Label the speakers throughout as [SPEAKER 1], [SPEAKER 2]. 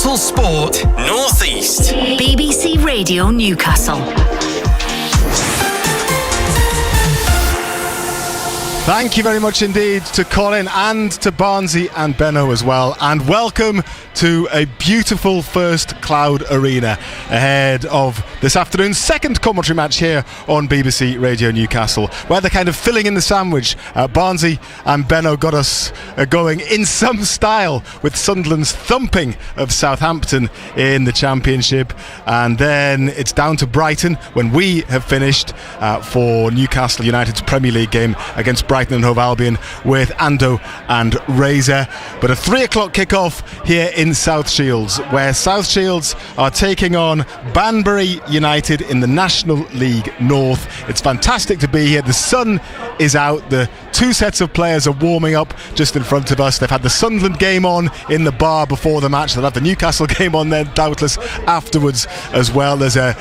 [SPEAKER 1] Newcastle Sport North East.
[SPEAKER 2] BBC Radio Newcastle.
[SPEAKER 3] Thank you very much indeed to Colin and to Barnsley and Benno as well, and welcome to a beautiful First Cloud Arena ahead of this afternoon's second commentary match here on BBC Radio Newcastle, where they're kind of filling in the sandwich. Barnsley and Benno got us going in some style with Sunderland's thumping of Southampton in the Championship, and then it's down to Brighton when we have finished for Newcastle United's Premier League game against Brighton and Hove Albion with Ando and Razor. But a 3 o'clock kickoff here in South Shields, where South Shields are taking on Banbury United in the National League North. It's fantastic to be here. The sun is out. The two sets of players are warming up just in front of us. They've had the Sunderland game on in the bar before the match. They'll have the Newcastle game on there doubtless afterwards as well. There's a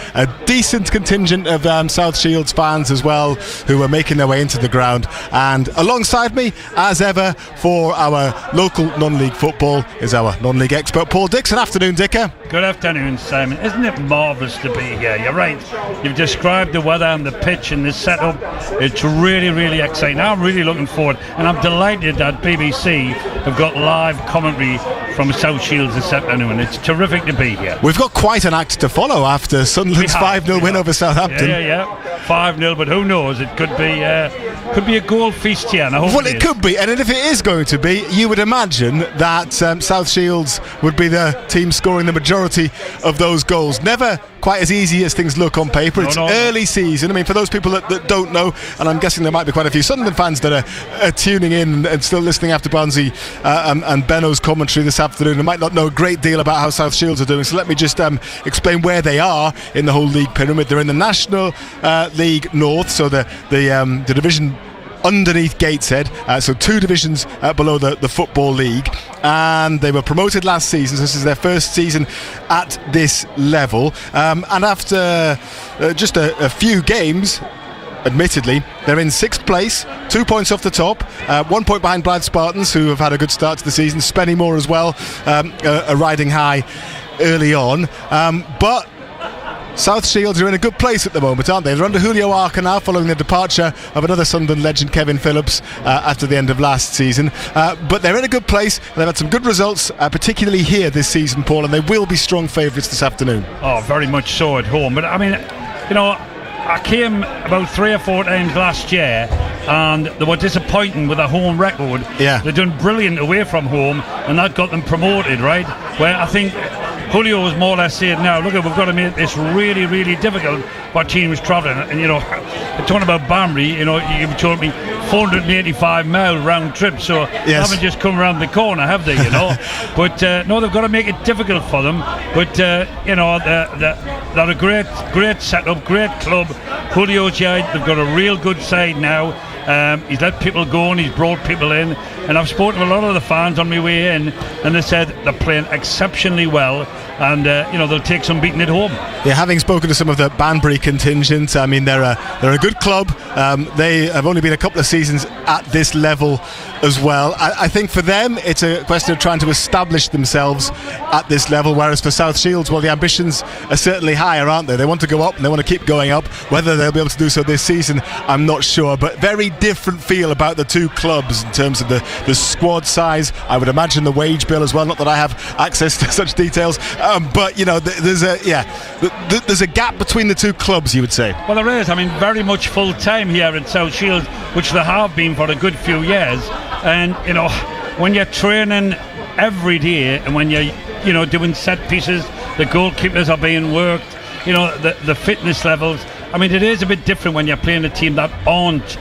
[SPEAKER 3] decent contingent of South Shields fans as well who are making their way into the ground. And alongside me, as ever, for our local non-league football is our non-league expert Paul Dixon. Afternoon, Dicker.
[SPEAKER 4] Good afternoon, Simon. Isn't it marvellous to be here? You're right. You've described the weather and the pitch and the setup. It's really, really exciting. I'm really looking forward, and I'm delighted that BBC have got live commentary from South Shields this afternoon. It's terrific to be here. We've
[SPEAKER 3] got quite an act to follow after Sunderland's 5-0 win over Southampton.
[SPEAKER 4] Yeah. 5-0, but who knows? It could be a goal feast here.
[SPEAKER 3] Well, it could be, and if it is going to be, you would imagine that South Shields would be the team scoring the majority of those goals. Never quite as easy as things look on paper. It's early season. I mean, for those people that don't know, and I'm guessing there might be quite a few Sunderland fans that are tuning in and still listening after Barnsley and Benno's commentary this afternoon, and might not know a great deal about how South Shields are doing. So let me just explain where they are in the whole league pyramid. They're in the National League North, so the division underneath Gateshead, so two divisions below the Football League, and they were promoted last season, so this is their first season at this level, and after just a few games, admittedly, they're in 6th place, 2 points off the top, 1 point behind Blythe Spartans, who have had a good start to the season. Spennymoor as well, are riding high early on, but South Shields are in a good place at the moment, aren't they? They're under Julio Arca now, following the departure of another Sunderland legend, Kevin Phillips, after the end of last season. But they're in a good place. They've had some good results, particularly here this season, Paul, and they will be strong favourites this afternoon.
[SPEAKER 4] Oh, very much so at home. But I mean, I came about 3 or 4 times last year, and they were disappointing with a home record.
[SPEAKER 3] Yeah.
[SPEAKER 4] They've done brilliant away from home, and that got them promoted, right? Where I think Julio was more or less saying, now look, we've got to make this really, really difficult for teams travelling. And talking about Banbury, you told me 485-mile round trip, so
[SPEAKER 3] yes.
[SPEAKER 4] They haven't just come around the corner, have they? But no, they've got to make it difficult for them. But they're a great setup, great club. Julio's here. They've got a real good side now. He's let people go and he's brought people in, and I've spoken to a lot of the fans on my way in, and they said they're playing exceptionally well, and they'll take some beating at home.
[SPEAKER 3] Yeah, having spoken to some of the Banbury contingent, I mean they're a good club. They have only been a couple of seasons at this level as well. I think for them it's a question of trying to establish themselves at this level, whereas for South Shields, well, the ambitions are certainly higher, aren't they? They want to go up and they want to keep going up. Whether they'll be able to do so this season, I'm not sure, but very different feel about the two clubs in terms of the squad size. I would imagine the wage bill as well, not that I have access to such details, but there's a gap between the two clubs, you would say.
[SPEAKER 4] Well, there is. I mean, very much full time here at South Shields, which they have been for a good few years. And when you're training every day, and when you're doing set pieces, the goalkeepers are being worked, the fitness levels. I mean, it is a bit different when you're playing a team that aren't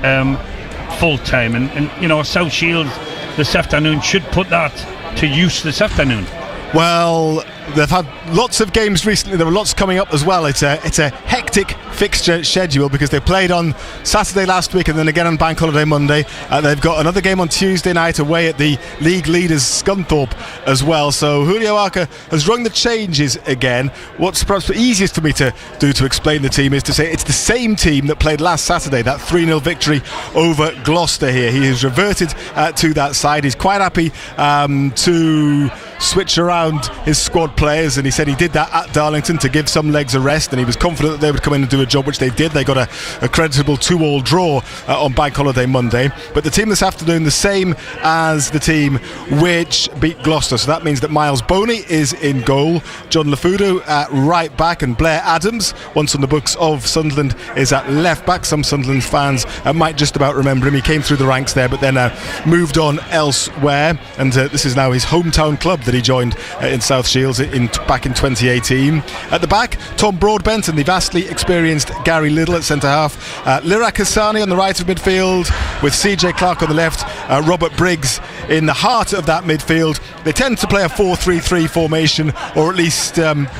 [SPEAKER 4] full time, and South Shields this afternoon should put that to use this afternoon.
[SPEAKER 3] Well, they've had lots of games recently. There were lots coming up as well. It's a hectic fixture schedule because they played on Saturday last week and then again on Bank Holiday Monday. They've got another game on Tuesday night away at the league leaders Scunthorpe as well. So Julio Arca has rung the changes again. What's perhaps the easiest for me to do to explain the team is to say it's the same team that played last Saturday, that 3-0 victory over Gloucester here. He has reverted to that side. He's quite happy to switch around his squad players, and he said he did that at Darlington to give some legs a rest, and he was confident that they would come in and do a job, which they did. They got a creditable 2-2 draw on Bank Holiday Monday. But the team this afternoon, the same as the team which beat Gloucester, so that means that Miles Boney is in goal, John Lafudo at right back, and Blair Adams, once on the books of Sunderland, is at left back. Some Sunderland fans might just about remember him. He came through the ranks there, but then moved on elsewhere, and this is now his hometown club that he joined in South Shields back in 2018. At the back, Tom Broadbent and the vastly experienced Gary Liddle at centre half, Lirak Hassani on the right of midfield, with CJ Clark on the left, Robert Briggs in the heart of that midfield. They tend to play a 4-3-3 formation, or at least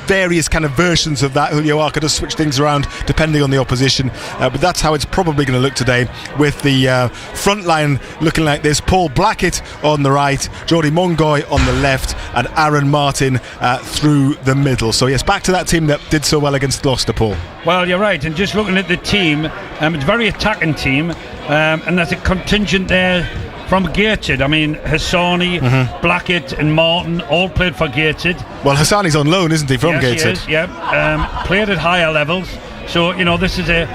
[SPEAKER 3] various kind of versions of that. Julio Arca does switch things around depending on the opposition, but that's how it's probably going to look today, with the front line looking like this: Paul Blackett on the right, Geordie Mongoy on the left, and Aaron Martin through the middle. So yes, back to that team that did so well against Gloucester, Paul.
[SPEAKER 4] Well, you're right, and just looking at the team, it's a very attacking team, and there's a contingent there from Gateshead. I mean, Hassani, Blackett and Martin all played for Gateshead.
[SPEAKER 3] Well, Hassani's on loan, isn't he, from Gateshead?
[SPEAKER 4] Yes, he is, played at higher levels. So, this is a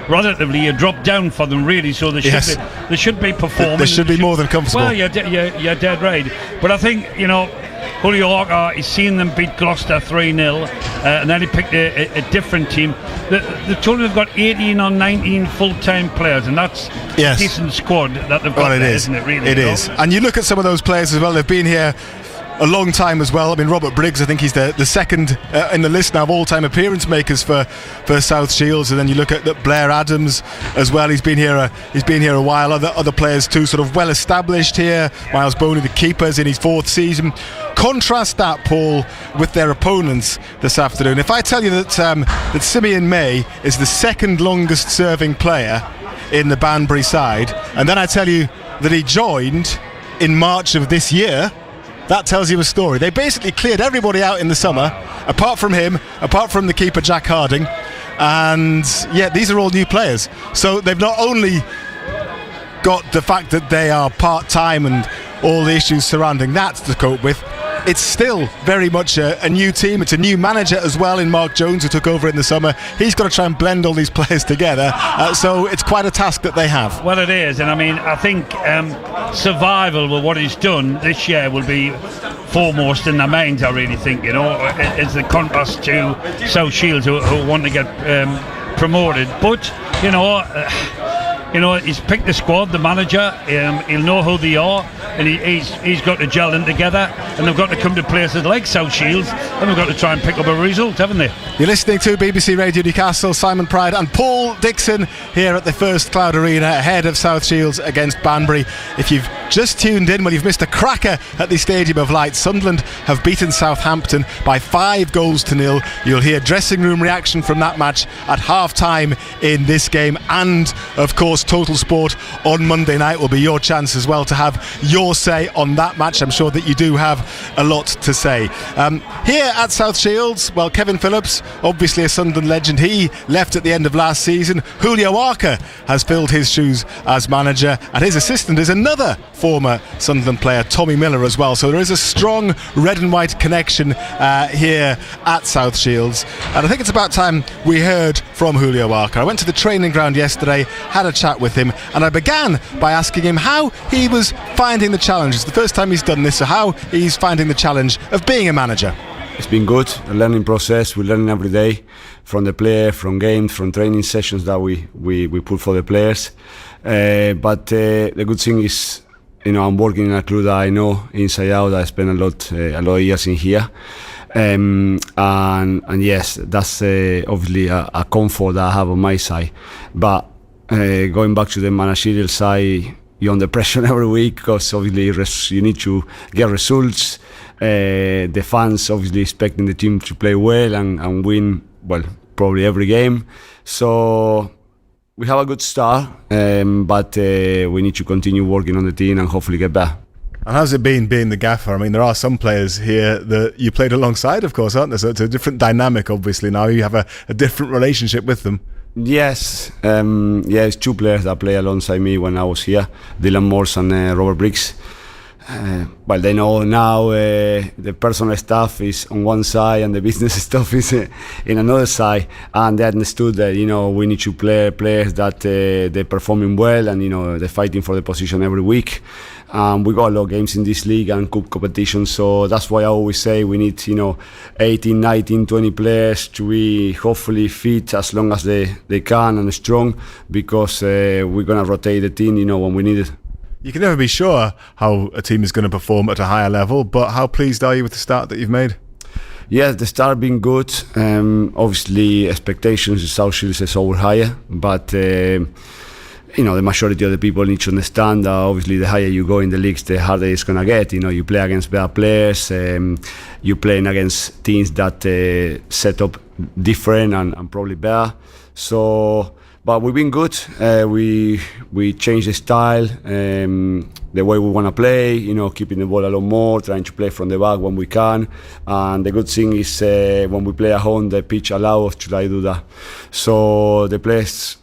[SPEAKER 4] relatively a drop down for them, really. So they should be performing.
[SPEAKER 3] They should be more than comfortable.
[SPEAKER 4] Well, you're dead right. But I think, Julio Arca, he's seen them beat Gloucester 3-0, and then he picked a different team. The total have got 18 or 19 full-time players, and that's a decent squad that they've got. Well, isn't it, really?
[SPEAKER 3] It is. And you look at some of those players as well, they've been here a long time as well. I mean, Robert Briggs, I think he's the second in the list now of all-time appearance makers for South Shields, and then you look at Blair Adams as well. He's been here a while. Other players too, sort of well established here. Miles Boney, the keeper's in his 4th season. Contrast that, Paul, with their opponents this afternoon. If I tell you that Simeon May is the second longest serving player in the Banbury side, and then I tell you that he joined in March of this year, that tells you a story. They basically cleared everybody out in the summer, apart from him, apart from the keeper Jack Harding, and these are all new players. So they've not only got the fact that they are part-time and all the issues surrounding that to cope with, it's still very much a new team. It's a new manager as well in Mark Jones, who took over in the summer. He's got to try and blend all these players together, so it's quite a task that they have.
[SPEAKER 4] Well, it is, and I mean, I think survival with what he's done this year will be foremost in their minds. I really think, as the contrast to South Shields, who want to get promoted. But he's picked the squad, the manager. He'll know who they are, and he's got to gel them together, and they've got to come to places like South Shields, and they've got to try and pick up a result, haven't they?
[SPEAKER 3] You're listening to BBC Radio Newcastle. Simon Pride and Paul Dixon here at the First Cloud Arena ahead of South Shields against Banbury. If you've just tuned in, well, you've missed a cracker at the Stadium of Light. Sunderland have beaten Southampton by 5-0. You'll hear dressing room reaction from that match at half-time in this game, and of course Total Sport on Monday night will be your chance as well to have your say on that match. I'm sure that you do have a lot to say. Here at South Shields, well, Kevin Phillips, obviously a Sunderland legend, he left at the end of last season. Julio Arca has filled his shoes as manager, and his assistant is another former Sunderland player, Tommy Miller, as well. So there is a strong red and white connection here at South Shields, and I think it's about time we heard from Julio Arca. I went to the training ground yesterday, had a chat with him, and I began by asking him how he was finding the challenge. It's the first time he's done this, so how he's finding the challenge of being a manager.
[SPEAKER 5] It's been good, a learning process. We're learning every day from the player, from games, from training sessions that we put for the players. But the good thing is, I'm working in a club that I know inside out. I spent a lot of years in here. And yes, that's obviously a comfort that I have on my side. But going back to the managerial side, you're under pressure every week because obviously you need to get results. The fans obviously expecting the team to play well and win, well, probably every game. So we have a good start, but we need to continue working on the team and hopefully get better.
[SPEAKER 3] And how's it been being the gaffer? I mean, there are some players here that you played alongside, of course, aren't there? So it's a different dynamic, obviously. Now you have a different relationship with them.
[SPEAKER 5] Yes, it's 2 players that play alongside me when I was here, Dylan Morse and Robert Briggs. well, they know now the personal stuff is on one side and the business stuff is in another side, and they understood that we need to play players that they're performing well and they're fighting for the position every week. We got a lot of games in this league and cup competition, so that's why I always say we need 18, 19, 20 players to be hopefully fit as long as they can and strong, because we're gonna rotate the team when we need it.
[SPEAKER 3] You can never be sure how a team is going to perform at a higher level, but how pleased are you with the start that you've made?
[SPEAKER 5] Yeah, the start being good. Obviously, expectations in South Shields is always higher, but the majority of the people need to understand that obviously the higher you go in the leagues, the harder it's going to get. You play against better players, you're playing against teams that set up different and probably better. But we've been good. We changed the style, the way we want to play. Keeping the ball a lot more, trying to play from the back when we can. And the good thing is when we play at home, the pitch allows us to try to do that. So the players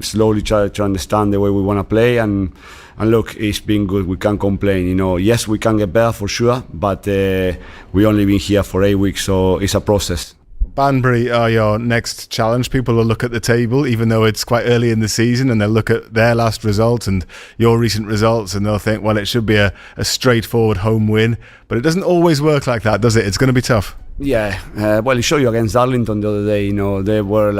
[SPEAKER 5] slowly try to understand the way we want to play. And look, it's been good. We can't complain. Yes, we can get better for sure, but we only been here for 8 weeks, so it's a process.
[SPEAKER 3] Banbury are your next challenge. People will look at the table, even though it's quite early in the season, and they'll look at their last result and your recent results, and they'll think, well, it should be a straightforward home win. But it doesn't always work like that, does it? It's going to be tough.
[SPEAKER 5] Yeah, well, it showed you against Darlington the other day. They were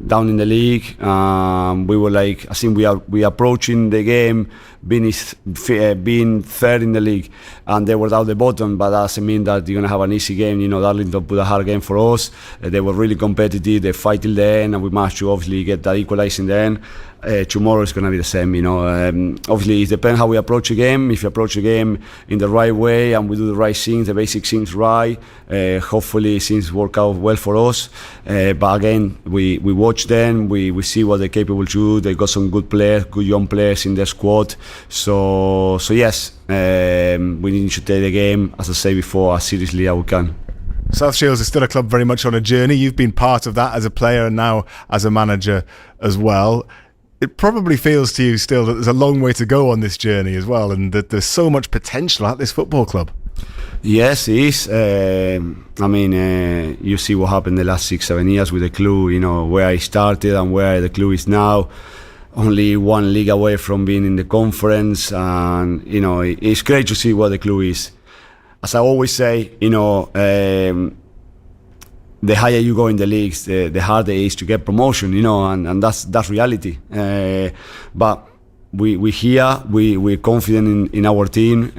[SPEAKER 5] down in the league. We were I think we approaching the game being third in the league, and they were down the bottom. But that doesn't mean that you're gonna have an easy game. Darlington put a hard game for us. They were really competitive. They fight till the end, and we managed to obviously get that equalize in the end. Tomorrow is going to be the same. Obviously it depends how we approach a game. If you approach a game in the right way and we do the right things, the basic things right, hopefully things work out well for us. But again, we watch them, we see what they're capable to do. They got some good players, good young players in their squad. So yes, we need to take the game, as I said before, as seriously as we can.
[SPEAKER 3] South Shields is still a club very much on a journey. You've been part of that as a player and now as a manager as well. It probably feels to you still that there's a long way to go on this journey as well, and that there's so much potential at this football club.
[SPEAKER 5] Yes, it is. You see what happened the last 6-7 years with the club, where I started and where the club is now. Only one league away from being in the conference, and it's great to see what the club is. As I always say, the higher you go in the leagues, the harder it is to get promotion, and that's reality. But we're here, we're confident in our team.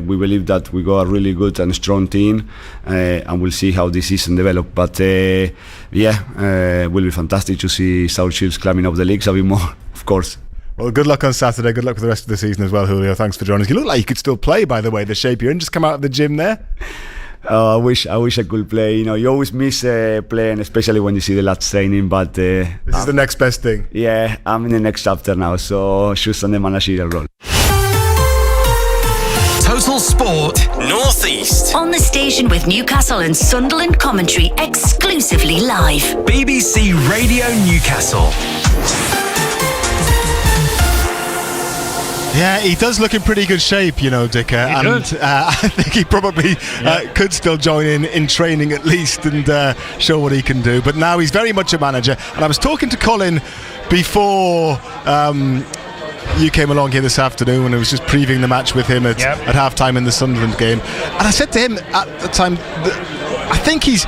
[SPEAKER 5] We believe that we got a really good and strong team, and we'll see how this season develops. But it will be fantastic to see South Shields climbing up the leagues a bit more, of course.
[SPEAKER 3] Well, good luck on Saturday. Good luck with the rest of the season as well, Julio. Thanks for joining us. You look like you could still play, by the way, the shape you're in. Just come out of the gym there.
[SPEAKER 5] I wish I could play. You always miss playing, especially when you see the lads training. But this
[SPEAKER 3] is the next best thing.
[SPEAKER 5] Yeah, I'm in the next chapter now, so just on the managerial role.
[SPEAKER 1] Total Sport North East.
[SPEAKER 2] On the station with Newcastle and Sunderland commentary exclusively live.
[SPEAKER 1] BBC Radio Newcastle.
[SPEAKER 3] Yeah, he does look in pretty good shape, Dicker. I think he probably could still join in training at least and show what he can do. But now he's very much a manager. And I was talking to Colin before you came along here this afternoon when I was just previewing the match with him at half-time in the Sunderland game. And I said to him at the time, I think he's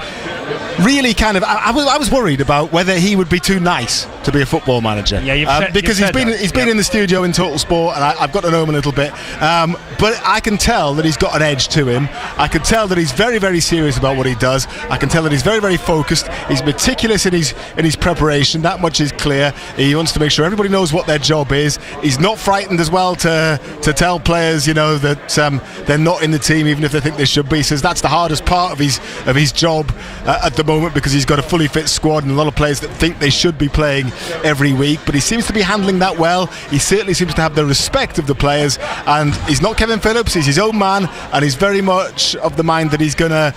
[SPEAKER 3] really kind of. I was worried about whether he would be too nice to be a football manager.
[SPEAKER 4] Yeah,
[SPEAKER 3] because he's been in the studio in Total Sport, and I've got to know him a little bit. But I can tell that he's got an edge to him. I can tell that he's very, very serious about what he does. I can tell that he's very, very focused. He's meticulous in his preparation. That much is clear. He wants to make sure everybody knows what their job is. He's not frightened as well to tell players, that they're not in the team, even if they think they should be. He says that's the hardest part of his job at the moment, because he's got a fully fit squad and a lot of players that think they should be playing every week, but he seems to be handling that well. He certainly seems to have the respect of the players, and he's not Kevin Phillips, he's his own man, and he's very much of the mind that he's going to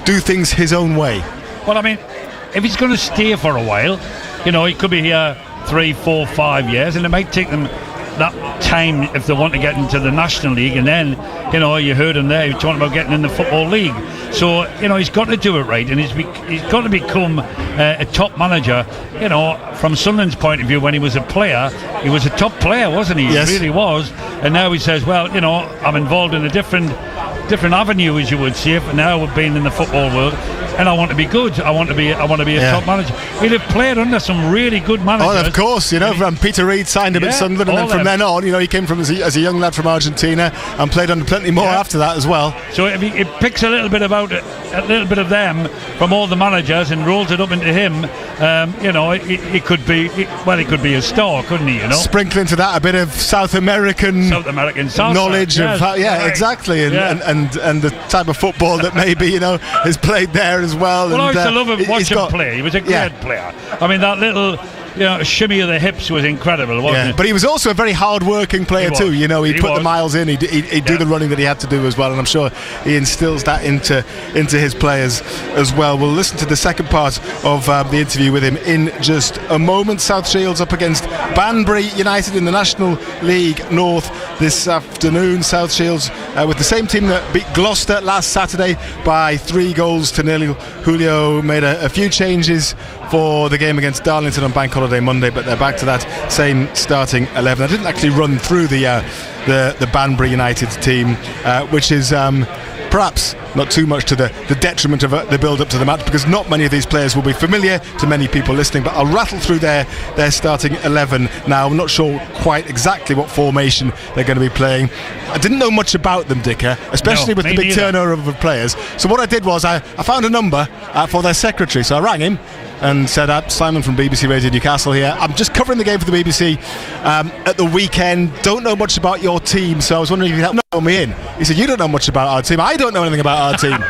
[SPEAKER 3] do things his own way.
[SPEAKER 4] Well, if he's going to stay for a while, he could be here 3, 4, 5 years, and it might take them that time if they want to get into the National League, and then you heard him there, he was talking about getting in the Football League. So he's got to do it right, and he's got to become a top manager. From Sunderland's point of view, when he was a player, he was a top player, wasn't he?
[SPEAKER 3] Yes.
[SPEAKER 4] He really was. And now he says, well, I'm involved in a different avenue, as you would say, now we've been in the football world, and I want to be good. I want to be a top manager. He'll have played under some really good managers.
[SPEAKER 3] Oh, of course, from Peter Reid signed him at Sunderland, and then from then on, he came from as a young lad from Argentina and played under plenty more after that as well.
[SPEAKER 4] So if he picks a little bit of them from all the managers and rolls it up into him, he could be a star, couldn't he?
[SPEAKER 3] Sprinkle into that a bit of South American knowledge of exactly, and the type of football that maybe is played there as well.
[SPEAKER 4] Well, I used to love him watching him play. He was a great player. I mean, that little shimmy of the hips was incredible, wasn't it?
[SPEAKER 3] But he was also a very hard-working player too. He'd put the miles in. He'd do the running that he had to do as well, and I'm sure he instills that into his players as well. We'll listen to the second part of the interview with him in just a moment. South Shields up against Banbury United in the National League North this afternoon. South Shields with the same team that beat Gloucester last Saturday by 3-0. Julio made a few changes for the game against Darlington on Bank Holiday Monday, but they're back to that same starting 11. I didn't actually run through the Banbury United team, which is perhaps not too much to the detriment of the build-up to the match, because not many of these players will be familiar to many people listening, but I'll rattle through their starting 11 now. I'm not sure quite exactly what formation they're going to be playing. I didn't know much about them, Dicker, especially with the big turnover of players. So what I did was I found a number for their secretary, so I rang him and said, Simon from BBC Radio Newcastle here. I'm just covering the game for the BBC at the weekend. Don't know much about your team, so I was wondering if you could help me in. He said, you don't know much about our team. I don't know anything about our team.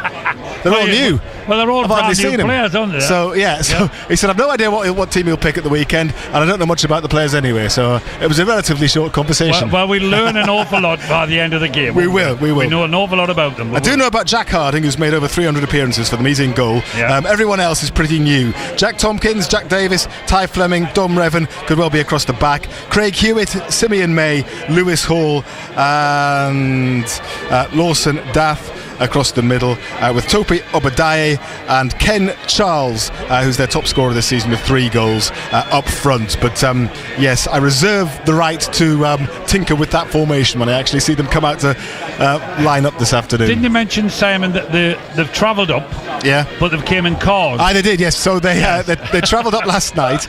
[SPEAKER 3] They're all new.
[SPEAKER 4] Well, they're all brand new players, aren't they?
[SPEAKER 3] So he said, I've no idea what team he'll pick at the weekend, and I don't know much about the players anyway. So it was a relatively short conversation.
[SPEAKER 4] Well, we'll learn an awful lot by the end of the game.
[SPEAKER 3] We will. We
[SPEAKER 4] know an awful lot about them.
[SPEAKER 3] I do know about Jack Harding, who's made over 300 appearances for them. He's in goal. Yeah. Everyone else is pretty new. Jack Tompkins, Jack Davis, Ty Fleming, Dom Revan could well be across the back. Craig Hewitt, Simeon May, Lewis Hall, and Lawson Daff across the middle, with Topi Obadiah and Ken Charles, who's their top scorer this season with 3 goals up front. But yes, I reserve the right to tinker with that formation when I actually see them come out to line up this afternoon.
[SPEAKER 4] Didn't you mention, Simon, that they've travelled up?
[SPEAKER 3] Yeah,
[SPEAKER 4] but they've came in cars.
[SPEAKER 3] They did, yes. So they travelled up last night,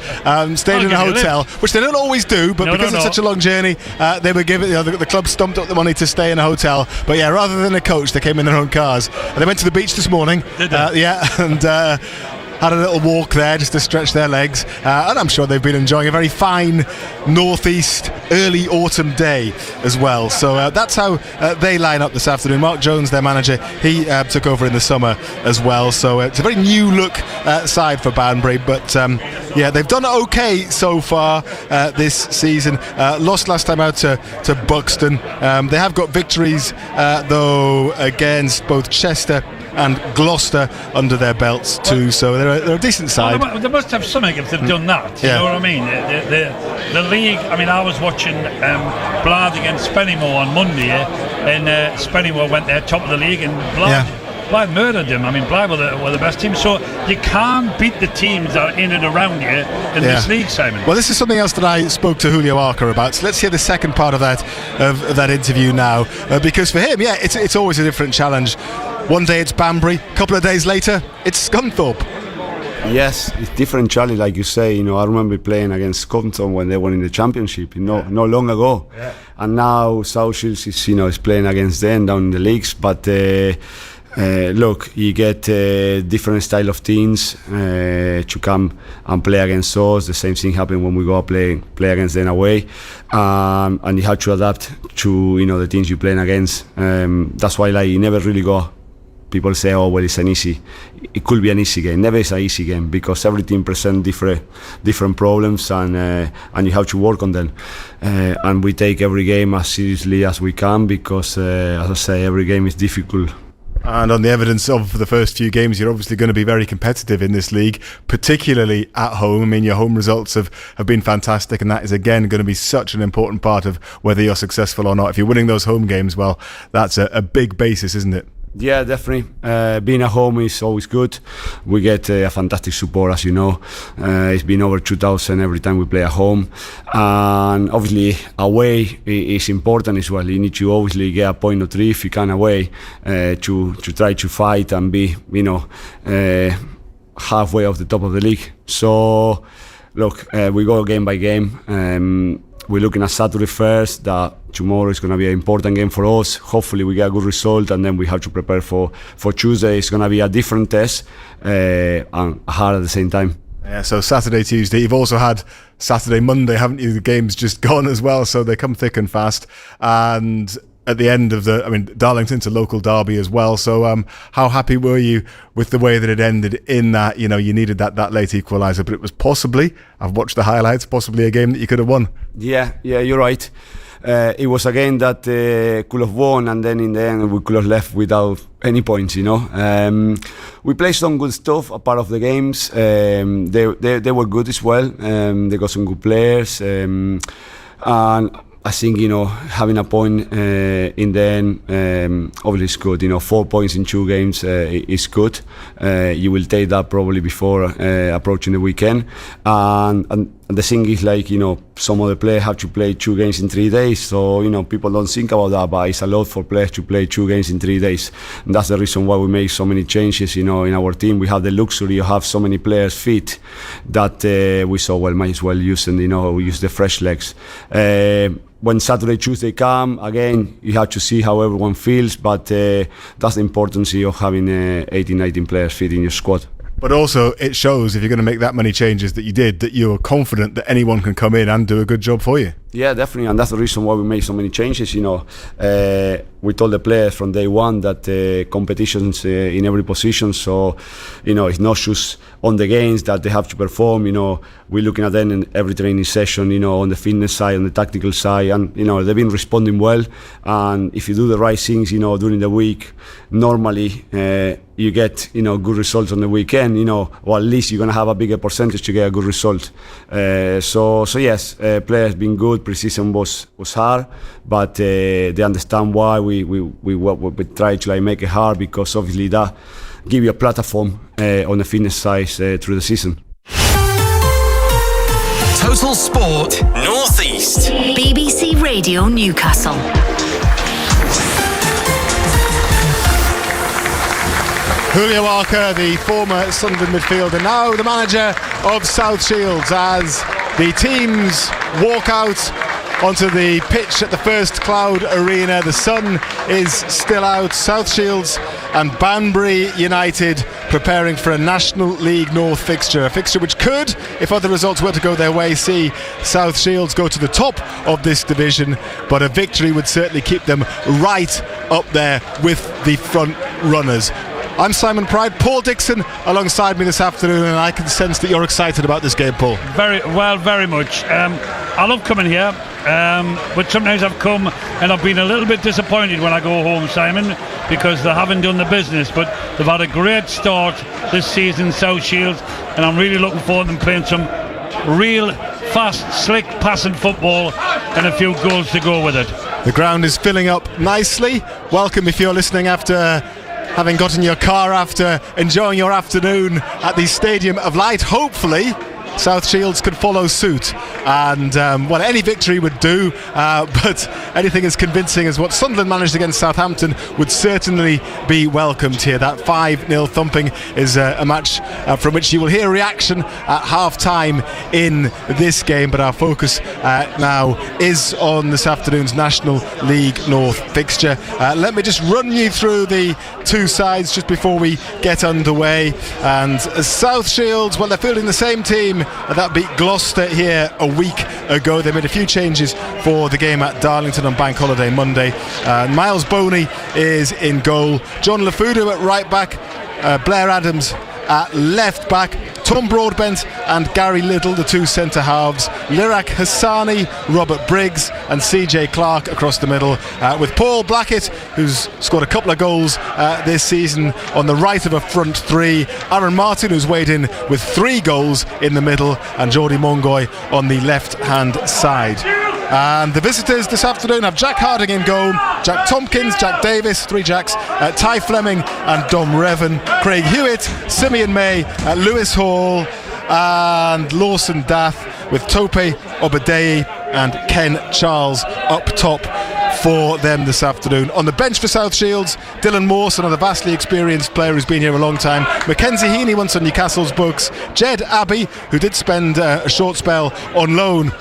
[SPEAKER 3] stayed in a hotel, which they don't always do, but because it's such a long journey, they were given, the club stumped up the money to stay in a hotel. But yeah, rather than a coach, they came in their own cars. And they went to the beach this morning.
[SPEAKER 4] Did they?
[SPEAKER 3] And had a little walk there just to stretch their legs, and I'm sure they've been enjoying a very fine northeast early autumn day as well. So that's how they line up this afternoon. Mark Jones, their manager, he took over in the summer as well, so it's a very new look side for Banbury, but they've done okay so far this season. Lost last time out to Buxton. They have got victories though against both Chester and Gloucester under their belts too, so they're a decent side.
[SPEAKER 4] Well, they must have something if they've done that. You know what I mean? The league. I mean, I was watching Blythe against Spennymoor on Monday, and Spennymoor went there top of the league, and Blythe murdered them. I mean, Blythe were the best team, so you can't beat the teams that are in and around you in this league, Simon.
[SPEAKER 3] Well, this is something else that I spoke to Julio Arca about, so let's hear the second part of that interview now, because for him, it's always a different challenge. One day it's Banbury, a couple of days later it's Scunthorpe.
[SPEAKER 5] Yes, it's different challenge, like you say. I remember playing against Compton when they won in the championship, not long ago. Yeah. And now South Shields is playing against them down in the leagues. But look, you get different style of teams to come and play against us. The same thing happened when we go play against them away, and you have to adapt to the teams you're playing against. That's why you never really go. People say, oh well, it could be an easy game. Never is an easy game, because every team presents different problems, and you have to work on them. And we take every game as seriously as we can, because as I say, every game is difficult.
[SPEAKER 3] And on the evidence of the first few games, you're obviously going to be very competitive in this league, particularly at home. I mean, your home results have been fantastic, and that is, again, going to be such an important part of whether you're successful or not. If you're winning those home games, well, that's a big basis, isn't it?
[SPEAKER 5] Yeah, definitely. Being at home is always good. We get a fantastic support, as you know. It's been over 2,000 every time we play at home. And obviously, away is important as well. You need to obviously get a point or three if you can away to try to fight and be, halfway off the top of the league. So, look, we go game by game. We're looking at Saturday first, that tomorrow is going to be an important game for us. Hopefully we get a good result, and then we have to prepare for Tuesday. It's going to be a different test and hard at the same time.
[SPEAKER 3] Yeah, so Saturday, Tuesday. You've also had Saturday, Monday, haven't you? The game's just gone as well, so they come thick and fast. And at the end of Darlington's a local derby as well. So how happy were you with the way that it ended in that, you needed that late equaliser, but it was possibly, I've watched the highlights, possibly a game that you could have won.
[SPEAKER 5] Yeah, you're right. It was a game that could have won, and then in the end we could have left without any points, We played some good stuff a part of the games. They were good as well. They got some good players. And I think, having a point in the end obviously is good. 4 points in 2 games is good. You will take that probably before approaching the weekend. And the thing is, some of the players have to play 2 games in 3 days. So, people don't think about that, but it's a lot for players to play 2 games in 3 days. And that's the reason why we make so many changes, in our team. We have the luxury of have so many players fit that we saw, might as well use, and, we use the fresh legs. When Saturday, Tuesday come, again, you have to see how everyone feels, but that's the importance of having 18, 19 players fit in your squad.
[SPEAKER 3] But also, it shows, if you're going to make that many changes that you did, that you're confident that anyone can come in and do a good job for you.
[SPEAKER 5] Yeah, definitely, and that's the reason why we made so many changes. We told the players from day one that competitions in every position, so it's not just on the games that they have to perform. We're looking at them in every training session, on the fitness side, on the tactical side, and they've been responding well. And if you do the right things, during the week, normally you get good results on the weekend, or at least you're gonna have a bigger percentage to get a good result. So yes, players been good. Pre-season was hard, but they understand why we try to make it hard, because obviously that give you a platform on the fitness side through the season.
[SPEAKER 1] Total Sport North East.
[SPEAKER 2] BBC Radio Newcastle.
[SPEAKER 3] Julio Arca, the former Sunderland midfielder, now the manager of South Shields, as the teams walk out onto the pitch at the First Cloud Arena. The sun is still out. South Shields and Banbury United preparing for a National League North fixture, a fixture which could, if other results were to go their way, see South Shields go to the top of this division, but a victory would certainly keep them right up there with the front runners. I'm Simon Pride, Paul Dixon alongside me this afternoon, and I can sense that you're excited about this game, Paul.
[SPEAKER 4] Very much. I love coming here, but sometimes I've come and I've been a little bit disappointed when I go home, Simon, because they haven't done the business, but they've had a great start this season, South Shields, and I'm really looking forward to them playing some real fast, slick passing football and a few goals to go with it.
[SPEAKER 3] The ground is filling up nicely. Welcome if you're listening after having got in your car, after enjoying your afternoon at the Stadium of Light. Hopefully South Shields could follow suit, and any victory would do, but anything as convincing as what Sunderland managed against Southampton would certainly be welcomed here. That 5-0 thumping is a match from which you will hear reaction at half-time in this game, but our focus now is on this afternoon's National League North fixture. Let me just run you through the two sides just before we get underway. And South Shields, they're fielding the same team that beat Gloucester here a week ago. They made a few changes for the game at Darlington on Bank Holiday Monday. Miles Boney is in goal, John Lafudu at right back, Blair Adams at left back, Tom Broadbent and Gary Little, the two centre halves, Lirak Hassani, Robert Briggs and CJ Clark across the middle, with Paul Blackett, who's scored a couple of goals this season, on the right of a front three, Aaron Martin, who's weighed in with 3 goals in the middle, and Geordie Mongoy on the left hand side. And the visitors this afternoon have Jack Harding in goal, Jack Tompkins, Jack Davis, 3 Jacks, Ty Fleming and Dom Revan, Craig Hewitt, Simeon May, Lewis Hall and Lawson Dath, with Tope Obadeyi and Ken Charles up top for them this afternoon. On the bench for South Shields, Dylan Morse, another vastly experienced player who's been here a long time, Mackenzie Heaney, once on Newcastle's books, Jed Abbey, who did spend a short spell on loan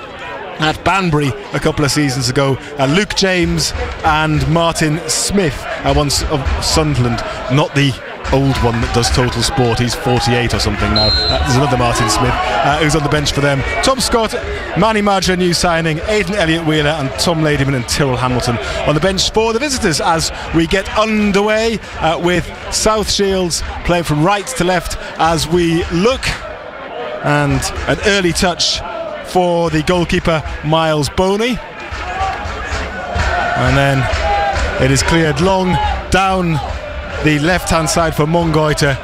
[SPEAKER 3] at Banbury a couple of seasons ago, Luke James and Martin Smith, once of Sunderland, not the old one that does Total Sport, he's 48 or something now. There's another Martin Smith who's on the bench for them. Tom Scott, Manny Madra, new signing, Aidan Elliott-Wheeler and Tom Ladyman and Tyrrell Hamilton on the bench for the visitors as we get underway with South Shields playing from right to left as we look, and an early touch for the goalkeeper Miles Boney, and then it is cleared long down the left hand side for Mongoy to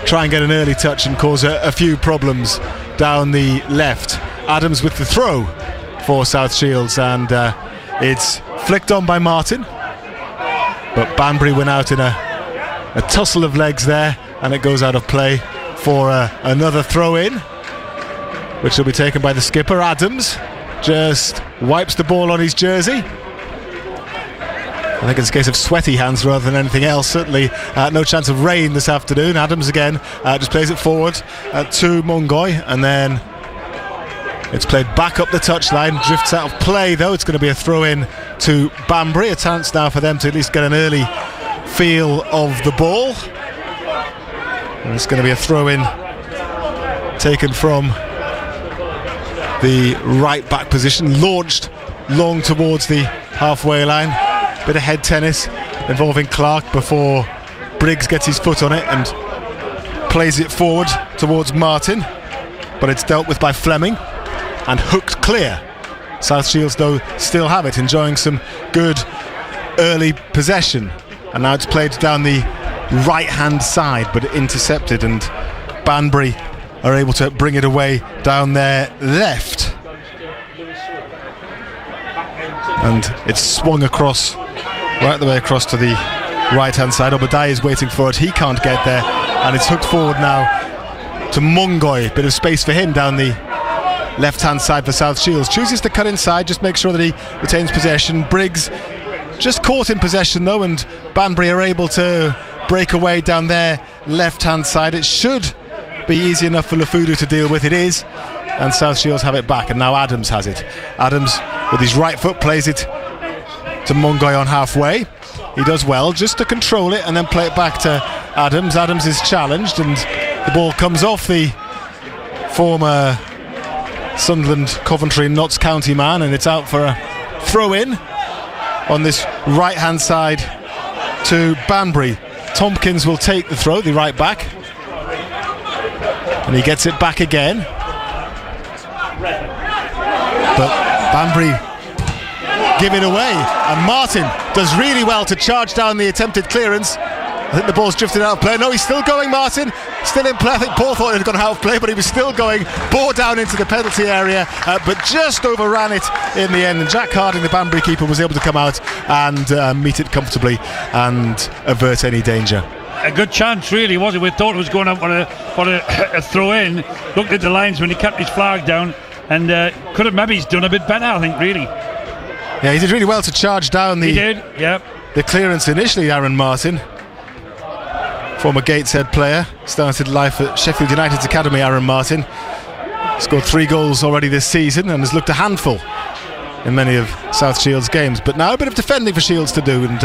[SPEAKER 3] try and get an early touch and cause a few problems down the left. Adams with the throw for South Shields, and it's flicked on by Martin, but Banbury went out in a tussle of legs there, and it goes out of play for another throw in, which will be taken by the skipper. Adams just wipes the ball on his jersey. I think it's a case of sweaty hands rather than anything else. Certainly no chance of rain this afternoon. Adams again just plays it forward to Mongoy, and then it's played back up the touchline, drifts out of play though. It's going to be a throw in to Banbury, a chance now for them to at least get an early feel of the ball, and it's going to be a throw in taken from the right back position, launched long towards the halfway line. Bit of head tennis involving Clark before Briggs gets his foot on it and plays it forward towards Martin, but it's dealt with by Fleming and hooked clear. South Shields though still have it, enjoying some good early possession, and now it's played down the right hand side but intercepted, and Banbury are able to bring it away down their left, and it's swung across, right the way across to the right hand side. Obadiah is waiting for it, he can't get there, and it's hooked forward now to Mongoy. Bit of space for him down the left hand side for South Shields, chooses to cut inside, just make sure that he retains possession. Briggs just caught in possession though, and Banbury are able to break away down their left hand side. It should be easy enough for Lafudu to deal with. It is, and South Shields have it back, and now Adams has it. Adams with his right foot plays it to Mongoy on halfway. He does well just to control it and then play it back to Adams. Adams is challenged and the ball comes off the former Sunderland, Coventry, Notts County man, and it's out for a throw in on this right hand side to Banbury. Tompkins will take the throw, the right back, and he gets it back again, but Banbury give it away, and Martin does really well to charge down the attempted clearance. I think the ball's drifted out of play. No, he's still going, Martin, still in play. I think Paul thought it had gone out of play, but he was still going, bore down into the penalty area, but just overran it in the end, and Jack Harding, the Banbury keeper, was able to come out and meet it comfortably and avert any danger.
[SPEAKER 4] A good chance, really, was it? We thought it was going up for a throw in. Looked at the lines when he kept his flag down, and could have maybe done a bit better, I think, really.
[SPEAKER 3] Yeah, he did really well to charge down the clearance initially. Aaron Martin, former Gateshead player, started life at Sheffield United's academy. Aaron Martin scored 3 goals already this season and has looked a handful in many of South Shields' games, but now a bit of defending for Shields to do, and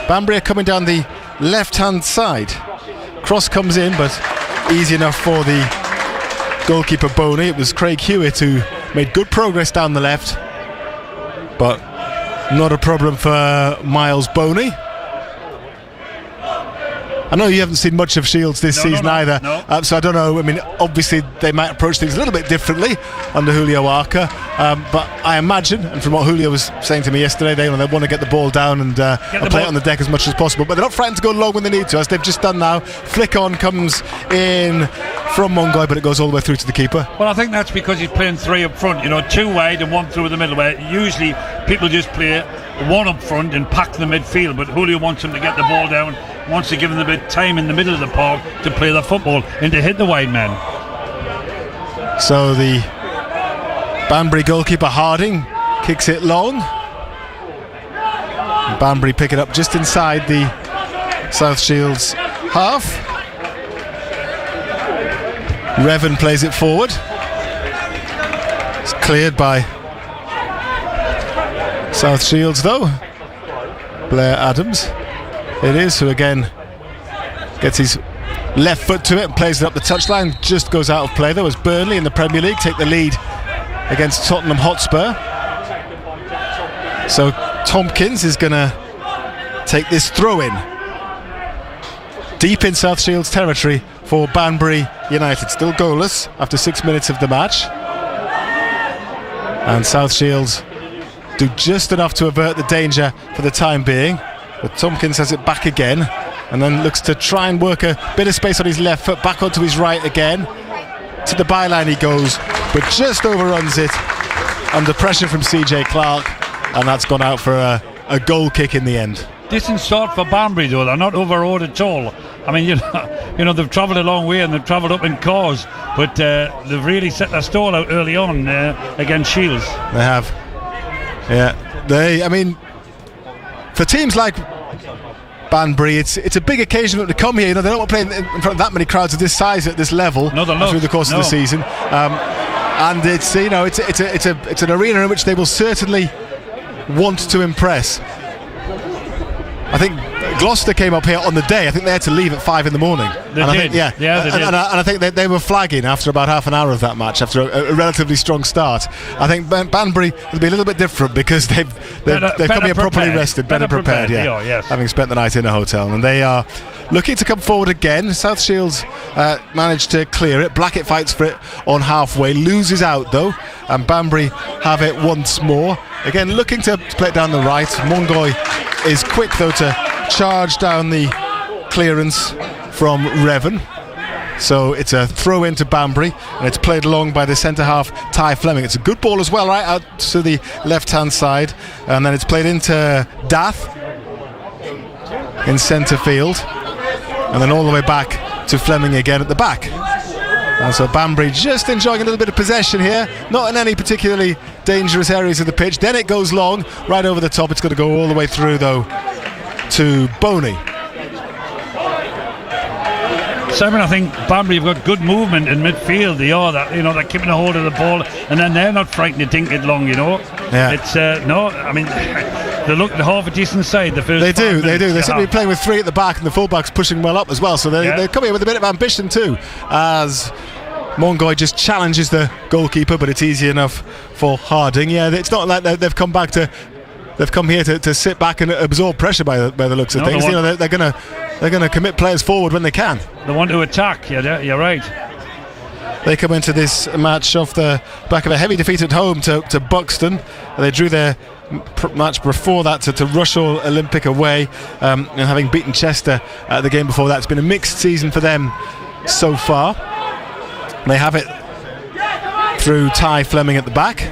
[SPEAKER 3] Banbury are coming down the left hand side. Cross comes in, but easy enough for the goalkeeper Boney. It was Craig Hewitt who made good progress down the left, but not a problem for Miles Boney. I know you haven't seen much of Shields this season either,
[SPEAKER 4] no.
[SPEAKER 3] So I don't know. I mean, obviously they might approach things a little bit differently under Julio Arca, but I imagine, and from what Julio was saying to me yesterday, they want to get the ball down and play it on the deck as much as possible, but they're not frightened to go long when they need to, as they've just done now. Flick on comes in from Mongoy, but it goes all the way through to the keeper.
[SPEAKER 4] Well, I think that's because he's playing 3 up front, 2 wide and 1 through the middle, where usually people just play 1 up front and pack the midfield, but Julio wants him to get the ball down, wants to give them a bit of time in the middle of the park to play the football and to hit the wide man.
[SPEAKER 3] So the Banbury goalkeeper Harding kicks it long. Banbury pick it up just inside the South Shields half. Revan plays it forward. It's cleared by South Shields though. Blair Adams it is, who again gets his left foot to it and plays it up the touchline. Just goes out of play though, as Burnley in the Premier League take the lead against Tottenham Hotspur. So Tompkins is going to take this throw in deep in South Shields territory for Banbury United. Still goalless after 6 minutes of the match, and South Shields do just enough to avert the danger for the time being, but Tompkins has it back again and then looks to try and work a bit of space on his left foot, back onto his right again. To the byline he goes, but just overruns it under pressure from CJ Clark, and that's gone out for a goal kick in the end.
[SPEAKER 4] Decent start for Banbury though, they're not overawed at all. I mean, they've travelled a long way and they've travelled up in cars, but they've really set their stall out early on against Shields.
[SPEAKER 3] They have. Yeah, I mean, for teams like Banbury, it's a big occasion to come here. They don't want to play in front of that many crowds of this size at this level through the course of the season. And it's an arena in which they will certainly want to impress. I think Gloucester came up here on the day. I think they had to leave at 5 in the morning.
[SPEAKER 4] They did.
[SPEAKER 3] They did. And I think they were flagging after about half an hour of that match, after a relatively strong start. I think Banbury will be a little bit different because they've come here properly rested, better prepared.
[SPEAKER 4] Yes.
[SPEAKER 3] Having spent the night in a hotel, and they are looking to come forward again. South Shields managed to clear it. Blackett fights for it on halfway, loses out though, and Banbury have it once more. Again, looking to play it down the right. Mongoy is quick though to charge down the clearance from Revan. So it's a throw into Banbury, and it's played along by the centre half Ty Fleming. It's a good ball as well, right out to the left hand side, and then it's played into Dath in centre field, and then all the way back to Fleming again at the back. And so Banbury just enjoying a little bit of possession here, not in any particularly dangerous areas of the pitch. Then it goes long, right over the top. It's going to go all the way through though to Boney.
[SPEAKER 4] Simon, I think Banbury have got good movement in midfield. They're keeping a hold of the ball, and then they're not frightened to think it long.
[SPEAKER 3] Yeah.
[SPEAKER 4] It's they look half a decent side. The first
[SPEAKER 3] they do. They seem to be
[SPEAKER 4] half.
[SPEAKER 3] playing with 3 at the back, and the fullbacks pushing well up as well. So they're coming in with a bit of ambition too, as Mongoy just challenges the goalkeeper, but it's easy enough for Harding. Yeah, it's not like they've come back to. They've come here to sit back and absorb pressure by the looks of things. They're going to commit players forward when they can.
[SPEAKER 4] They want to attack. You're right.
[SPEAKER 3] They come into this match off the back of a heavy defeat at home to Buxton. They drew their match before that to Rushall Olympic away, and having beaten Chester the game before that. It's been a mixed season for them so far. They have it through Ty Fleming at the back,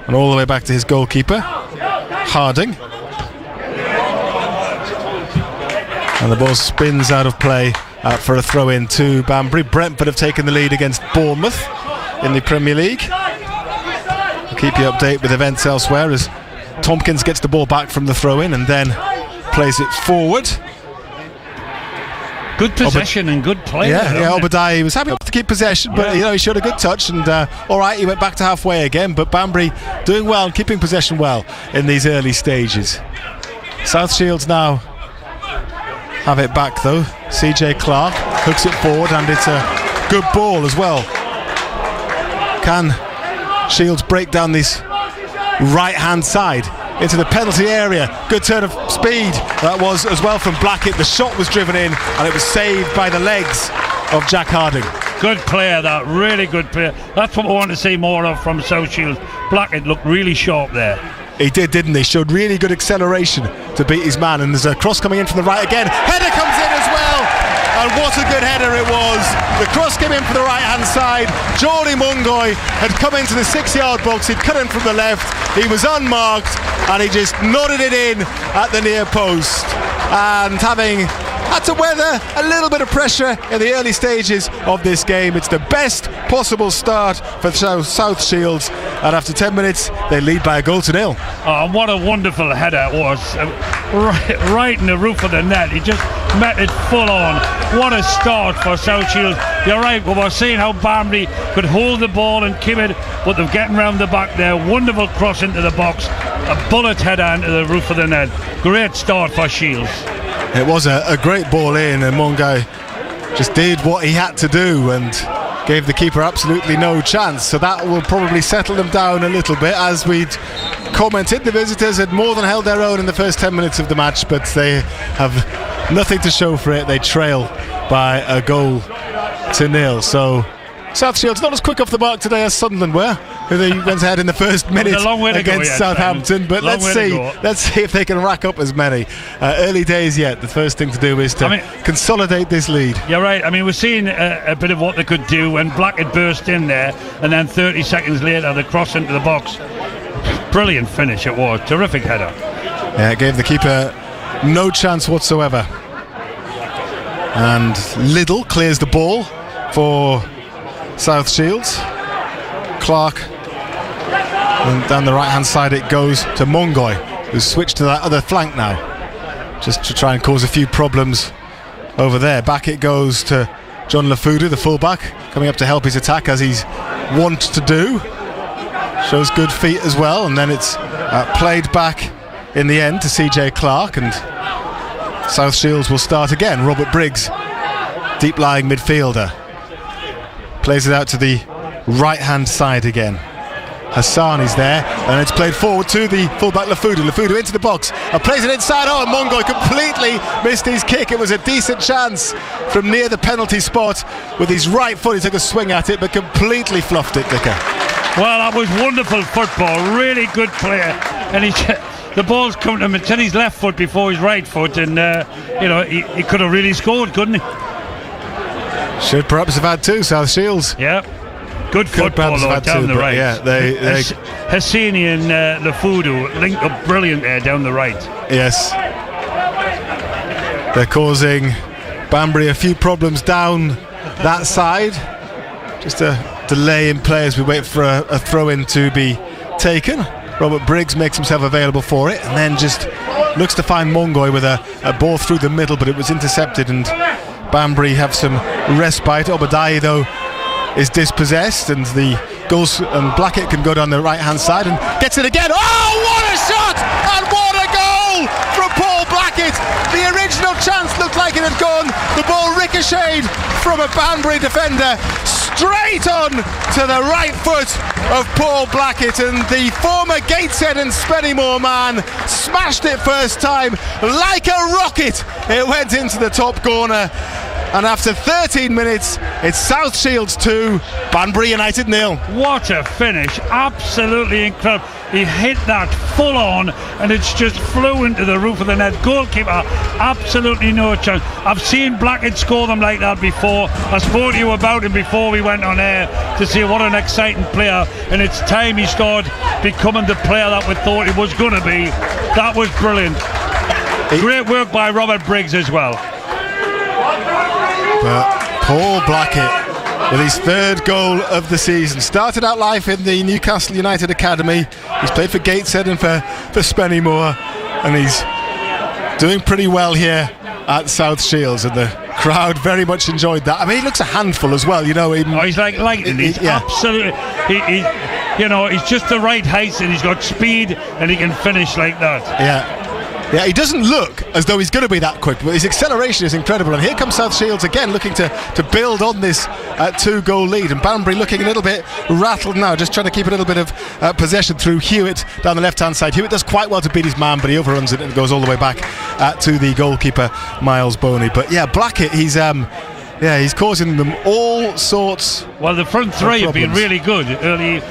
[SPEAKER 3] and all the way back to his goalkeeper, Harding. And the ball spins out of play for a throw-in to Banbury. Brentford have taken the lead against Bournemouth in the Premier League. We'll keep you updated with events elsewhere as Tompkins gets the ball back from the throw-in and then plays it forward.
[SPEAKER 4] Good possession and good play.
[SPEAKER 3] Obadiah, he was happy to keep possession, but he showed a good touch, and alright, he went back to halfway again, but Banbury doing well, keeping possession well in these early stages. South Shields now have it back though. CJ Clark hooks it forward, and it's a good ball as well. Can Shields break down this right hand side into the penalty area. Good turn of speed that was as well from Blackett. The shot was driven in and it was saved by the legs of Jack Harding.
[SPEAKER 4] Good player, that, really good player. That's what we want to see more of from South Shields. Blackett looked really sharp there.
[SPEAKER 3] He did, didn't he? Showed really good acceleration to beat his man, and there's a cross coming in from the right again. Header comes in as well, and what a good header it was. The cross came in from the right hand side. Geordie Mungoy had come into the 6-yard box. He'd cut in from the left. He was unmarked and he just nodded it in at the near post, and having had to weather a little bit of pressure in the early stages of this game, it's the best possible start for South Shields, and after 10 minutes they lead by 1-0.
[SPEAKER 4] Oh, what a wonderful header it was, right in the roof of the net. He just met it full on. What a start for South Shields. You're right, we were seeing how Banbury could hold the ball and keep it, but they're getting round the back there. Wonderful cross into the box, a bullet header into the roof of the net. Great start for Shields.
[SPEAKER 3] It was a great ball in, and Mungai just did what he had to do and gave the keeper absolutely no chance. So that will probably settle them down a little bit. As we'd commented, the visitors had more than held their own in the first 10 minutes of the match, but they have nothing to show for it. They trail by 1-0. So South Shields not as quick off the mark today as Sunderland were, who they went ahead in the first minute against Southampton. But let's see if they can rack up as many. Early days yet. The first thing to do is to consolidate this lead.
[SPEAKER 4] You're right. I mean, we're seeing a bit of what they could do when Blackett burst in there, and then 30 seconds later the cross into the box. Brilliant finish it was. Terrific header.
[SPEAKER 3] Yeah, it gave the keeper no chance whatsoever. And Liddell clears the ball for South Shields. Clark, and down the right hand side it goes to Mungoy, who's switched to that other flank now, just to try and cause a few problems over there. Back it goes to John Lafudu, the fullback, coming up to help his attack as he's wont to do. Shows good feet as well, and then it's played back in the end to CJ Clark, and South Shields will start again. Robert Briggs, deep lying midfielder, plays it out to the right hand side again. Hassan is there, and it's played forward to the fullback Lafudu into the box and plays it inside. Oh, and Mungoy completely missed his kick. It was a decent chance from near the penalty spot. With his right foot he took a swing at it, but completely fluffed it, Dicker.
[SPEAKER 4] Well, that was wonderful football. Really good player, and the ball's come to him. It's in his left foot before his right foot, and he could have really scored, couldn't he?
[SPEAKER 3] Should perhaps have had two, South Shields.
[SPEAKER 4] Yeah, good football though, down the right.
[SPEAKER 3] Yeah,
[SPEAKER 4] Hassini and Lafudu linked up brilliant there down the right.
[SPEAKER 3] Yes, they're causing Banbury a few problems down that side. Just a delay in play as we wait for a throw-in to be taken. Robert Briggs makes himself available for it, and then just looks to find Mungoy with a ball through the middle, but it was intercepted, and Banbury have some respite. Obadiah though is dispossessed, and the goals, and Blackett can go down the right hand side and gets it again. Oh, what a shot, and what a goal from Paul Blackett. The original chance looked like it had gone. The ball ricocheted from a Banbury defender straight on to the right foot of Paul Blackett, and the former Gateshead and Spennymoor man smashed it first time like a rocket. It went into the top corner, and after 13 minutes it's South Shields 2, Banbury United 0.
[SPEAKER 4] What a finish, absolutely incredible. He hit that full on and it's just flew into the roof of the net. Goalkeeper, absolutely no chance. I've seen Blackett score them like that before. I spoke to you about him before we went on air to see what an exciting player, and it's time he started becoming the player that we thought he was going to be. That was brilliant. Great work by Robert Briggs as well.
[SPEAKER 3] But Paul Blackett with his third goal of the season. Started out life in the Newcastle United Academy. He's played for Gateshead and for Spennymoor, and he's doing pretty well here at South Shields, and the crowd very much enjoyed that. I mean, he looks a handful as well, you know.
[SPEAKER 4] He's like lightning. He's absolutely. He's just the right height, and he's got speed, and he can finish like that.
[SPEAKER 3] Yeah. Yeah, he doesn't look as though he's going to be that quick, but his acceleration is incredible. And here comes South Shields again, looking to build on this 2-goal lead. And Banbury looking a little bit rattled now, just trying to keep a little bit of possession through Hewitt down the left-hand side. Hewitt does quite well to beat his man, but he overruns it and goes all the way back to the goalkeeper, Miles Boney. But yeah, Blackett, he's causing them all sorts.
[SPEAKER 4] Well, the front three have been really good early.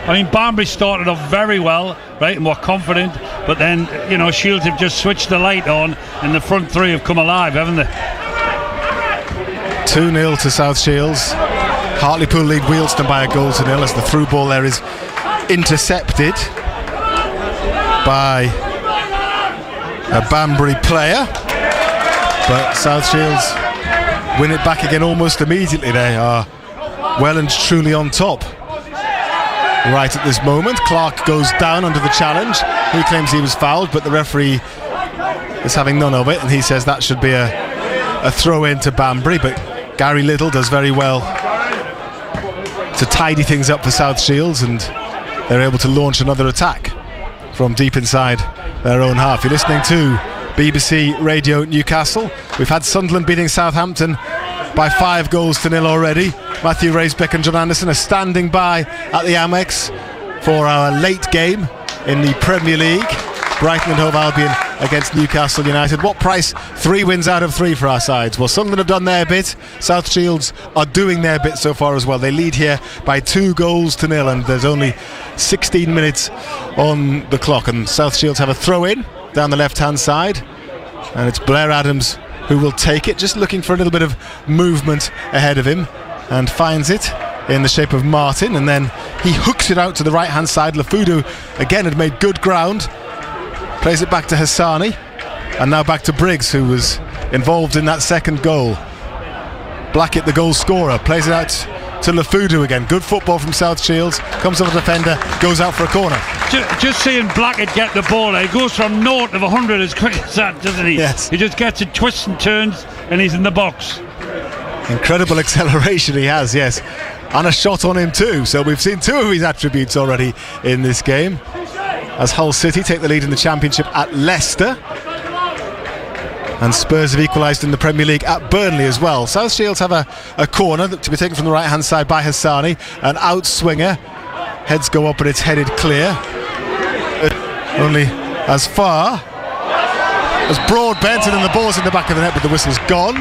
[SPEAKER 4] Banbury started off very well, right, and were confident, but then, Shields have just switched the light on, and the front three have come alive, haven't they?
[SPEAKER 3] 2-0 to South Shields. Hartlepool lead Wealdstone by 1-0 as the through ball there is intercepted by a Banbury player, but South Shields win it back again almost immediately. They are well and truly on top right at this moment. Clark goes down under the challenge. He claims he was fouled, but the referee is having none of it, and he says that should be a throw in to Banbury. But Gary Little does very well to tidy things up for South Shields, and they're able to launch another attack from deep inside their own half. You're listening to BBC Radio Newcastle. We've had Sunderland beating Southampton by 5-0 already. Matthew Raisbeck and John Anderson are standing by at the Amex for our late game in the Premier League. Brighton and Hove Albion against Newcastle United. What price? 3 wins out of 3 for our sides. Well, Sunderland have done their bit. South Shields are doing their bit so far as well. They lead here by 2-0, and there's only 16 minutes on the clock. And South Shields have a throw-in down the left-hand side, and it's Blair Adams who will take it, just looking for a little bit of movement ahead of him, and finds it in the shape of Martin, and then he hooks it out to the right-hand side. Lafudu again had made good ground, plays it back to Hassani, and now back to Briggs, who was involved in that second goal. Blackett, the goal scorer, plays it out to Lafudu again. Good football from South Shields. Comes over the defender, goes out for a corner.
[SPEAKER 4] Just seeing Blackett get the ball, he goes from 0 to 100 as quick as that, doesn't he?
[SPEAKER 3] Yes.
[SPEAKER 4] He just gets it, twists and turns, and he's in the box.
[SPEAKER 3] Incredible acceleration he has, yes. And a shot on him too. So we've seen 2 of his attributes already in this game, as Hull City take the lead in the Championship at Leicester, and Spurs have equalised in the Premier League at Burnley as well. South Shields have a corner to be taken from the right hand side by Hassani. An outswinger, heads go up and it's headed clear, only as far as Broadbent, and the ball's in the back of the net, but the whistle's gone.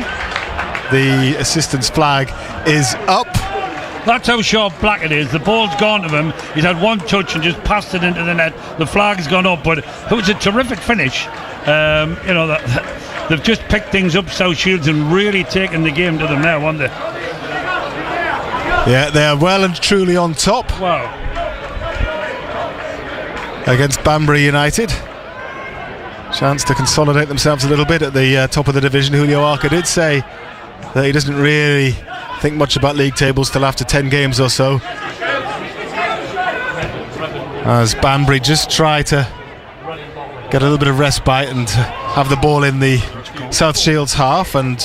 [SPEAKER 3] The assistant's flag is up.
[SPEAKER 4] That's how sharp Blackett is. The ball's gone to him. He's had one touch and just passed it into the net. The flag's gone up, but it was a terrific finish. They've just picked things up, South Shields, and really taken the game to them now, haven't they?
[SPEAKER 3] Yeah, they are well and truly on top.
[SPEAKER 4] Wow.
[SPEAKER 3] Against Banbury United. Chance to consolidate themselves a little bit at the top of the division. Julio Arca did say that he doesn't really think much about league tables till after 10 games or so, as Banbury just try to get a little bit of respite and have the ball in the South Shields half, and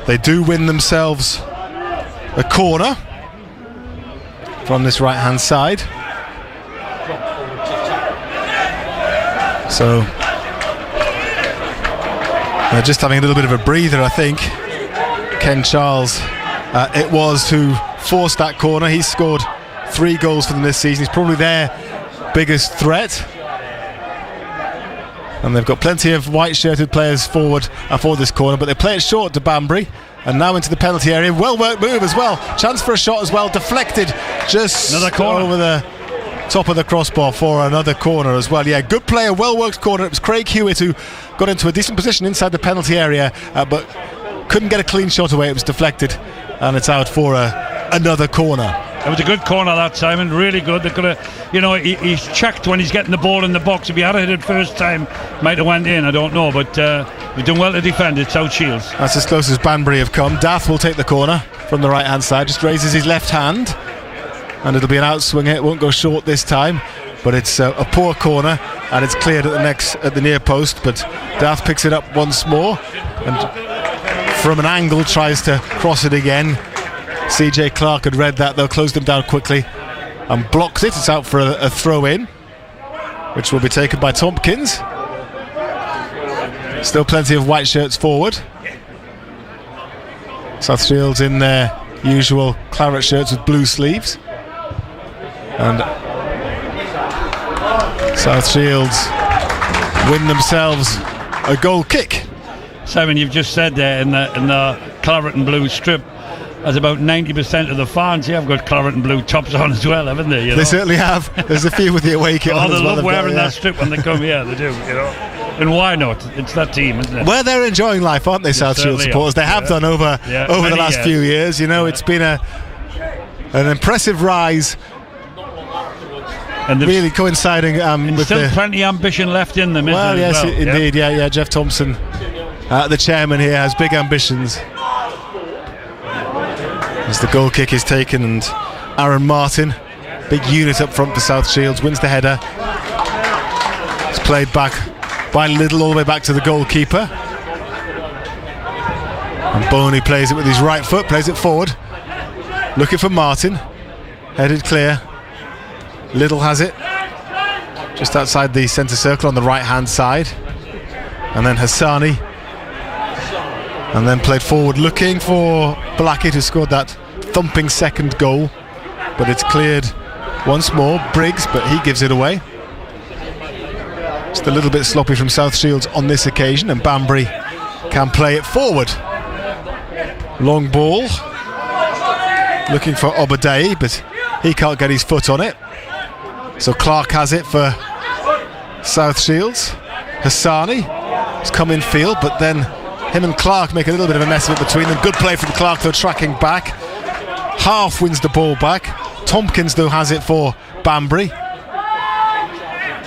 [SPEAKER 3] they do win themselves a corner from this right hand side. So they're just having a little bit of a breather, I think. Ken Charles it was who forced that corner. He's scored 3 goals for them this season. He's probably their biggest threat, and they've got plenty of white shirted players forward for this corner, but they play it short to Banbury, and now into the penalty area. Well worked move as well, chance for a shot as well, deflected just over the top of the crossbar for another corner as well. Yeah, good player, well worked corner. It was Craig Hewitt who got into a decent position inside the penalty area, but couldn't get a clean shot away. It was deflected, and it's out for another corner.
[SPEAKER 4] It was a good corner that, Simon, really good. They could have, he's checked when he's getting the ball in the box. If he had hit it first time, might have went in, I don't know, but he's done well to defend it, South Shields.
[SPEAKER 3] That's as close as Banbury have come. Dath will take the corner from the right hand side, just raises his left hand, and it'll be an outswinger. It won't go short this time, but it's a poor corner, and it's cleared at the near post, but Dath picks it up once more, and from an angle tries to cross it again. CJ Clark had read that, though, closed them down quickly and blocked it. It's out for a throw in. which will be taken by Tompkins. Still plenty of white shirts forward. South Shields in their usual claret shirts with blue sleeves. And South Shields win themselves a goal kick.
[SPEAKER 4] Simon, you've just said there in the claret and blue strip, as about 90% of the fans here have got claret and blue tops on as well, haven't they?
[SPEAKER 3] They certainly have. There's a few with the away kit on
[SPEAKER 4] they
[SPEAKER 3] as well.
[SPEAKER 4] love wearing that strip when they come here, they do, And why not? It's that team, isn't it?
[SPEAKER 3] Well, they're enjoying life, aren't they, South Shields supporters? They have done over the last few years. It's been an impressive rise. And really coinciding with
[SPEAKER 4] still plenty of ambition left in them, isn't there?
[SPEAKER 3] Well, yes, indeed. Yeah. Jeff Thompson, the chairman here, has big ambitions. As the goal kick is taken, and Aaron Martin, big unit up front for South Shields, wins the header. It's played back by Little all the way back to the goalkeeper. And Boney plays it with his right foot, plays it forward. Looking for Martin. Headed clear. Little has it. Just outside the centre circle on the right hand side. And then Hassani. And then played forward looking for Blackett, who scored that thumping second goal. But it's cleared once more. Briggs, but he gives it away. Just a little bit sloppy from South Shields on this occasion, and Banbury can play it forward. Long ball. Looking for Obadei, but he can't get his foot on it. So Clark has it for South Shields. Hassani has come in field, but then him and Clark make a little bit of a mess of it between them. Good play from Clark, though, tracking back. Half wins the ball back. Tompkins, though, has it for Banbury.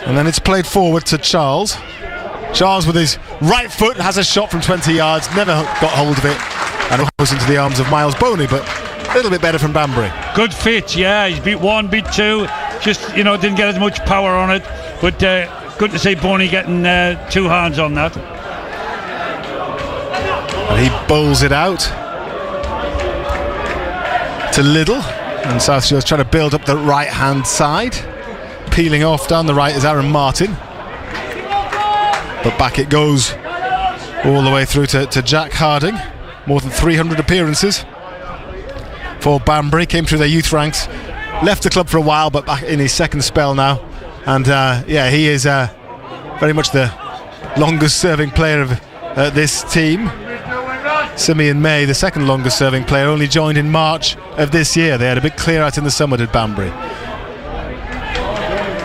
[SPEAKER 3] And then it's played forward to Charles. Charles with his right foot has a shot from 20 yards. Never got hold of it. And it goes into the arms of Miles Boney, but a little bit better from Banbury.
[SPEAKER 4] Good fit, yeah. He's beat one, beat two. Just, didn't get as much power on it. But good to see Boney getting 2 hands on that.
[SPEAKER 3] And he bowls it out to Little. And South Shields trying to build up the right-hand side. Peeling off down the right is Aaron Martin. But back it goes all the way through to Jack Harding. More than 300 appearances for Banbury. Came through their youth ranks. Left the club for a while, but back in his second spell now. And he is very much the longest serving player of this team. Simeon May, the second longest serving player, only joined in March of this year. They had a big clear out in the summer, did Banbury,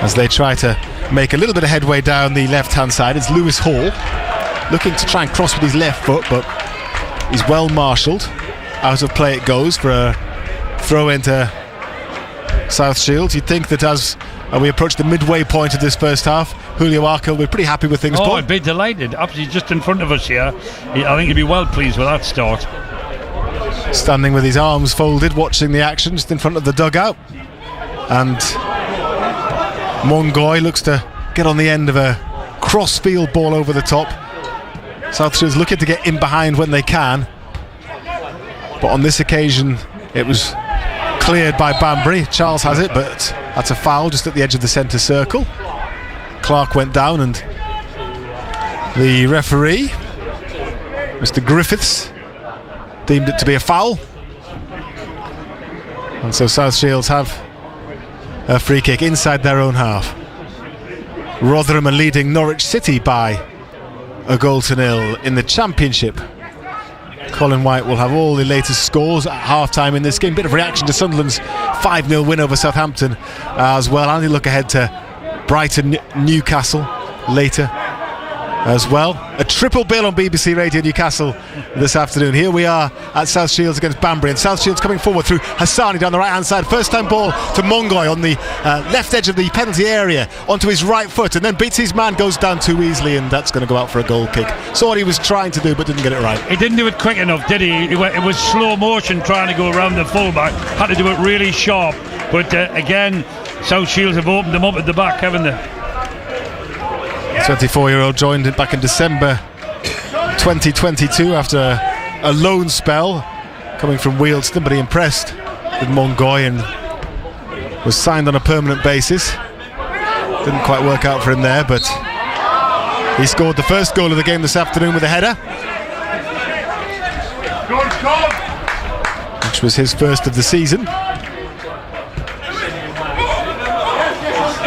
[SPEAKER 3] as they try to make a little bit of headway down the left hand side. It's Lewis Hall looking to try and cross with his left foot, but he's well marshalled. Out of play it goes for a throw into South Shields. You'd think that as we approach the midway point of this first half, Julio Arco will be pretty happy with things.
[SPEAKER 4] I'd be delighted. Absolutely, just in front of us here. I think he'd be well pleased with that start.
[SPEAKER 3] Standing with his arms folded, watching the action just in front of the dugout. And Mongoy looks to get on the end of a cross-field ball over the top. South Shields looking to get in behind when they can. But on this occasion, it was cleared by Banbury. Charles has it, but that's a foul just at the edge of the centre circle. Clark went down, and the referee, Mr. Griffiths, deemed it to be a foul. And so South Shields have a free kick inside their own half. Rotherham are leading Norwich City by a 1-0 in the Championship. Colin White will have all the latest scores at half-time in this game. Bit of reaction to Sunderland's 5-0 win over Southampton as well. And they look ahead to Brighton, Newcastle later as well. A triple bill on BBC Radio Newcastle this afternoon. Here we are at South Shields against Banbury, and South Shields coming forward through Hassani down the right hand side. First time ball to Mongoy on the left edge of the penalty area onto his right foot, and then beats his man, goes down too easily, and that's going to go out for a goal kick. Saw what he was trying to do but didn't get it right.
[SPEAKER 4] He didn't do it quick enough, did he? It was slow motion trying to go around the fullback. Had to do it really sharp, but again South Shields have opened them up at the back, haven't they?
[SPEAKER 3] 24-year-old joined it back in December 2022 after a loan spell coming from Wealdstone, but he impressed with Mongoy and was signed on a permanent basis. Didn't quite work out for him there, but he scored the first goal of the game this afternoon with a header, which was his first of the season.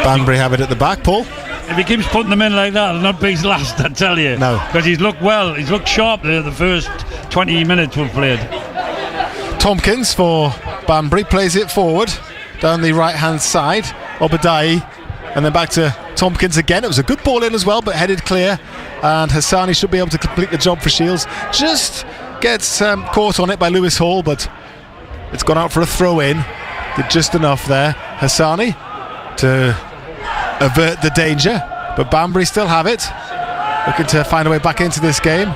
[SPEAKER 3] Banbury have it at the back, Paul.
[SPEAKER 4] If he keeps putting them in like that, it'll not be his last, I tell you.
[SPEAKER 3] No.
[SPEAKER 4] Because he's looked well. He's looked sharp there the first 20 minutes we've played.
[SPEAKER 3] Tompkins for Banbury plays it forward down the right hand side. Obadiah, and then back to Tompkins again. It was a good ball in as well, but headed clear, and Hassani should be able to complete the job for Shields. Just gets caught on it by Lewis Hall, but it's gone out for a throw in. Did just enough there, Hassani, to avert the danger, but Banbury still have it, looking to find a way back into this game.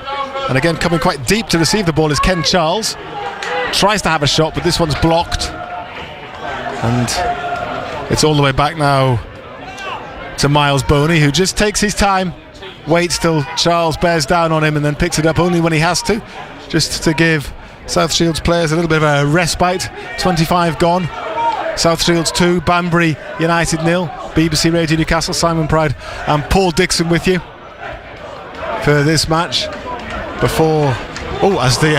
[SPEAKER 3] And again, coming quite deep to receive the ball is Ken Charles. Tries to have a shot, but this one's blocked, and it's all the way back now to Miles Boney, who just takes his time, waits till Charles bears down on him, and then picks it up only when he has to, just to give South Shields players a little bit of a respite. 25 gone, South Shields 2, Banbury United 0. BBC Radio Newcastle, Simon Pride and Paul Dixon with you for this match. Before, as the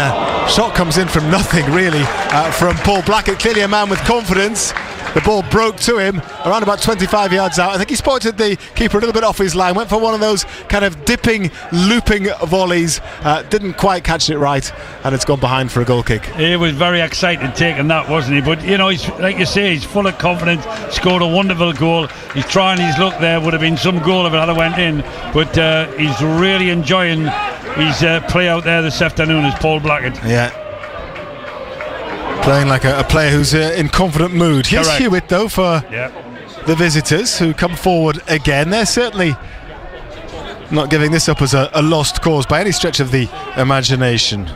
[SPEAKER 3] shot comes in from nothing really, from Paul Blackett, clearly a man with confidence. The ball broke to him around about 25 yards out. I think he spotted the keeper a little bit off his line, went for one of those kind of dipping, looping volleys, didn't quite catch it right, and it's gone behind for a goal kick.
[SPEAKER 4] He was very excited taking that, wasn't he? But you know, he's, like you say, he's full of confidence, scored a wonderful goal. He's trying his luck there. Would have been some goal if it had went in, but he's really enjoying his play out there this afternoon as Paul Blackett.
[SPEAKER 3] Yeah, playing like a player who's in confident mood. Here's
[SPEAKER 4] Correct.
[SPEAKER 3] Hewitt though for the visitors, who come forward again. They're certainly not giving this up as a lost cause by any stretch of the imagination.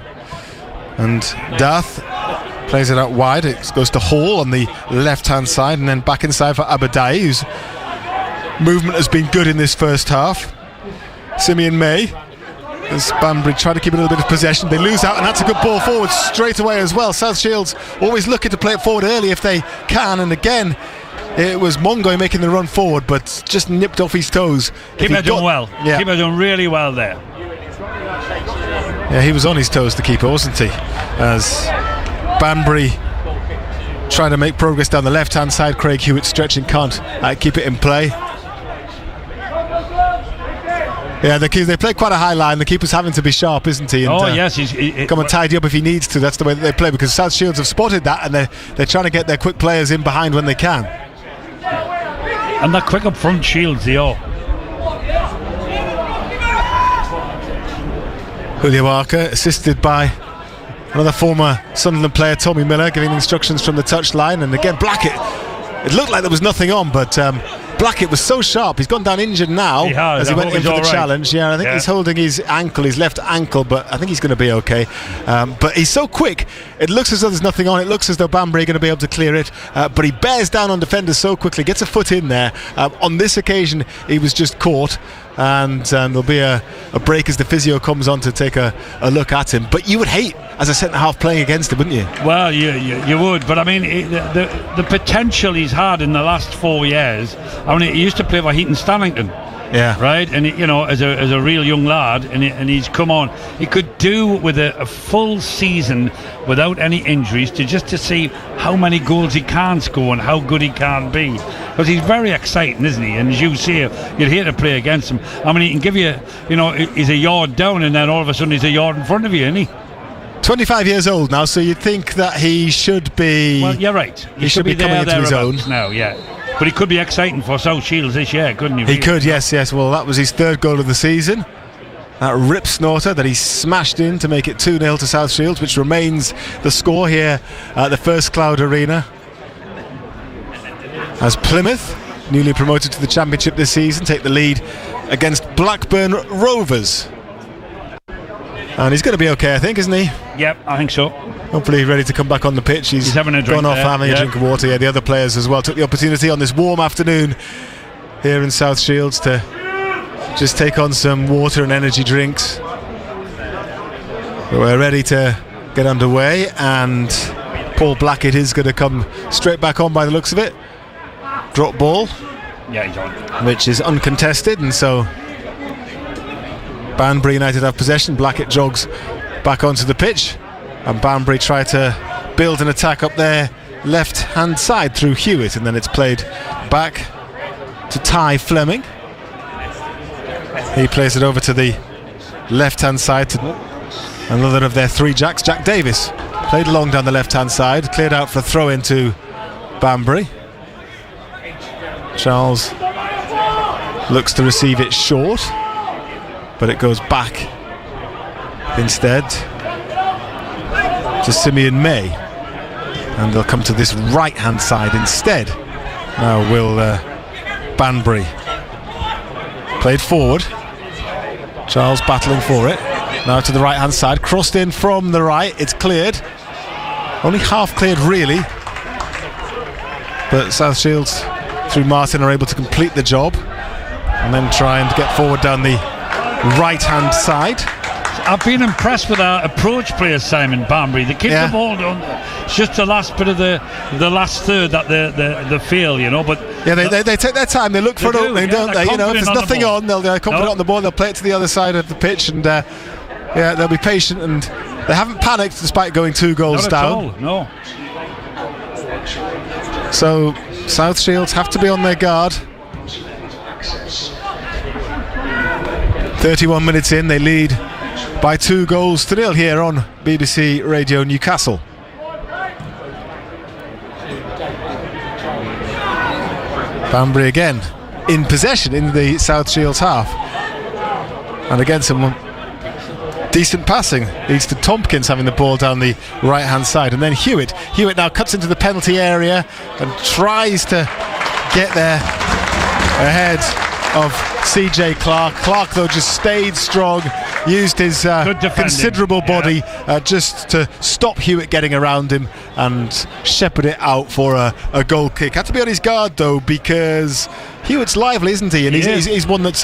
[SPEAKER 3] And Darth plays it out wide. It goes to Hall on the left hand side, and then back inside for Abadai, whose movement has been good in this first half. Simeon May, as Banbury try to keep a little bit of possession, they lose out, and that's a good ball forward straight away as well. South Shields always looking to play it forward early if they can, and again it was Mongoy making the run forward, but just nipped off his toes.
[SPEAKER 4] Keeper done well.
[SPEAKER 3] Yeah.
[SPEAKER 4] Keeper done really well there.
[SPEAKER 3] Yeah, he was on his toes, the keeper, wasn't he? As Banbury trying to make progress down the left hand side, Craig Hewitt stretching, can't keep it in play. Yeah, they play quite a high line. The keeper's having to be sharp, isn't he? And,
[SPEAKER 4] yes,
[SPEAKER 3] come and tidy up if he needs to. That's the way that they play, because South Shields have spotted that, and they're trying to get their quick players in behind when they can.
[SPEAKER 4] And they're quick up front, Shields, they are.
[SPEAKER 3] Julio Arca, assisted by another former Sunderland player, Tommy Miller, giving instructions from the touchline. And again, Blackett, it looked like there was nothing on, but Blackett was so sharp. He's gone down injured now as he went in for the challenge. Yeah, I think he's holding his ankle, his left ankle, but I think he's going to be okay. But he's so quick, it looks as though there's nothing on. It looks as though Banbury are going to be able to clear it, but he bears down on defenders so quickly, gets a foot in there. On this occasion, he was just caught, and there'll be a break as the physio comes on to take a look at him. But you would hate, as a centre-half, playing against him, wouldn't you?
[SPEAKER 4] Well, you would, but I mean, the potential he's had in the last 4 years. I mean, he used to play for Heaton Stanlington, right? And as a real young lad, and he's come on. He could do with a full season without any injuries to see how many goals he can score and how good he can be. Because he's very exciting, isn't he? And as you say, you'd hate to play against him. I mean, he can give you, he's a yard down, and then all of a sudden he's a yard in front of you, isn't he?
[SPEAKER 3] 25 years old now, so you'd think that he should be.
[SPEAKER 4] Well, you're right.
[SPEAKER 3] He should be coming into his own
[SPEAKER 4] now. Yeah. But he could be exciting for South Shields this year, couldn't he?
[SPEAKER 3] He could, yes. Well, that was his third goal of the season. That rip snorter that he smashed in to make it 2-0 to South Shields, which remains the score here at the First Cloud Arena. As Plymouth, newly promoted to the Championship this season, take the lead against Blackburn Rovers. And he's going to be okay, I think, isn't he?
[SPEAKER 4] Yep, I think so.
[SPEAKER 3] Hopefully he's ready to come back on the pitch. He's
[SPEAKER 4] having a drink
[SPEAKER 3] gone off
[SPEAKER 4] there,
[SPEAKER 3] having a drink of water. Yeah, the other players as well took the opportunity on this warm afternoon here in South Shields to just take on some water and energy drinks. We're ready to get underway, and Paul Blackett is going to come straight back on by the looks of it. Drop ball.
[SPEAKER 4] Yeah, he's on.
[SPEAKER 3] which is uncontested, and so Banbury United have possession. Blackett jogs back onto the pitch, and Banbury try to build an attack up their left hand side through Hewitt, and then it's played back to Ty Fleming. He plays it over to the left hand side to another of their three jacks, Jack Davis. Played long down the left hand side, cleared out for a throw into Banbury. Charles looks to receive it short, but it goes back instead to Simeon May, and they'll come to this right hand side instead. Now will Banbury. Played forward, Charles battling for it, now to the right hand side, crossed in from the right, it's cleared, only half cleared really, but South Shields through Martin are able to complete the job and then try and get forward down the right hand side.
[SPEAKER 4] I've been impressed with our approach players, Simon. Banbury, they keep the ball down. It's just the last bit of the last third that they fail, you know. But
[SPEAKER 3] yeah, they take their time. They look for an opening, don't they? You know, if there's nothing on, they'll confident on the ball. They'll play it to the other side of the pitch, and they'll be patient. And they haven't panicked despite going 2 goals down.
[SPEAKER 4] Not at all, no.
[SPEAKER 3] So South Shields have to be on their guard. 31 minutes in, they lead by 2 goals to 0 here on BBC Radio Newcastle. Banbury again in possession in the South Shields half, and again some decent passing leads to Tompkins having the ball down the right hand side, and then Hewitt now cuts into the penalty area and tries to get there ahead of CJ Clark though just stayed strong, used his considerable body just to stop Hewitt getting around him and shepherd it out for a goal kick. Had to be on his guard though, because Hewitt's lively, isn't he? And he's one that's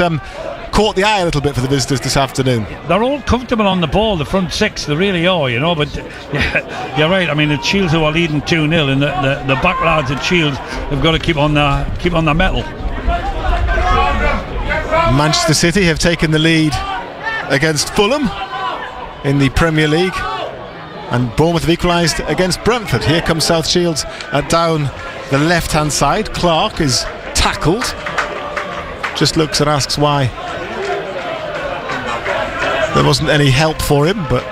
[SPEAKER 3] caught the eye a little bit for the visitors this afternoon.
[SPEAKER 4] They're all comfortable on the ball, the front six, they really are, you know. But you're right. I mean, it's Shields who are leading 2-0, and the back lads at Shields have got to keep on their mettle.
[SPEAKER 3] Manchester City have taken the lead against Fulham in the Premier League, and Bournemouth have equalised against Brentford. Here comes South Shields down the left hand side. Clark is tackled, just looks and asks why there wasn't any help for him, but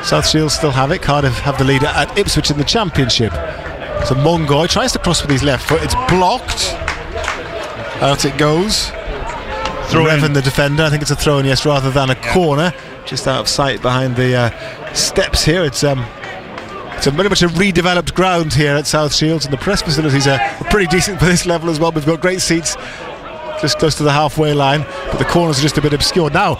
[SPEAKER 3] South Shields still have it. Cardiff have the lead at Ipswich in the Championship. So Mongoy tries to cross with his left foot, it's blocked, out it goes. Revan, the defender, I think it's a throw-in, yes, rather than a corner, just out of sight behind the steps here. It's very much a redeveloped ground here at South Shields, and the press facilities are pretty decent for this level as well. We've got great seats just close to the halfway line, but the corners are just a bit obscure. Now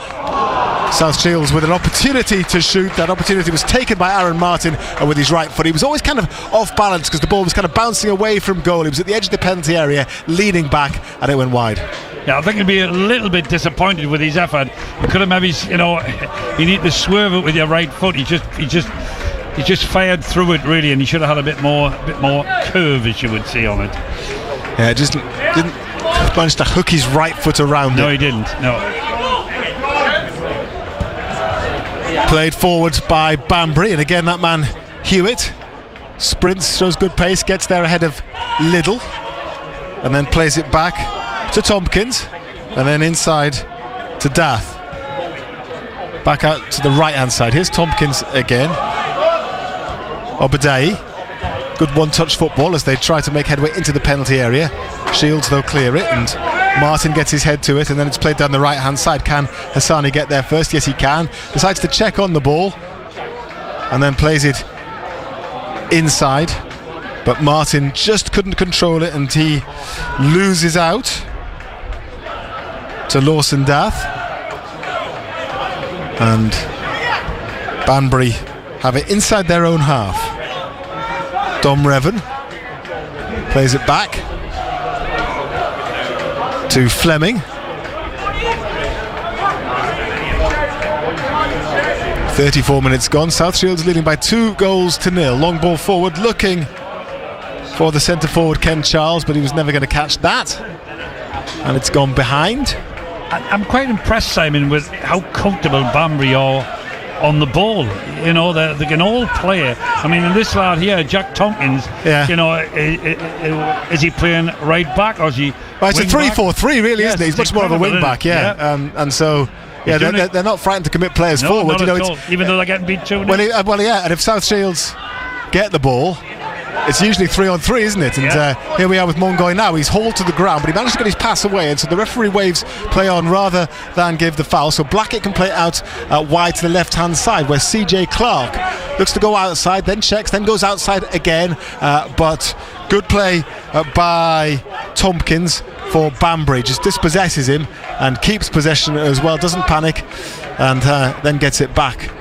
[SPEAKER 3] South Shields with an opportunity to shoot. That opportunity was taken by Aaron Martin, and with his right foot he was always kind of off balance because the ball was kind of bouncing away from goal. He was at the edge of the penalty area, leaning back, and it went wide.
[SPEAKER 4] Yeah, I think he'll be a little bit disappointed with his effort. He could have maybe, you need to swerve it with your right foot. He just fired through it really, and he should have had a bit more curve, as you would say, on it.
[SPEAKER 3] Yeah, just didn't manage to hook his right foot around it.
[SPEAKER 4] No, he didn't. No.
[SPEAKER 3] Played forward by Banbury, and again that man Hewitt sprints, shows good pace, gets there ahead of Liddell, and then plays it back to Tompkins, and then inside to Dath. Back out to the right hand side. Here's Tompkins again. Obadei, good one-touch football as they try to make headway into the penalty area. Shields though clear it, and Martin gets his head to it, and then it's played down the right hand side. Can Hassani get there first? Yes, he can. Decides to check on the ball and then plays it inside, but Martin just couldn't control it, and he loses out to Lawson Dath, and Banbury have it inside their own half. Dom Revan plays it back to Fleming. 34 minutes gone. South Shields leading by 2-0. Long ball forward, looking for the centre forward Ken Charles, but he was never going to catch that. and it's gone behind.
[SPEAKER 4] I'm quite impressed, Simon, with how comfortable Banbury are on the ball. You know, they can all play. I mean, in this lad here, Jack Tompkins, you know, is he playing right back or is he?
[SPEAKER 3] Well, it's a 3-4-3, really, isn't it? He's much more of a wing back, and so. Yeah, they're not frightened to commit players forward.
[SPEAKER 4] Not at all. Even though they're getting beat 2-0.
[SPEAKER 3] Well, yeah, and if South Shields get the ball, it's usually 3-on-3, isn't it? And here we are with Mungoy now. He's hauled to the ground, but he managed to get his pass away, and so the referee waves play on rather than give the foul. So Blackett can play out wide to the left-hand side, where CJ Clark looks to go outside, then checks, then goes outside again. But good play by Tompkins for Banbury. Just dispossesses him and keeps possession as well, doesn't panic, and then gets it back.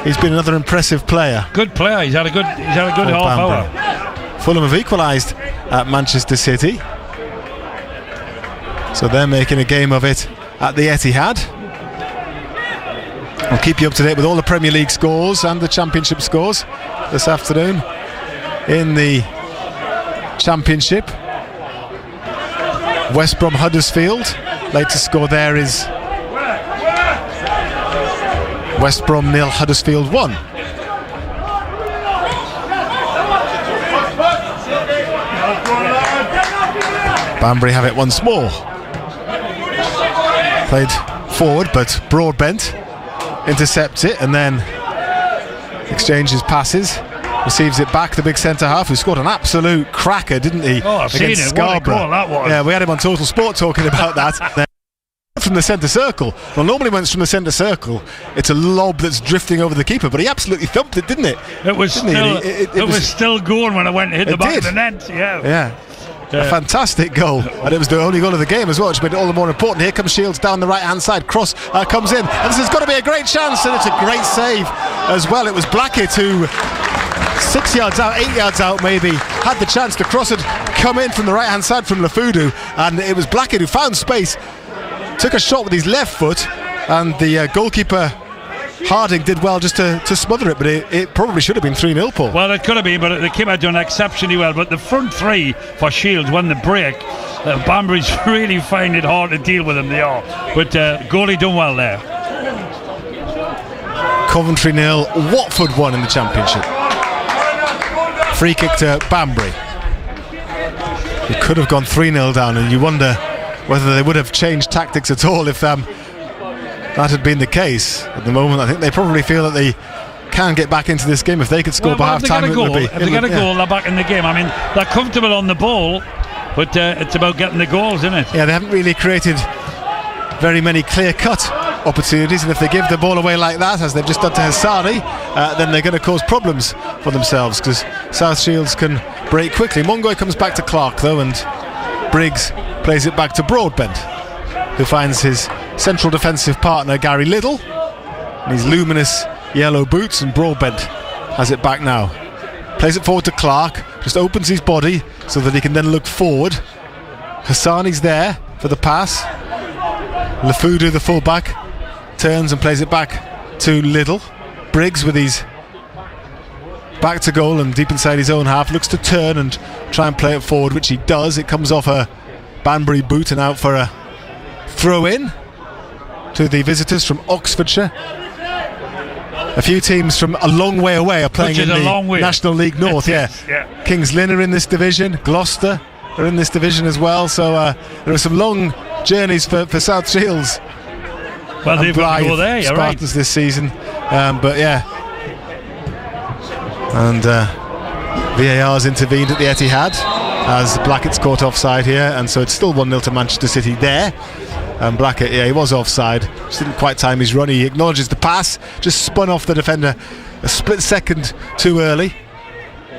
[SPEAKER 3] He's been another impressive player.
[SPEAKER 4] Good player. He's had a good half hour.
[SPEAKER 3] Fulham have equalised at Manchester City, so they're making a game of it at the Etihad. I'll keep you up to date with all the Premier League scores and the Championship scores this afternoon. In the Championship, West Brom Huddersfield, latest score there is West Brom 0, Huddersfield 1. Banbury have it once more. Played forward, but Broadbent intercepts it and then exchanges passes, receives it back. The big centre half, who scored an absolute cracker, didn't he?
[SPEAKER 4] Oh, I've seen it.
[SPEAKER 3] Scarborough.
[SPEAKER 4] What a goal that was.
[SPEAKER 3] Yeah, we had him on Total Sport talking about that. From the centre circle. Well, normally when it's from the centre circle, it's a lob that's drifting over the keeper, but he absolutely thumped it, didn't it?
[SPEAKER 4] It was still going when I went and hit the back of the net. Yeah. A fantastic goal, and it was the only goal of the game as well, which made it all the more important. Here comes Shields down the right hand side, cross comes in, and this has got to be a great chance, and it's a great save as well. It was Blackett who 6 yards out, 8 yards out maybe, had the chance. The cross had come in from the right hand side from Lafudu, and it was Blackett who found space, took a shot with his left foot, and the goalkeeper Harding did well just to smother it, but it probably should have been 3-0, Paul. Well, it could have been, but the keeper done exceptionally well. But the front three for Shields won the break. Banbury's really find it hard to deal with them, they are. But goalie done well there.
[SPEAKER 3] Coventry 0, Watford 1 in the Championship. Free kick to Banbury. It could have gone 3-0 down, and you wonder whether they would have changed tactics at all if that had been the case. At the moment, I think they probably feel that they can get back into this game. If they could score by half time,
[SPEAKER 4] if they get a goal, they're back in the game. I mean, they're comfortable on the ball, but it's about getting the goals, isn't it?
[SPEAKER 3] Yeah, they haven't really created very many clear-cut opportunities, and if they give the ball away like that, as they've just done to Hassani, then they're going to cause problems for themselves, because South Shields can break quickly. Mungoy comes back to Clark though, and Briggs plays it back to Broadbent, who finds his central defensive partner Gary Liddell in his luminous yellow boots, and Broadbent has it back now. Plays it forward to Clark, just opens his body so that he can then look forward. Hassani's there for the pass. Lafudu, the fullback, turns and plays it back to Liddell. Briggs with his back to goal and deep inside his own half looks to turn and try and play it forward, which he does. It comes off a Banbury boot and out for a throw in to the visitors from Oxfordshire. A few teams from a long way away are playing in the National League North. Yeah. Kings Lynn are in this division, Gloucester are in this division as well, so there are some long journeys for South Shields.
[SPEAKER 4] Well, they've got to go there, you're right.
[SPEAKER 3] Spartans this season, but yeah. And VAR's intervened at the Etihad as Blackett's caught offside here, and so it's still 1-0 to Manchester City there. And Blackett, he was offside, just didn't quite time his run. He acknowledges the pass, just spun off the defender a split second too early.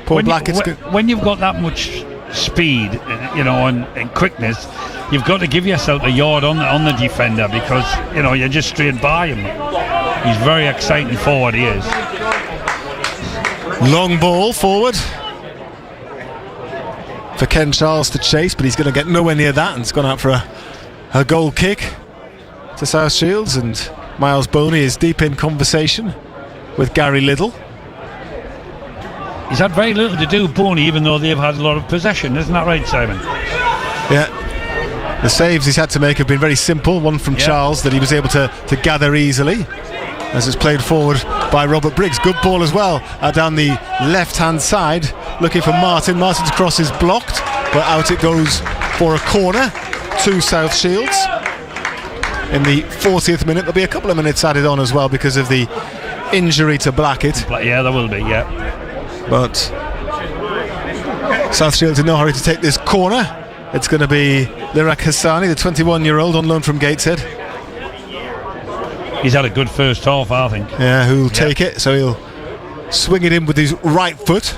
[SPEAKER 3] Poor Blackett's
[SPEAKER 4] when you've got that much speed, and quickness, you've got to give yourself a yard on the defender, because you're just straight by him. He's very exciting forward, he is.
[SPEAKER 3] Long ball forward for Ken Charles to chase, but he's going to get nowhere near that, and it's gone out for a goal kick to South Shields, and Miles Boney is deep in conversation with Gary Liddell.
[SPEAKER 4] He's had very little to do, Boney, even though they've had a lot of possession. Isn't that right, Simon?
[SPEAKER 3] Yeah. The saves he's had to make have been very simple. One from Charles that he was able to gather easily, as it's played forward by Robert Briggs. Good ball as well down the left-hand side, looking for Martin. Martin's cross is blocked, but out it goes for a corner to South Shields. In the 40th minute, there'll be a couple of minutes added on as well because of the injury to Blackett.
[SPEAKER 4] Yeah, there will be, yeah.
[SPEAKER 3] But South Shields in no hurry to take this corner. It's going to be Lirak Hassani, the 21-year-old on loan from Gateshead.
[SPEAKER 4] He's had a good first half, I think.
[SPEAKER 3] Yeah, who'll take it, so he'll swing it in with his right foot.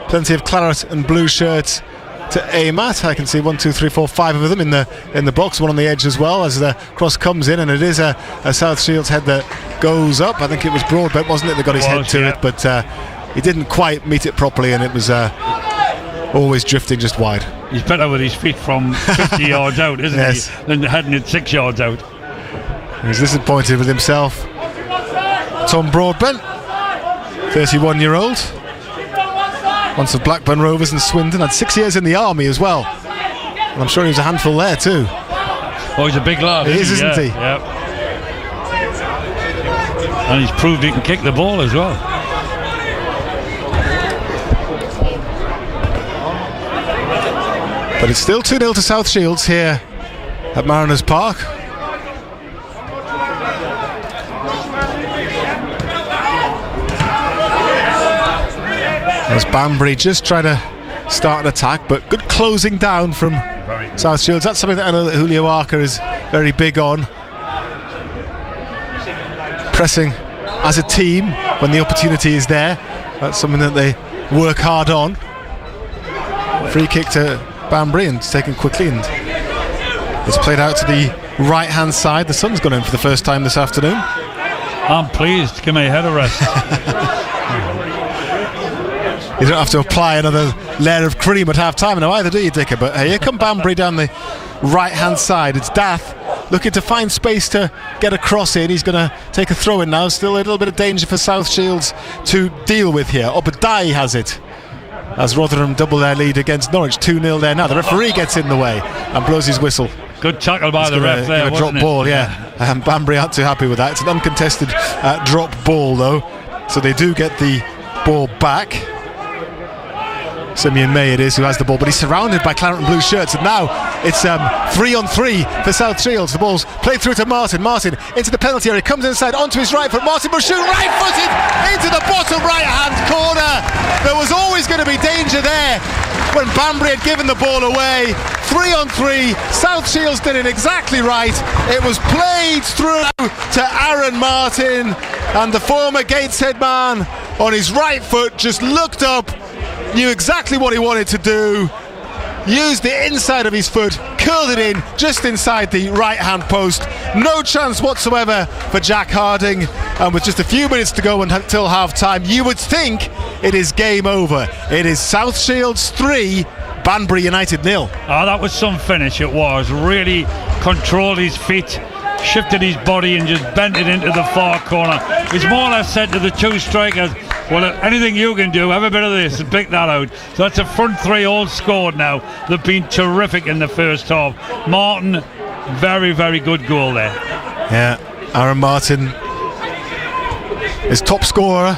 [SPEAKER 3] Plenty of claret and blue shirts to aim at. I can see 1, 2, 3, 4, 5 of them in the box, one on the edge as well as the cross comes in, and it is a South Shields head that goes up. I think it was Broadbent, wasn't it, that got his head to it, but he didn't quite meet it properly, and it was always drifting just wide.
[SPEAKER 4] He's better with his feet from 50 yards out, isn't he, than heading it 6 yards out.
[SPEAKER 3] He's disappointed with himself. Tom Broadbent, 31-year-old, once of Blackburn Rovers and Swindon, had 6 years in the army as well, and I'm sure he was a handful there too.
[SPEAKER 4] Oh, he's a big lad.
[SPEAKER 3] He is, isn't he?
[SPEAKER 4] Yeah. And he's proved he can kick the ball as well.
[SPEAKER 3] But it's still 2-0 to South Shields here at Mariners Park. As Banbury just try to start an attack, but good closing down from South Shields. That's something that I know that Julio Arca is very big on. Pressing as a team when the opportunity is there. That's something that they work hard on. Free kick to Banbury and it's taken quickly, and it's played out to the right hand side. The sun's gone in for the first time this afternoon.
[SPEAKER 4] I'm pleased. Give me a head of rest.
[SPEAKER 3] You don't have to apply another layer of cream at half time now either, do you, Dicker? But here come Banbury down the right hand side. It's Dath looking to find space to get a cross in. He's going to take a throw in now. Still a little bit of danger for South Shields to deal with here. Obadai has it as Rotherham double their lead against Norwich. 2-0 there now. The referee gets in the way and blows his whistle.
[SPEAKER 4] Good tackle by the ref there,
[SPEAKER 3] wasn't it? Drop ball, yeah. Banbury aren't too happy with that. It's an uncontested drop ball though, so they do get the ball back. Simeon May it is who has the ball, but he's surrounded by claret and blue shirts, and now it's 3-on-3 for South Shields. The ball's played through to Martin into the penalty area, comes inside onto his right foot. Martin will shoot right-footed into the bottom right-hand corner. There was always going to be danger there when Banbury had given the ball away. 3-on-3, South Shields did it exactly right. It was played through to Aaron Martin, and the former Gateshead man on his right foot just looked up, knew exactly what he wanted to do, used the inside of his foot, curled it in just inside the right hand post. No chance whatsoever for Jack Harding, and with just a few minutes to go until half time, you would think it is game over. It is South Shields 3, Banbury United 0.
[SPEAKER 4] Oh, that was some finish. It was really controlled his feet, shifted his body and just bent it into the far corner. It's more or less said to the two strikers, well, anything you can do, have a bit of this and pick that out. So that's a front three all scored now. They've been terrific in the first half. Martin, very, very good goal there.
[SPEAKER 3] Yeah, Aaron Martin is top scorer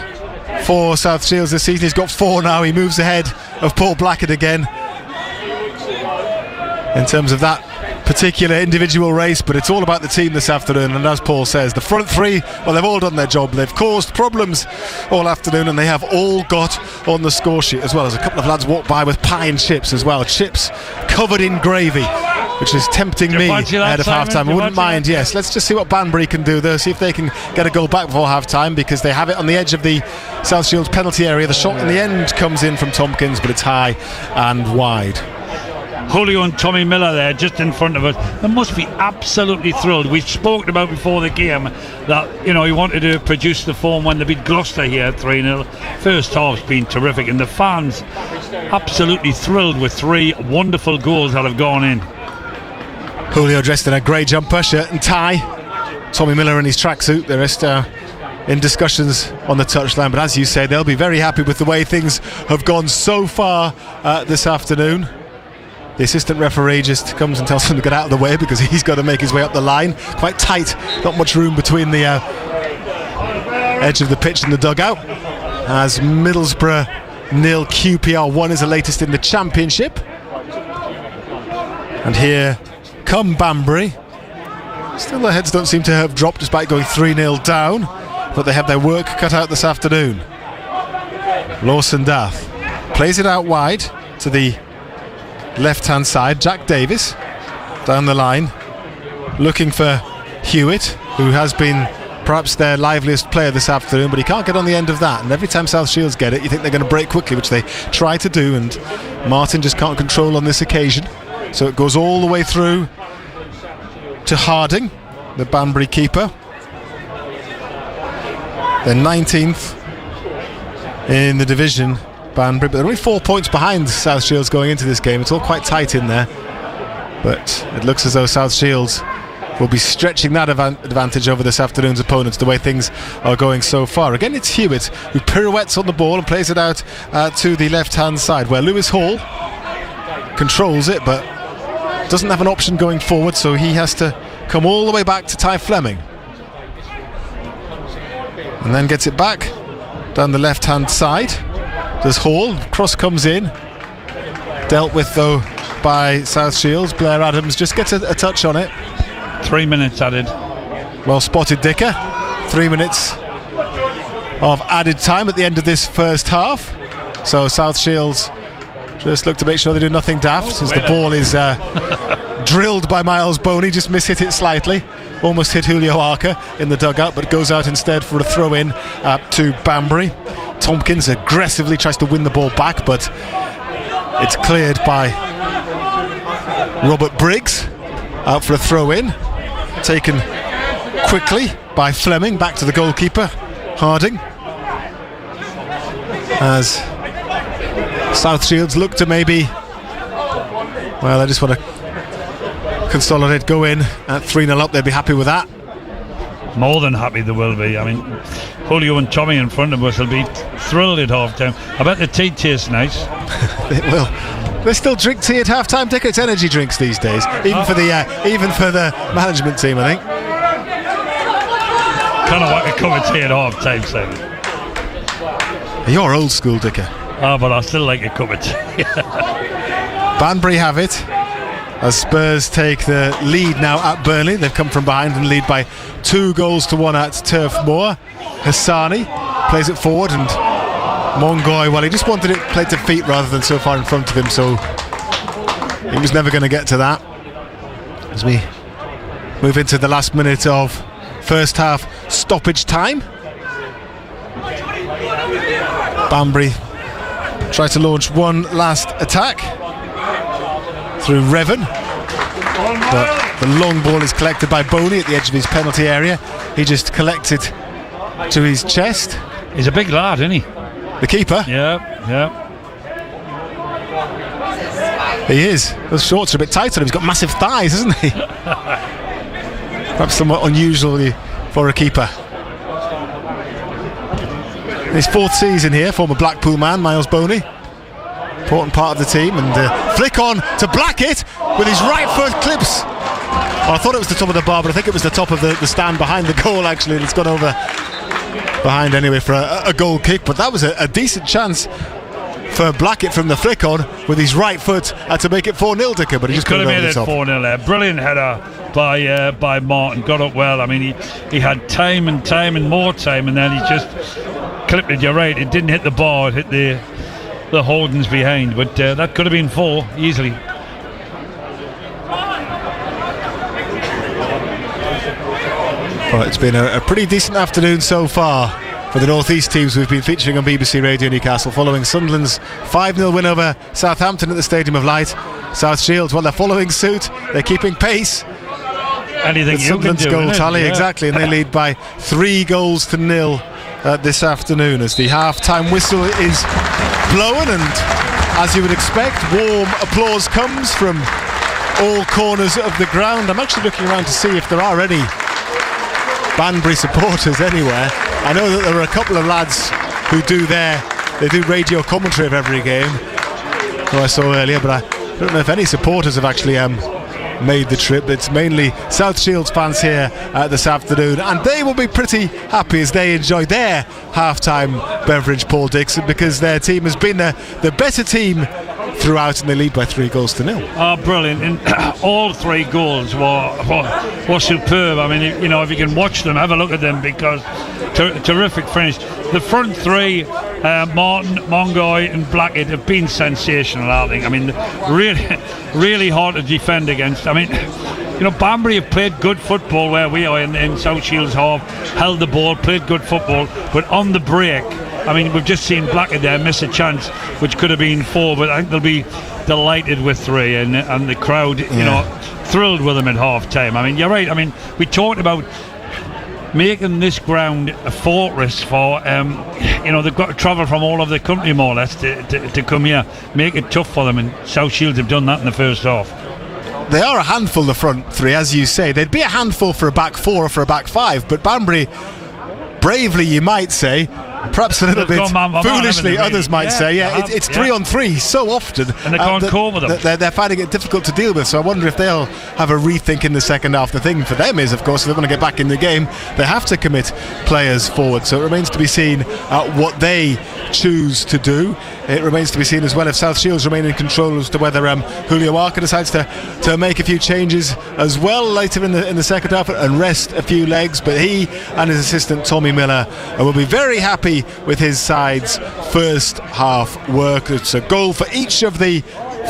[SPEAKER 3] for South Shields this season. He's got 4 now. He moves ahead of Paul Blackett again in terms of that particular individual race, but it's all about the team this afternoon. And as Paul says, the front three, well, they've all done their job. They've caused problems all afternoon, and they have all got on the score sheet, as well as a couple of lads walked by with pie and chips as well, chips covered in gravy, which is tempting me ahead of half time. I wouldn't mind. Yes, let's just see what Banbury can do there, see if they can get a goal back before half time, because they have it on the edge of the South Shields penalty area. The shot in the end comes in from Tompkins, but it's high and wide.
[SPEAKER 4] Julio and Tommy Miller there just in front of us. They must be absolutely thrilled. We've spoken about before the game that, you know, he wanted to produce the form when they beat Gloucester here 3-0. First half's been terrific, and the fans absolutely thrilled with 3 wonderful goals that have gone in.
[SPEAKER 3] Julio dressed in a grey jumper, shirt and tie. Tommy Miller in his tracksuit. The rest are in discussions on the touchline, but as you say, they'll be very happy with the way things have gone so far this afternoon. The assistant referee just comes and tells him to get out of the way because he's got to make his way up the line. Quite tight, not much room between the edge of the pitch and the dugout. As Middlesbrough 0, QPR 1 is the latest in the Championship. And here come Banbury. Still their heads don't seem to have dropped despite going 3-0 down, but they have their work cut out this afternoon. Lawson Dath plays it out wide to the left-hand side. Jack Davis down the line looking for Hewitt, who has been perhaps their liveliest player this afternoon, but he can't get on the end of that. And every time South Shields get it, you think they're going to break quickly, which they try to do, and Martin just can't control on this occasion. So it goes all the way through to Harding, the Banbury keeper. They're 19th in the division, Banbury, but they're only 4 points behind South Shields going into this game. It's all quite tight in there, but it looks as though South Shields will be stretching that advantage over this afternoon's opponents, the way things are going so far. Again, it's Hewitt who pirouettes on the ball and plays it out to the left-hand side, where Lewis Hall controls it, but doesn't have an option going forward, so he has to come all the way back to Ty Fleming. And then gets it back down the left-hand side. There's Hall, cross comes in, dealt with though by South Shields. Blair Adams just gets a touch on it.
[SPEAKER 4] 3 minutes added.
[SPEAKER 3] Well spotted, Dicker. 3 minutes of added time at the end of this first half. So South Shields just look to make sure they do nothing daft, as the ball is drilled by Miles Boney, just mishit it slightly. Almost hit Julio Arca in the dugout, but goes out instead for a throw-in to Banbury. Tompkins aggressively tries to win the ball back, but it's cleared by Robert Briggs. Out for a throw-in, taken quickly by Fleming, back to the goalkeeper, Harding. As South Shields look to maybe, well, I just want to consolidate, go in at 3-0 up. They'd be happy with that.
[SPEAKER 4] More than happy they will be. I mean, Julio and Tommy in front of us will be thrilled at half time. I bet the tea tastes nice.
[SPEAKER 3] It will. They still drink tea at half time, Dick. It's energy drinks these days, even for the management team, I think.
[SPEAKER 4] Kind of like a cup of tea at half time, Simon.
[SPEAKER 3] You're old school, Dicker.
[SPEAKER 4] But I still like a cup of tea.
[SPEAKER 3] Banbury have it as Spurs take the lead now at Burnley. They've come from behind and lead by 2-1 at Turf Moor. Hassani plays it forward, and Mongoy, well, he just wanted it played to feet rather than so far in front of him, so he was never going to get to that. As we move into the last minute of first half stoppage time, Banbury try to launch one last attack through Revan, but the long ball is collected by Boney at the edge of his penalty area. He just collected to his chest.
[SPEAKER 4] He's a big lad, isn't he?
[SPEAKER 3] The keeper?
[SPEAKER 4] Yeah.
[SPEAKER 3] He is. Those shorts are a bit tight on him. He's got massive thighs, hasn't he? Perhaps somewhat unusual for a keeper. His fourth season here, former Blackpool man, Miles Boney. Important part of the team, and flick on to Blackett with his right foot clips. Oh, I thought it was the top of the bar, but I think it was the top of the stand behind the goal, actually, and it's gone over behind anyway for a goal kick. But that was a decent chance for Blackett from the flick on with his right foot to make it 4-0, Dicker, but he just couldn't
[SPEAKER 4] have made
[SPEAKER 3] it
[SPEAKER 4] 4-0 there. Brilliant header by Martin, got up well. I mean, he had time and more time, and then he just clipped it. You're right, it didn't hit the bar, it hit the holdings behind, but that could have been 4 easily.
[SPEAKER 3] Well, it's been a pretty decent afternoon so far for the North East teams we've been featuring on BBC Radio Newcastle, following Sunderland's 5-0 win over Southampton at the Stadium of Light. South Shields, well, they're following suit, they're keeping pace.
[SPEAKER 4] Anything you
[SPEAKER 3] Sunderland's
[SPEAKER 4] can do,
[SPEAKER 3] goal tally,
[SPEAKER 4] yeah.
[SPEAKER 3] exactly, and they lead by 3-0 this afternoon as the half-time whistle is blown, and as you would expect, warm applause comes from all corners of the ground. I'm actually looking around to see if there are any Banbury supporters anywhere. I know that there are a couple of lads who do radio commentary of every game, who I saw earlier, but I don't know if any supporters have actually made the trip. It's mainly South Shields fans here this afternoon, and they will be pretty happy as they enjoy their half-time beverage, Paul Dixon, because their team has been the better team throughout, and they lead by 3-0.
[SPEAKER 4] Oh, brilliant. And all 3 goals were superb. I mean, if you can watch them, have a look at them, because terrific finish. The front 3, Martin, Mongoy and Blackett, have been sensational, I think. I mean, really hard to defend against. I mean, Banbury have played good football where we are in South Shields half, held the ball, played good football, but on the break, I mean, we've just seen Blackett there miss a chance which could have been 4, but I think they'll be delighted with 3, and the crowd, thrilled with them at half time. I mean, you're right. I mean, we talked about making this ground a fortress for, they've got to travel from all over the country more or less to come here, make it tough for them, and South Shields have done that in the first half.
[SPEAKER 3] They are a handful, the front 3, as you say. They'd be a handful for a back 4 or for a back 5, but Banbury, bravely you might say, perhaps a little bit foolishly, others might say. It's 3-on-3 so often,
[SPEAKER 4] and they can't cope with them.
[SPEAKER 3] They're finding it difficult to deal with. So I wonder if they'll have a rethink in the second half. The thing for them is, of course, if they want to get back in the game, they have to commit players forward. So it remains to be seen what they choose to do. It remains to be seen as well if South Shields remain in control as to whether Julio Walker decides to make a few changes as well later in the second half and rest a few legs. But he and his assistant Tommy Miller will be very happy with his side's first half work. It's a goal for each of the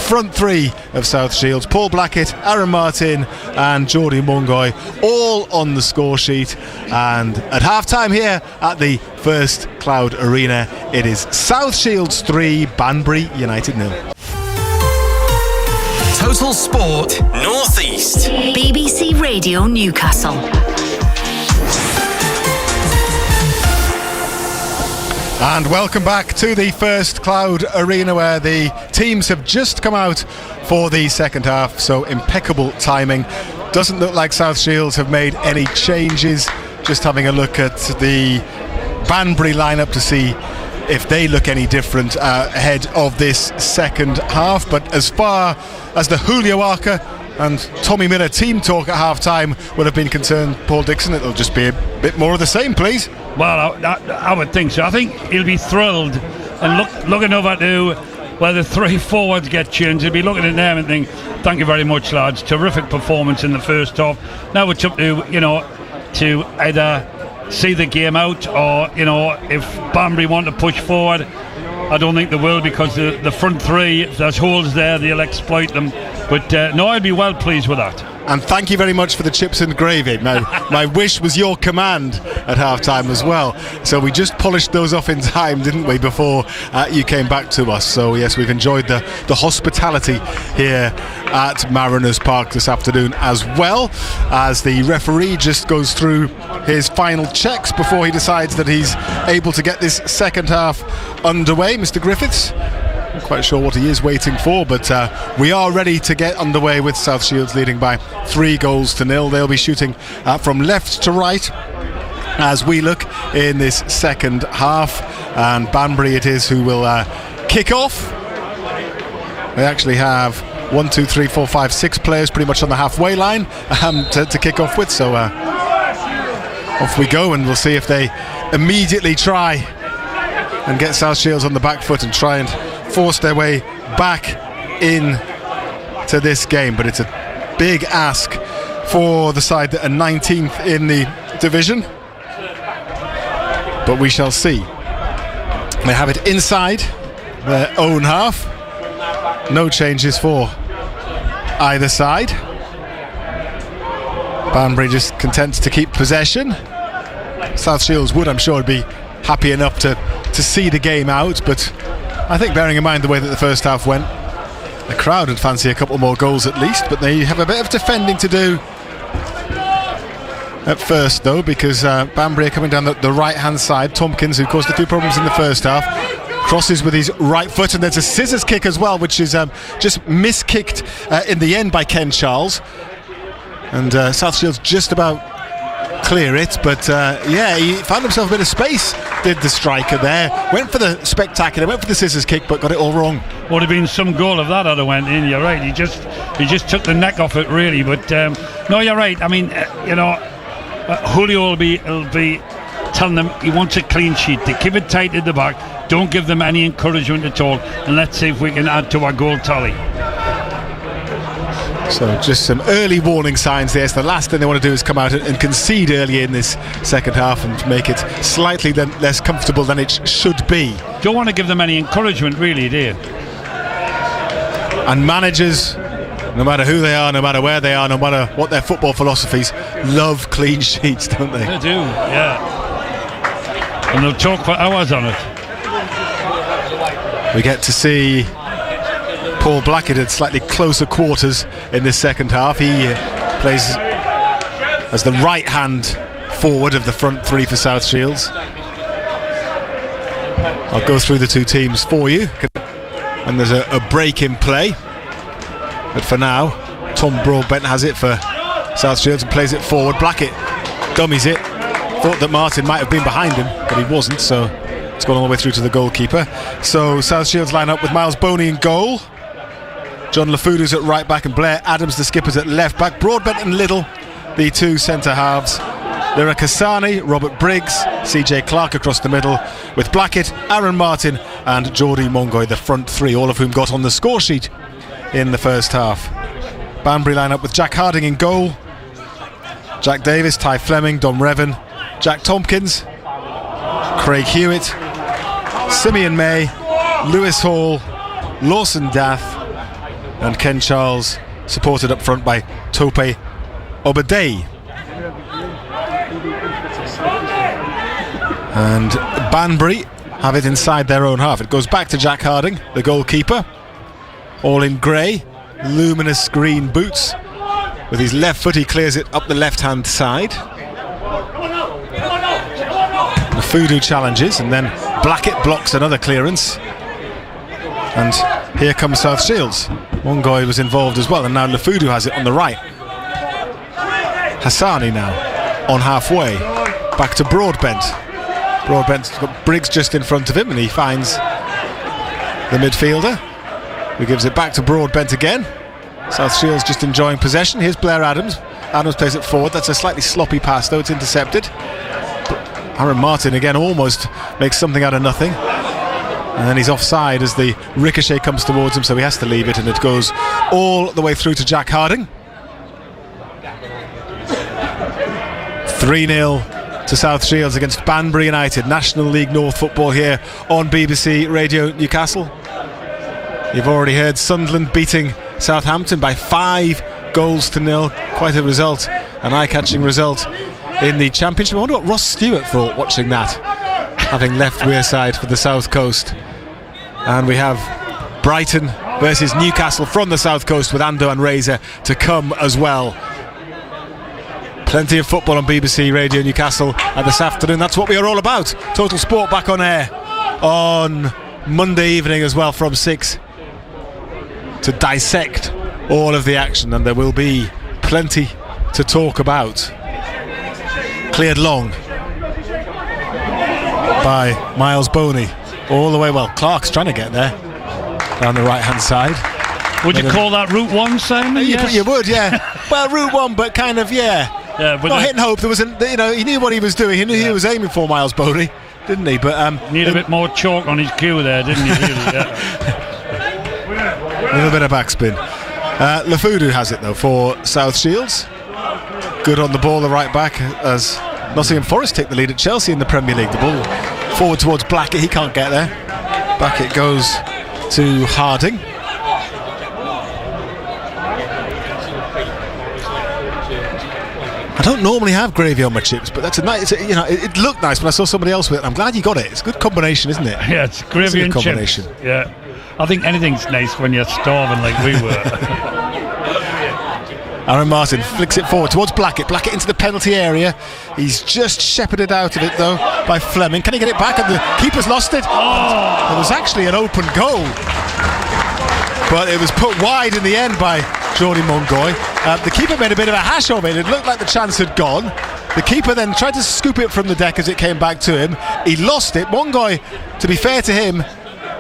[SPEAKER 3] front 3 of South Shields: Paul Blackett, Aaron Martin and Geordie Mungoy, all on the score sheet. And at half time here at the First Cloud Arena, it is South Shields 3, Banbury United 0.
[SPEAKER 1] Total Sport North East.
[SPEAKER 2] BBC Radio Newcastle.
[SPEAKER 3] And welcome back to the First Cloud Arena, where the teams have just come out for the second half, so impeccable timing. Doesn't look like South Shields have made any changes. Just having a look at the Banbury lineup to see if they look any different ahead of this second half. But as far as the Julio Walker and Tommy Miller team talk at half time would have been concerned, Paul Dixon, it'll just be a bit more of the same, please.
[SPEAKER 4] Well, I would think so. I think he'll be thrilled and looking over to where the 3 forwards get changed. He'll be looking at them and think, thank you very much, lads. Terrific performance in the first half. Now it's up to, to either see the game out, or, if Banbury want to push forward, I don't think they will, because the front 3, if there's holes there, they'll exploit them. But no, I'd be well pleased with that.
[SPEAKER 3] And thank you very much for the chips and gravy. My wish was your command at half-time as well. So we just polished those off in time, didn't we, before you came back to us. So yes, we've enjoyed the hospitality here at Mariners Park this afternoon, as well as the referee just goes through his final checks before he decides that he's able to get this second half underway. Mr. Griffiths, not quite sure what he is waiting for, but we are ready to get underway with South Shields leading by 3-0. They'll be shooting from left to right as we look in this second half, and Banbury it is who will kick off. They actually have 1, 2, 3, 4, 5, 6 players pretty much on the halfway line to kick off with, so off we go, and we'll see if they immediately try and get South Shields on the back foot and try and force their way back in to this game. But it's a big ask for the side that are 19th in the division, but we shall see. They have it inside their own half. No changes for either side. Banbury just content to keep possession. South Shields would, I'm sure, be happy enough to see the game out, but I think bearing in mind the way that the first half went, the crowd would fancy a couple more goals at least, but they have a bit of defending to do at first though, because Banbury are coming down the right hand side. Tompkins, who caused a few problems in the first half, crosses with his right foot, and there's a scissors kick as well, which is just miskicked in the end by Ken Charles, and South Shields just about clear it, but he found himself a bit of space did the striker there. Went for the spectacular, went for the scissors kick, but got it all wrong.
[SPEAKER 4] Would have been some goal if that had went in. You're right. He just took the neck off it, really. But no, you're right. I mean, Julio will be telling them he wants a clean sheet. To keep it tight at the back. Don't give them any encouragement at all. And let's see if we can add to our goal tally.
[SPEAKER 3] So just some early warning signs there. So the last thing they want to do is come out and concede early in this second half and make it slightly less comfortable than it should be.
[SPEAKER 4] Don't want to give them any encouragement, really, do you?
[SPEAKER 3] And managers, no matter who they are, no matter where they are, no matter what their football philosophies, love clean sheets, don't they?
[SPEAKER 4] They do, yeah. And they'll talk for hours on it.
[SPEAKER 3] We get to see Paul Blackett at slightly closer quarters in this second half. He plays as the right hand forward of the front three for South Shields. I'll go through the two teams for you. And there's a break in play. But for now, Tom Broadbent has it for South Shields and plays it forward. Blackett dummies it. Thought that Martin might have been behind him, but he wasn't, so it's gone all the way through to the goalkeeper. So South Shields line up with Miles Boney in goal. John Lafudu's at right back and Blair Adams, the skipper's at left back. Broadbent and Little, the two centre halves. There are Kasani, Robert Briggs, CJ Clark across the middle, with Blackett, Aaron Martin and Geordie Mongoy, the front three, all of whom got on the score sheet in the first half. Banbury line up with Jack Harding in goal. Jack Davis, Ty Fleming, Dom Revan, Jack Tompkins, Craig Hewitt, Simeon May, Lewis Hall, Lawson Dath and Ken Charles, supported up front by Tope Obadei. And Banbury have it inside their own half. It goes back to Jack Harding, the goalkeeper, all in grey, luminous green boots. With his left foot he clears it up the left hand side. Lafudu challenges and then Blackett blocks another clearance. And here comes South Shields. Mongoy was involved as well, and now Lafudu has it on the right. Hassani now on halfway. Back to Broadbent. Broadbent's got Briggs just in front of him, and he finds the midfielder, who gives it back to Broadbent again. South Shields just enjoying possession. Here's Blair Adams. Adams plays it forward. That's a slightly sloppy pass, though. It's intercepted. Aaron Martin again almost makes something out of nothing. And then he's offside as the ricochet comes towards him, so he has to leave it, and it goes all the way through to Jack Harding. 3-0 to South Shields against Banbury United. National League North football here on BBC Radio Newcastle. You've already heard Sunderland beating Southampton by 5-0. Quite a result, an eye-catching result in the Championship. I wonder what Ross Stewart thought watching that, having left Wearside for the South Coast. And we have Brighton versus Newcastle from the South Coast with Ando and Razor to come as well. Plenty of football on BBC Radio Newcastle this afternoon. That's what we are all about. Total Sport back on air on Monday evening as well from 6 to dissect all of the action, and there will be plenty to talk about. Cleared long by Miles Boney all the way. Well, Clark's trying to get there down the right hand side.
[SPEAKER 4] Would you call that Route 1, Simon?
[SPEAKER 3] Yes. You would, yeah. Well, Route 1, but kind of, yeah.
[SPEAKER 4] But
[SPEAKER 3] not hitting hope. There was, he knew what he was doing. He knew he was aiming for, Miles Boney, didn't he? But
[SPEAKER 4] need a bit more chalk on his cue there, didn't he? Really? Yeah.
[SPEAKER 3] A little bit of backspin. Lafudu has it though for South Shields. Good on the ball, the right back, as Nottingham Forest take the lead at Chelsea in the Premier League. The ball forward towards Blackett, he can't get there. Back it goes to Harding. I don't normally have gravy on my chips, but that's a nice. It looked nice when I saw somebody else with it. I'm glad you got it. It's a good combination, isn't it?
[SPEAKER 4] Yeah, it's gravy and chips. Yeah, I think anything's nice when you're starving like we were.
[SPEAKER 3] Aaron Martin flicks it forward towards Blackett. Blackett into the penalty area. He's just shepherded out of it though by Fleming. Can he get it back? And the keeper's lost it. Oh. It was actually an open goal, but it was put wide in the end by Geordie Mongoy. The keeper made a bit of a hash of it. It looked like the chance had gone, The keeper then tried to scoop it from the deck as it came back to him. He lost it. One guy, to be fair to him,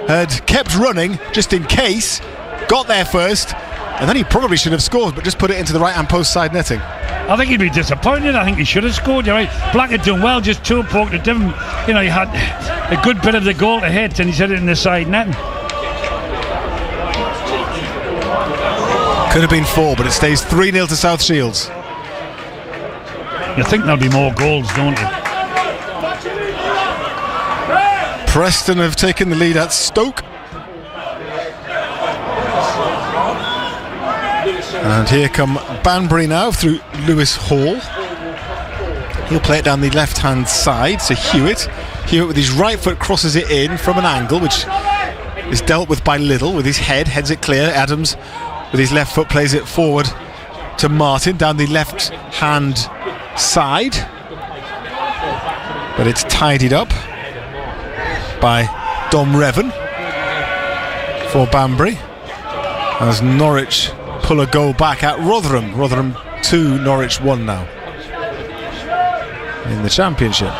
[SPEAKER 3] had kept running just in case, got there first, and then he probably should have scored, but just put it into the right-hand post side netting.
[SPEAKER 4] I think he'd be disappointed. I think he should have scored. You're right. Blackett done well, just toe poked it him. You know, he had a good bit of the goal to hit, and he's hit it in the side net.
[SPEAKER 3] Could have been 4, but it stays 3-0 to South Shields.
[SPEAKER 4] You think there'll be more goals, don't you?
[SPEAKER 3] Preston have taken the lead at Stoke. And here come Banbury now through Lewis Hall. He'll play it down the left-hand side to Hewitt. Hewitt with his right foot crosses it in from an angle which is dealt with by Little with his head, heads it clear. Adams with his left foot plays it forward to Martin down the left-hand side. But it's tidied up by Dom Revan for Banbury as Norwich pull a goal back at Rotherham. Rotherham 2, Norwich 1 now in the Championship.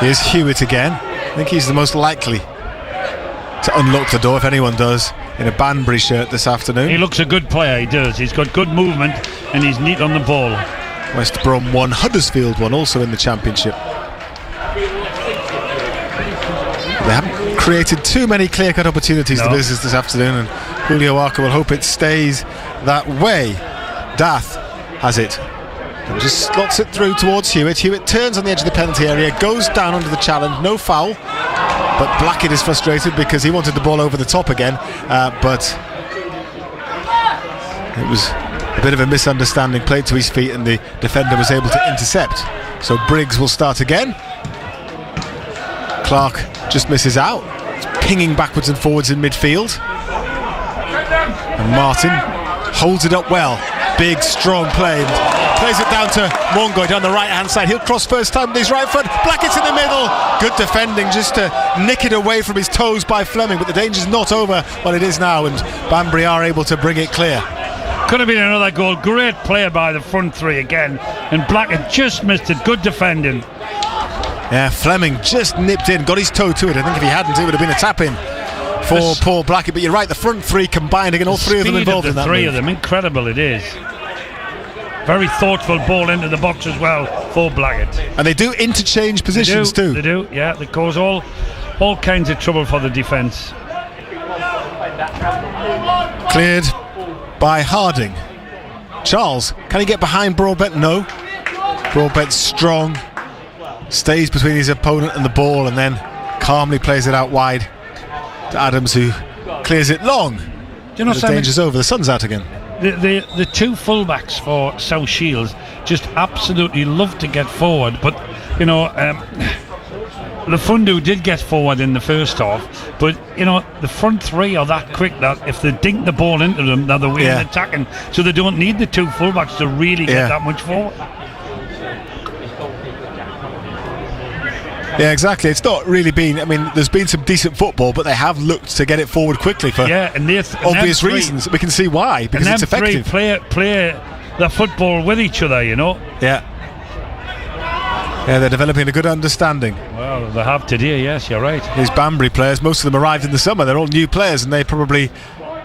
[SPEAKER 3] Here's Hewitt again. I think he's the most likely to unlock the door, if anyone does, in a Banbury shirt this afternoon.
[SPEAKER 4] He looks a good player, he does. He's got good movement and he's neat on the ball.
[SPEAKER 3] West Brom 1, Huddersfield 1, also in the Championship. They haven't created too many clear-cut opportunities, the visitors, this afternoon, and Julio Arca will hope it stays that way. Dath has it and just slots it through towards Hewitt. Hewitt turns on the edge of the penalty area, goes down under the challenge, no foul, but Blackett is frustrated because he wanted the ball over the top again, but it was a bit of a misunderstanding, played to his feet and the defender was able to intercept. So Briggs will start again. Clark just misses out. It's pinging backwards and forwards in midfield. And Martin holds it up well. Big, strong play. Plays it down to Mongoy down the right-hand side. He'll cross first time with his right foot. Blackett's in the middle. Good defending just to nick it away from his toes by Fleming. But the danger's not over. Well, it is now, and Banbury are able to bring it clear.
[SPEAKER 4] Could have been another goal. Great player by the front three again. And Blackett just missed it. Good defending.
[SPEAKER 3] Yeah, Fleming just nipped in, got his toe to it. I think if he hadn't, it would have been a tap-in for Paul Blackett. But you're right, the front three combined again, all three of them involved in that.
[SPEAKER 4] Three of them, incredible it is. Very thoughtful ball into the box as well for Blackett.
[SPEAKER 3] And they do interchange positions too.
[SPEAKER 4] They do, yeah. They cause all kinds of trouble for the defence.
[SPEAKER 3] Cleared by Harding. Charles, can he get behind Broadbent? No. Broadbent's strong. Stays between his opponent and the ball and then calmly plays it out wide to Adams, who clears it long.
[SPEAKER 4] Do you know,
[SPEAKER 3] the danger's over. The sun's out again.
[SPEAKER 4] The two fullbacks for South Shields just absolutely love to get forward, but you know, Lafundu did get forward in the first half, but you know, the front three are that quick that if they dink the ball into them, they're the way in attacking, so they don't need the two fullbacks to really get that much forward.
[SPEAKER 3] Yeah, exactly. It's not really been, I mean, there's been some decent football, but they have looked to get it forward quickly for obvious reasons. We can see why, because it's effective.
[SPEAKER 4] Play the football with each other, you know.
[SPEAKER 3] Yeah, they're developing a good understanding.
[SPEAKER 4] Well, they have today, yes, you're right.
[SPEAKER 3] These Banbury players, most of them arrived in the summer. They're all new players and they probably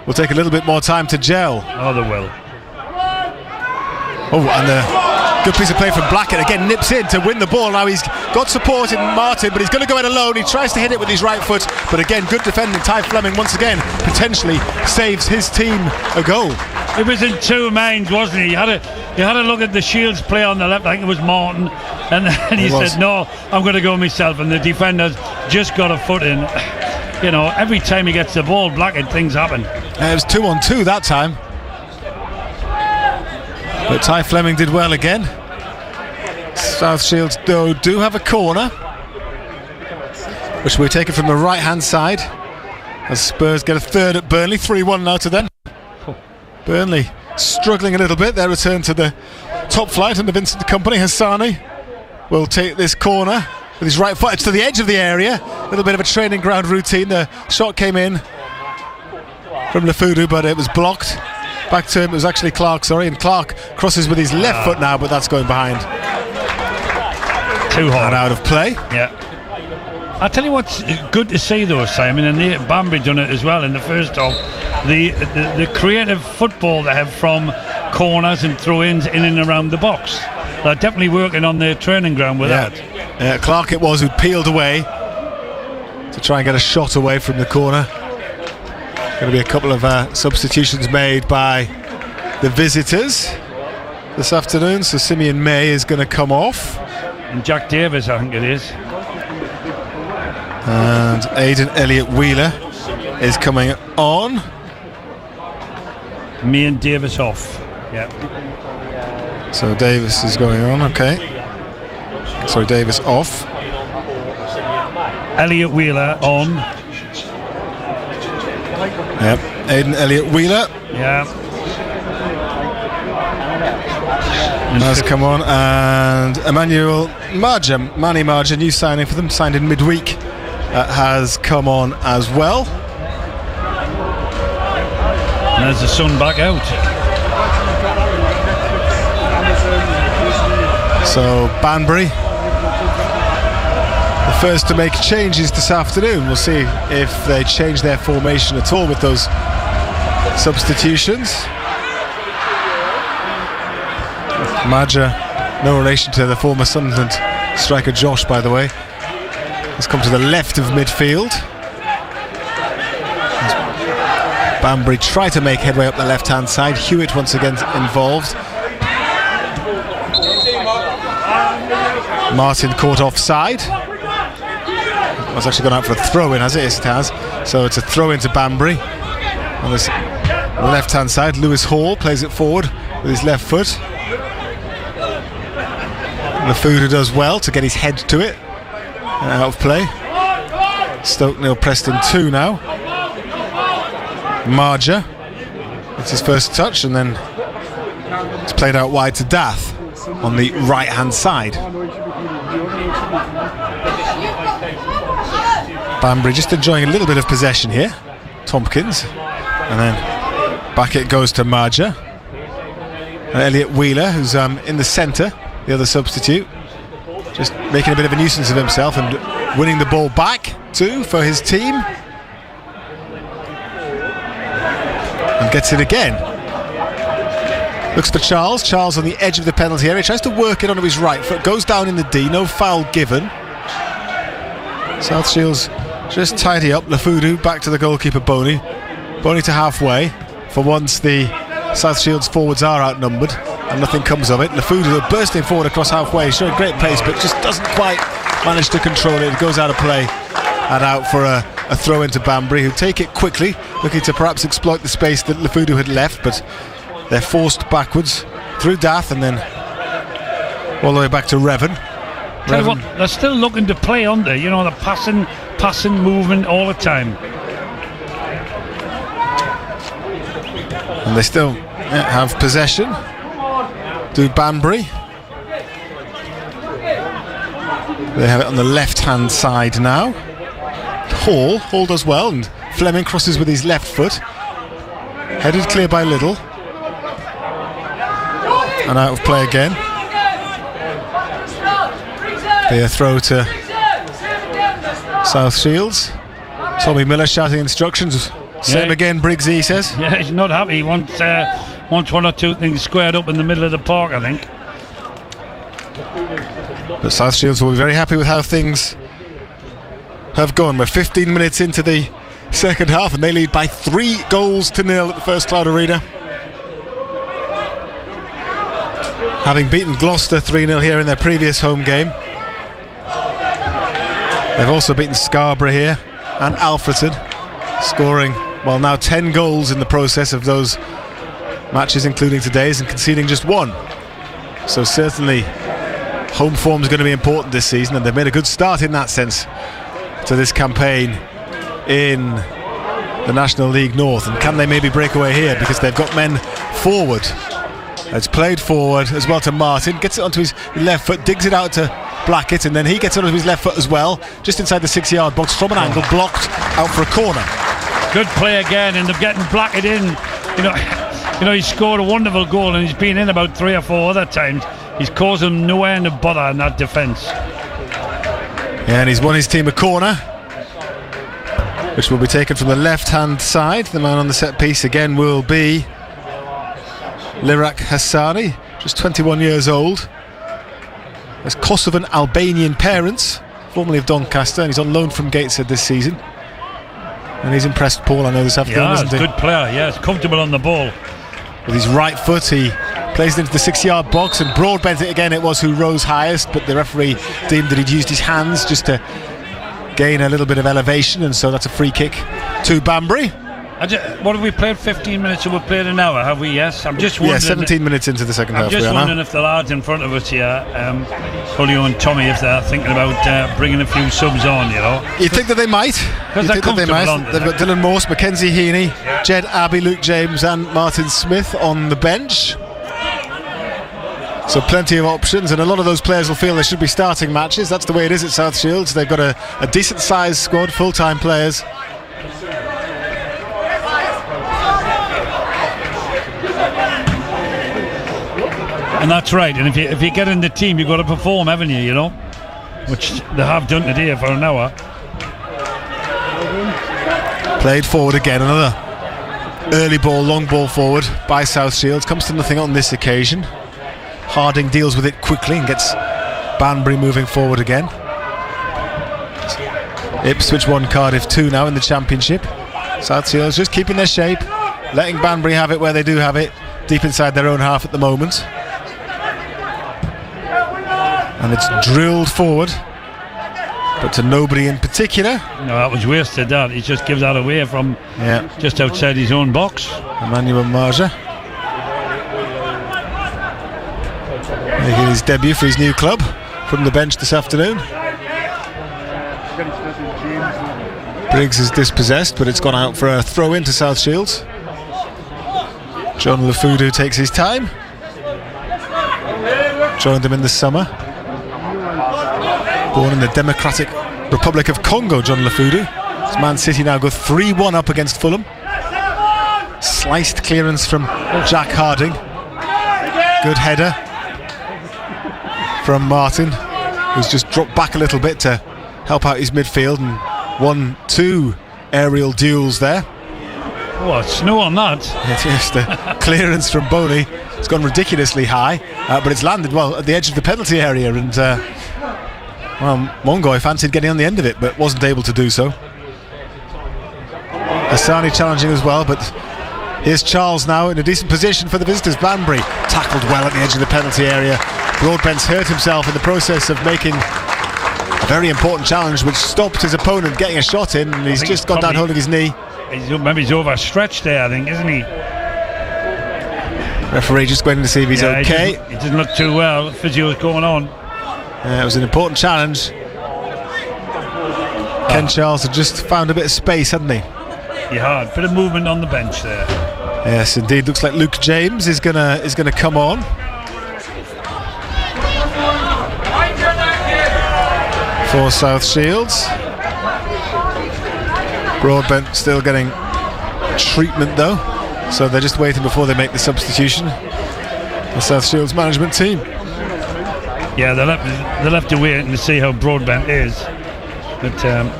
[SPEAKER 3] will take a little bit more time to gel.
[SPEAKER 4] Oh, they will.
[SPEAKER 3] Oh, and the good piece of play from Blackett. Again, nips in to win the ball. Now he's got support in Martin, but he's going to go it alone. He tries to hit it with his right foot, but again, good defending. Ty Fleming once again potentially saves his team a goal.
[SPEAKER 4] It was in two minds, wasn't he? You had a look at the Shields player on the left. I think it was Martin, and then he said, "No, I'm going to go myself." And the defender's just got a foot in. You know, every time he gets the ball, Blackett, things happen.
[SPEAKER 3] It was 2-on-2 that time. But Ty Fleming did well again. South Shields though do have a corner, which we're taking from the right hand side as Spurs get a third at Burnley. 3-1 now to them. Burnley struggling a little bit. Their return to the top flight under Vincent Kompany. Hassani will take this corner with his right foot. It's to the edge of the area. A little bit of a training ground routine. The shot came in from Lafudu, but it was blocked. back to him. It was actually Clark, sorry, and Clark crosses with his left foot now, but that's going behind.
[SPEAKER 4] Too hard.
[SPEAKER 3] And out of play.
[SPEAKER 4] Yeah. I tell you what's good to see though, Simon, and Banbury done it as well in the first half. The creative football they have from corners and throw-ins in and around the box. They're definitely working on their training ground with that.
[SPEAKER 3] Yeah, Clark it was who peeled away to try and get a shot away from the corner. Going to be a couple of substitutions made by the visitors this afternoon. So Simeon May is going to come off.
[SPEAKER 4] And Jack Davis, I think it is.
[SPEAKER 3] And Aidan Elliott-Wheeler is coming on.
[SPEAKER 4] Me and Davis off. Yeah.
[SPEAKER 3] So Davis is going on, okay. Sorry, Davis off.
[SPEAKER 4] Elliott-Wheeler on.
[SPEAKER 3] Yep, Aidan Elliott-Wheeler.
[SPEAKER 4] Yeah.
[SPEAKER 3] Has come on, and Emmanuel Marja, Manny Marja, new signing for them, signed in midweek, has come on as well.
[SPEAKER 4] And there's the sun back out.
[SPEAKER 3] So Banbury, the first to make changes this afternoon. We'll see if they change their formation at all with those substitutions. Marja, no relation to the former Sunderland striker Josh, by the way, has come to the left of midfield. As Banbury try to make headway up the left-hand side. Hewitt once again involved. Martin caught offside. It's actually gone out for a throw-in, has it? Yes, it has. So it's a throw-in to Banbury. On this left-hand side, Lewis Hall plays it forward with his left foot. Lafuda does well to get his head to it. Out of play. Stoke nil, Preston 2 now. Marja, it's his first touch, and then it's played out wide to Dath on the right-hand side. Banbury just enjoying a little bit of possession here. Tompkins, and then back it goes to Marja. And Elliott-Wheeler, who's in the centre, the other substitute, just making a bit of a nuisance of himself and winning the ball back too for his team, and gets it again. Looks for Charles on the edge of the penalty area, tries to work it onto his right foot, goes down in the D, no foul given. South Shields just tidy up. Lafudu back to the goalkeeper Boney to halfway. For once the South Shields forwards are outnumbered and nothing comes of it. Lafudu bursting forward across halfway, showing great pace, but just doesn't quite manage to control it. It goes out of play and out for a throw into Banbury, who take it quickly, looking to perhaps exploit the space that Lafudu had left, but they're forced backwards through Dath and then all the way back to Revan.
[SPEAKER 4] Tell you what, they're still looking to play, aren't they? You know, the passing movement all the time.
[SPEAKER 3] And they still have possession. Do Banbury. They have it on the left-hand side now. Hall does well, and Fleming crosses with his left foot. Headed clear by Little. And out of play again. They throw to South Shields. Tommy Miller shouting instructions. Same again, Briggsy, he says.
[SPEAKER 4] Yeah, he's not happy. He wants one or two things squared up in the middle of the park, I think.
[SPEAKER 3] But South Shields will be very happy with how things have gone. We're 15 minutes into the second half and they lead by 3-0 at the First Cloud Arena. Having beaten Gloucester 3-0 here in their previous home game. They've also beaten Scarborough here and Alfreton, scoring, well, now 10 goals in the process of those matches, including today's, and conceding just one. So certainly home form is going to be important this season, and they've made a good start in that sense to this campaign in the National League North. And can they maybe break away here, because they've got men forward. It's played forward as well to Martin, gets it onto his left foot, digs it out to Blackett, and then he gets it onto his left foot as well, just inside the 6-yard box from an angle, blocked out for a corner.
[SPEAKER 4] Good play again, and they're getting Blackett in. You know, You know, he's scored a wonderful goal and he's been in about 3 or 4 other times. He's caused them no end of bother in that defence.
[SPEAKER 3] Yeah, and he's won his team a corner, which will be taken from the left-hand side. The man on the set piece again will be Lirak Hassani, just 21 years old. Has Kosovan Albanian parents, formerly of Doncaster, and he's on loan from Gateshead this season. And he's impressed Paul, I know, this afternoon,
[SPEAKER 4] Yeah,
[SPEAKER 3] isn't he?
[SPEAKER 4] good player, yeah, he's comfortable on the ball.
[SPEAKER 3] With his right foot, he plays it into the 6-yard box, and Broadbent again it was who rose highest, but the referee deemed that he'd used his hands just to gain a little bit of elevation, and so that's a free kick to Banbury.
[SPEAKER 4] What have we played? 15 minutes, and we've played an hour, have we? Yes. I'm just wondering.
[SPEAKER 3] Yeah, 17 minutes into the second half.
[SPEAKER 4] I'm just wondering if the lads in front of us here, Julio and Tommy, if they're thinking about bringing a few subs on, you know.
[SPEAKER 3] You think that they might?
[SPEAKER 4] Because they're comfortable on.
[SPEAKER 3] They've got Dylan Morse, Mackenzie Heaney, Jed Abbey, Luke James and Martin Smith on the bench. So plenty of options, and a lot of those players will feel they should be starting matches. That's the way it is at South Shields. They've got a decent sized squad, full-time players.
[SPEAKER 4] And that's right, and if you get in the team, you've got to perform, haven't you, you know? Which they have done today for an hour.
[SPEAKER 3] Played forward again, another early ball, long ball forward by South Shields. Comes to nothing on this occasion. Harding deals with it quickly and gets Banbury moving forward again. Ipswich 1, Cardiff 2 now in the Championship. South Shields just keeping their shape, letting Banbury have it where they do have it, deep inside their own half at the moment. And it's drilled forward, but to nobody in particular.
[SPEAKER 4] No, that was wasted, that. He just gives that away from just outside his own box.
[SPEAKER 3] Emmanuel Marja making his debut for his new club from the bench this afternoon. Briggs is dispossessed, but it's gone out for a throw in to South Shields. John Lafudu takes his time. Joined them in the summer. Born in the Democratic Republic of Congo, John Lafudu. As Man City now go 3-1 up against Fulham. Sliced clearance from Jack Harding. Good header from Martin, who's just dropped back a little bit to help out his midfield and won 2 aerial duels there.
[SPEAKER 4] Oh, snow on that.
[SPEAKER 3] It is the clearance from Boney. It's gone ridiculously high, but it's landed well at the edge of the penalty area, and Mongoy fancied getting on the end of it but wasn't able to do so. Hassani challenging as well, but here's Charles now in a decent position for the visitors. Banbury tackled well at the edge of the penalty area. Broadbent's hurt himself in the process of making a very important challenge which stopped his opponent getting a shot in, and he's just gone down holding his knee.
[SPEAKER 4] Maybe he's overstretched there, I think, isn't he?
[SPEAKER 3] Referee just waiting to see if he's okay.
[SPEAKER 4] He doesn't look too well. Physio's going on.
[SPEAKER 3] It was an important challenge. Ken Charles had just found a bit of space, hadn't he?
[SPEAKER 4] He had. Bit of movement on the bench there.
[SPEAKER 3] Yes, indeed. Looks like Luke James is gonna come on. For South Shields. Broadbent still getting treatment though, so they're just waiting before they make the substitution. The South Shields management team.
[SPEAKER 4] Yeah, they'll have to wait and see how Broadbent is. But
[SPEAKER 3] a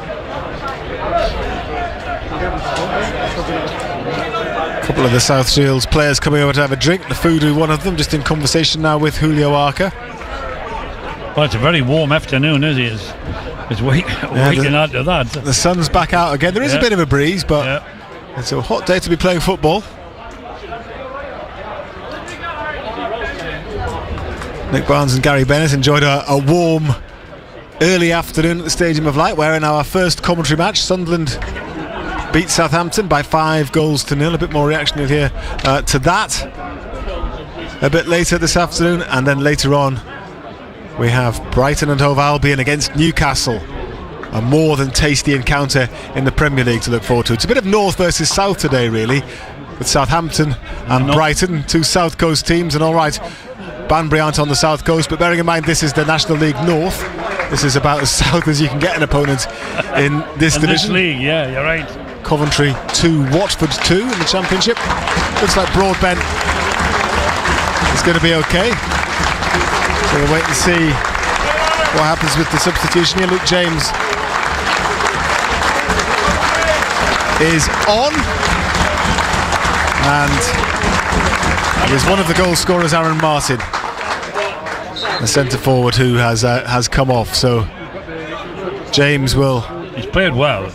[SPEAKER 3] couple of the South Shields players coming over to have a drink. Lafudu, one of them, just in conversation now with Julio Arca.
[SPEAKER 4] Well, it's a very warm afternoon, isn't it? It's waking out to that.
[SPEAKER 3] The sun's back out again. There is a bit of a breeze, but it's a hot day to be playing football. Nick Barnes and Gary Bennett enjoyed a warm early afternoon at the Stadium of Light, where in our first commentary match Sunderland beat Southampton by 5-0. A bit more reaction here to that a bit later this afternoon, and then later on we have Brighton and Hove Albion against Newcastle, a more than tasty encounter in the Premier League to look forward to. It's a bit of North versus South today really, with Southampton and Brighton, 2 South Coast teams. And all right, Banbury aren't on the South Coast, but bearing in mind this is the National League North, This is about as south as you can get an opponent in this
[SPEAKER 4] in
[SPEAKER 3] division.
[SPEAKER 4] this league, yeah, you're right.
[SPEAKER 3] Coventry 2, Watford 2 in the Championship. Looks like Broadbent is going to be okay. So we'll wait and see what happens with the substitution here. Luke James is on, and it is one of the goal scorers, Aaron Martin, the centre forward, who has come off. So James will.
[SPEAKER 4] He's played well.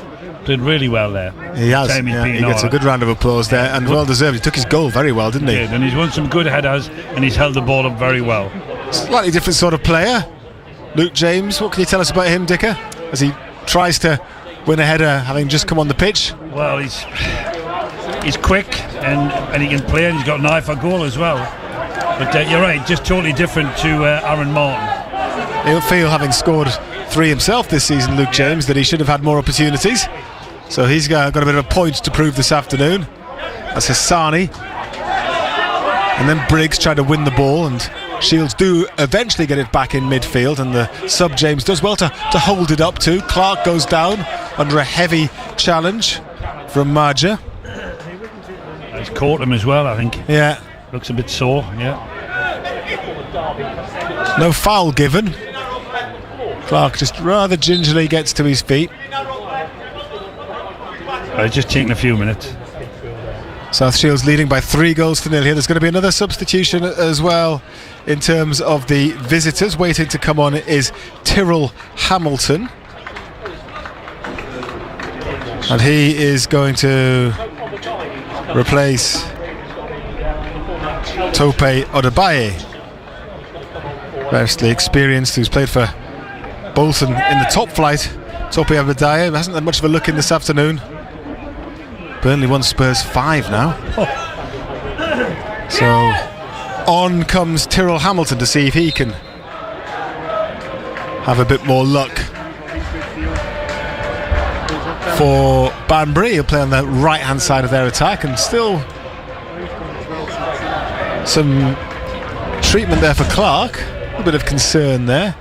[SPEAKER 4] Did really well there.
[SPEAKER 3] He has. Yeah, he gets a good round of applause there, and well deserved. He took his goal very well, didn't he?
[SPEAKER 4] And he's won some good headers, and he's held the ball up very well.
[SPEAKER 3] Slightly different sort of player, Luke James. What can you tell us about him, Dicker, as he tries to win a header, having just come on the pitch?
[SPEAKER 4] Well, he's quick, and he can play, and he's got an eye for goal as well. But you're right, just totally different to Aaron Martin.
[SPEAKER 3] He'll feel, having scored 3 himself this season, Luke James, that he should have had more opportunities. So he's got a bit of a point to prove this afternoon. That's Hassani. And then Briggs tried to win the ball, and Shields do eventually get it back in midfield, and the sub James does well to hold it up too. Clark goes down under a heavy challenge from Marja.
[SPEAKER 4] He's caught him as well, I think.
[SPEAKER 3] Yeah.
[SPEAKER 4] Looks a bit sore, yeah.
[SPEAKER 3] No foul given. Clark just rather gingerly gets to his feet.
[SPEAKER 4] It's just taking a few minutes.
[SPEAKER 3] South Shields leading by 3 goals to 0 here. There's going to be another substitution as well in terms of the visitors. Waiting to come on is Tyrrell Hamilton, and he is going to replace Tope Odebaye, vastly experienced, who's played for Bolton in the top flight. Tope Odebaye hasn't had much of a look in this afternoon. Burnley 1, Spurs 5 now. So on comes Tyrrell Hamilton to see if he can have a bit more luck for Banbury. He'll play on the right hand side of their attack, and still some treatment there for Clark. A little bit of concern there.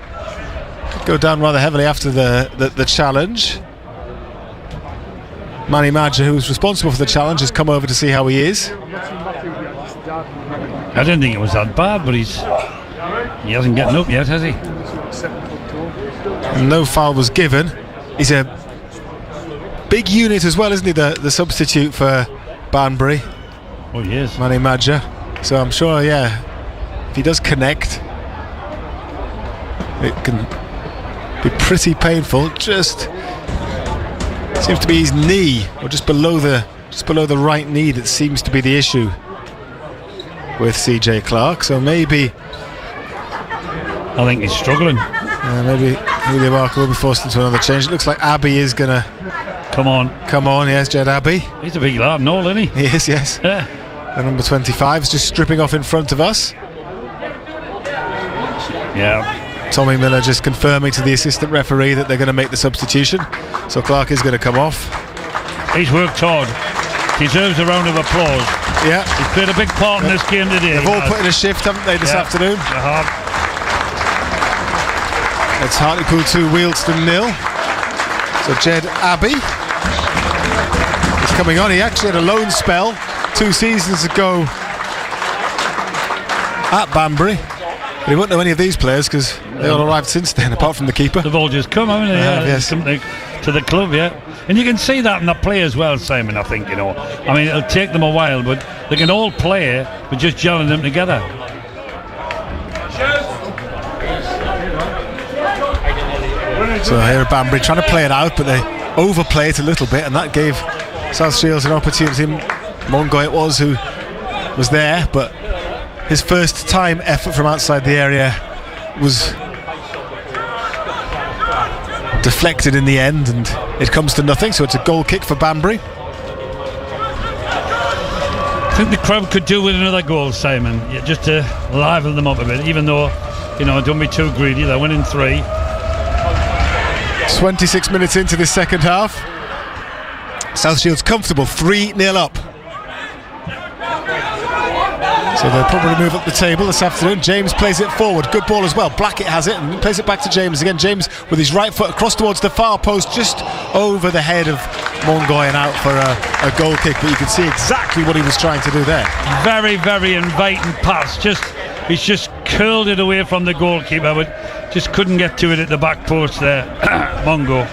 [SPEAKER 3] Could go down rather heavily after the challenge. Manny Madger, who was responsible for the challenge, has come over to see how he is.
[SPEAKER 4] I didn't think it was that bad, but he hasn't gotten up yet, has he?
[SPEAKER 3] And no foul was given. He's a big unit as well, isn't he, the substitute for Banbury?
[SPEAKER 4] Oh, he is.
[SPEAKER 3] Manny Madger. So I'm sure, yeah, if he does connect, it can be pretty painful. Just seems to be his knee, or just below the right knee, that seems to be the issue with CJ Clark. So maybe
[SPEAKER 4] I think he's struggling.
[SPEAKER 3] Maybe Julio Barker will be forced into another change. It looks like Abbey is gonna
[SPEAKER 4] come on.
[SPEAKER 3] Yes, Jed Abbey.
[SPEAKER 4] He's a big lad and all, isn't he?
[SPEAKER 3] He is, yes.
[SPEAKER 4] Yeah.
[SPEAKER 3] The number 25 is just stripping off in front of us.
[SPEAKER 4] Yeah.
[SPEAKER 3] Tommy Miller just confirming to the assistant referee that they're going to make the substitution. So Clark is going to come off.
[SPEAKER 4] He's worked hard. Deserves a round of applause.
[SPEAKER 3] Yeah.
[SPEAKER 4] He's played a big part in this game today.
[SPEAKER 3] They've all put in a shift, haven't they, this afternoon?
[SPEAKER 4] They have.
[SPEAKER 3] It's Hartlepool 2, Wealdstone 0. So Jed Abbey is coming on. He actually had a loan spell 2 seasons ago at Banbury. But he won't know any of these players because they all arrived since then, apart from the keeper.
[SPEAKER 4] They've all just come, haven't they?
[SPEAKER 3] Yes.
[SPEAKER 4] Come to the club, yeah. And you can see that in the play as well, Simon, I think, you know. I mean, it'll take them a while, but they can all play with just gelling them together.
[SPEAKER 3] So here at Banbury trying to play it out, but they overplay it a little bit, and that gave South Shields an opportunity. Mongo it was who was there, but his first time effort from outside the area was deflected in the end, and it comes to nothing. So it's a goal kick for Banbury.
[SPEAKER 4] I think the crowd could do with another goal, Simon, just to liven them up a bit, even though, you know, don't be too greedy. They're winning 3.
[SPEAKER 3] 26 minutes into this second half. South Shields comfortable, 3-0 up. So they'll probably move up the table this afternoon. James plays it forward. Good ball as well. Blackett has it and plays it back to James again. James with his right foot across towards the far post, just over the head of Mongoy and out for a goal kick. But you can see exactly what he was trying to do there.
[SPEAKER 4] Very, very inviting pass. He's just curled it away from the goalkeeper, but just couldn't get to it at the back post there. Mongo.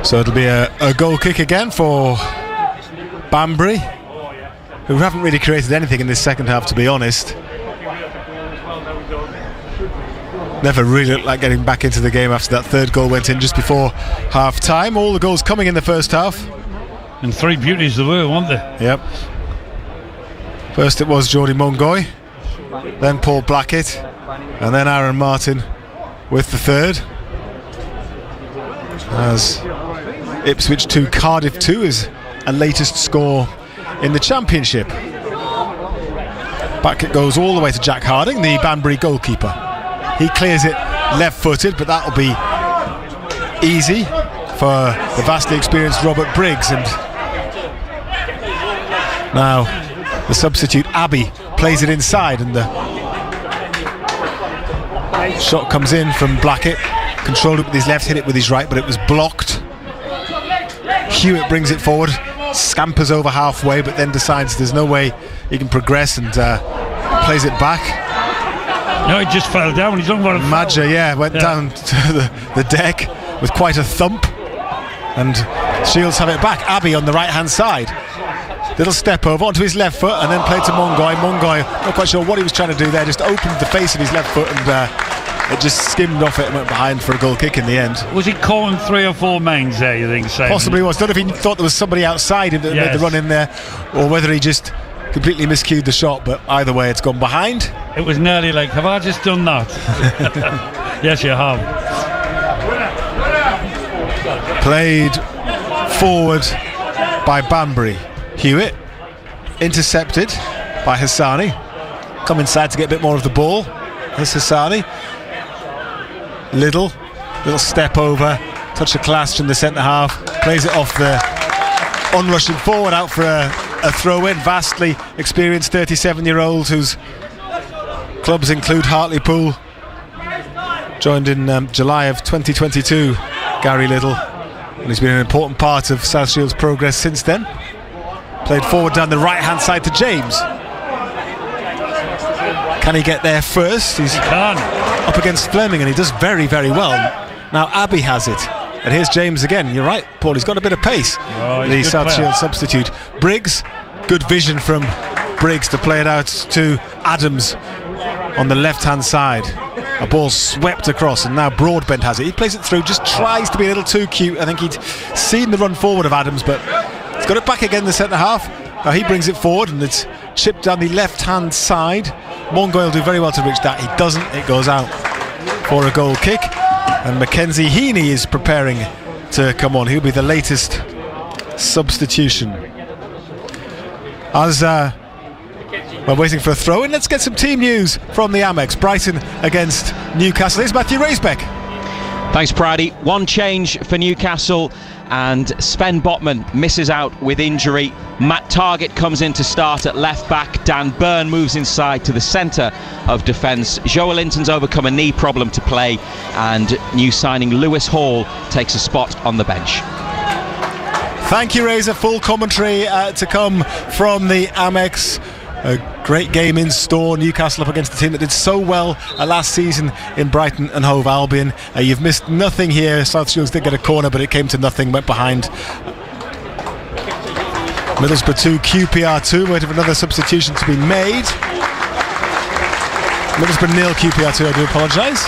[SPEAKER 3] So it'll be a goal kick again for Banbury, who haven't really created anything in this second half, to be honest. Never really looked like getting back into the game after that third goal went in just before half time. All the goals coming in the first half.
[SPEAKER 4] And three beauties there were, weren't there?
[SPEAKER 3] Yep. First it was Geordie Mongoy, then Paul Blackett, and then Aaron Martin with the third. As Ipswich 2, Cardiff 2 is a latest score in the Championship. Back it goes all the way to Jack Harding, the Banbury goalkeeper. He clears it left-footed, but that'll be easy for the vastly experienced Robert Briggs. And now the substitute Abbey plays it inside, and the shot comes in from Blackett. Controlled it with his left, hit it with his right, but it was blocked. Hewitt brings it forward, scampers over halfway, but then decides there's no way he can progress and plays it back.
[SPEAKER 4] No, he just fell down. He's on one.
[SPEAKER 3] Madja, went down to the deck with quite a thump, and Shields have it back. Abbey on the right-hand side. Little step over onto his left foot and then played to Mongoy. Mongoy, not quite sure what he was trying to do there, just opened the face of his left foot and it just skimmed off it and went behind for a goal kick in the end.
[SPEAKER 4] Was he calling 3 or 4 mains there, you think, Simon?
[SPEAKER 3] Possibly was. Don't know if he thought there was somebody outside him that made the run in there, or whether he just completely miscued the shot, but either way it's gone behind.
[SPEAKER 4] It was nearly like, have I just done that? Yes, you have.
[SPEAKER 3] Played forward by Banbury. Hewitt intercepted by Hassani. Come inside to get a bit more of the ball. There's Hassani. Little step over, touch of class from the centre half, plays it off the onrushing forward out for a throw-in. Vastly experienced 37-year-old whose clubs include Hartlepool. Joined in July of 2022, Gary Little, and he's been an important part of South Shields' progress since then. Played forward down the right-hand side to James. Can he get there first? He
[SPEAKER 4] can.
[SPEAKER 3] Up against Fleming, and he does very, very well. Now Abbey has it, and here's James again. You're right, Paul, he's got a bit of pace. The South Shields substitute. Briggs, good vision from Briggs to play it out to Adams on the left-hand side. A ball swept across, and now Broadbent has it. He plays it through, just tries to be a little too cute. I think he'd seen the run forward of Adams, but he's got it back again in the centre half. Now he brings it forward, and it's chipped down the left-hand side. Mongoy will do very well to reach that. He doesn't. It goes out for a goal kick, and Mackenzie Heaney is preparing to come on. He'll be the latest substitution. As we're waiting for a throw-in, let's get some team news from the Amex. Brighton against Newcastle. Here's Matthew Raisbeck.
[SPEAKER 6] Thanks, Praddy. One change for Newcastle, and Sven Botman misses out with injury. Matt Targett comes in to start at left back. Dan Byrne moves inside to the centre of defence. Joe Linton's overcome a knee problem to play, and new signing Lewis Hall takes a spot on the bench.
[SPEAKER 3] Thank you, Razor. Full commentary to come from the Amex. A great game in store. Newcastle up against the team that did so well last season in Brighton and Hove Albion. You've missed nothing here. South Shields did get a corner, but it came to nothing, went behind. Middlesbrough 2, QPR 2, waiting for another substitution to be made. Middlesbrough 0, QPR 2, I do apologise.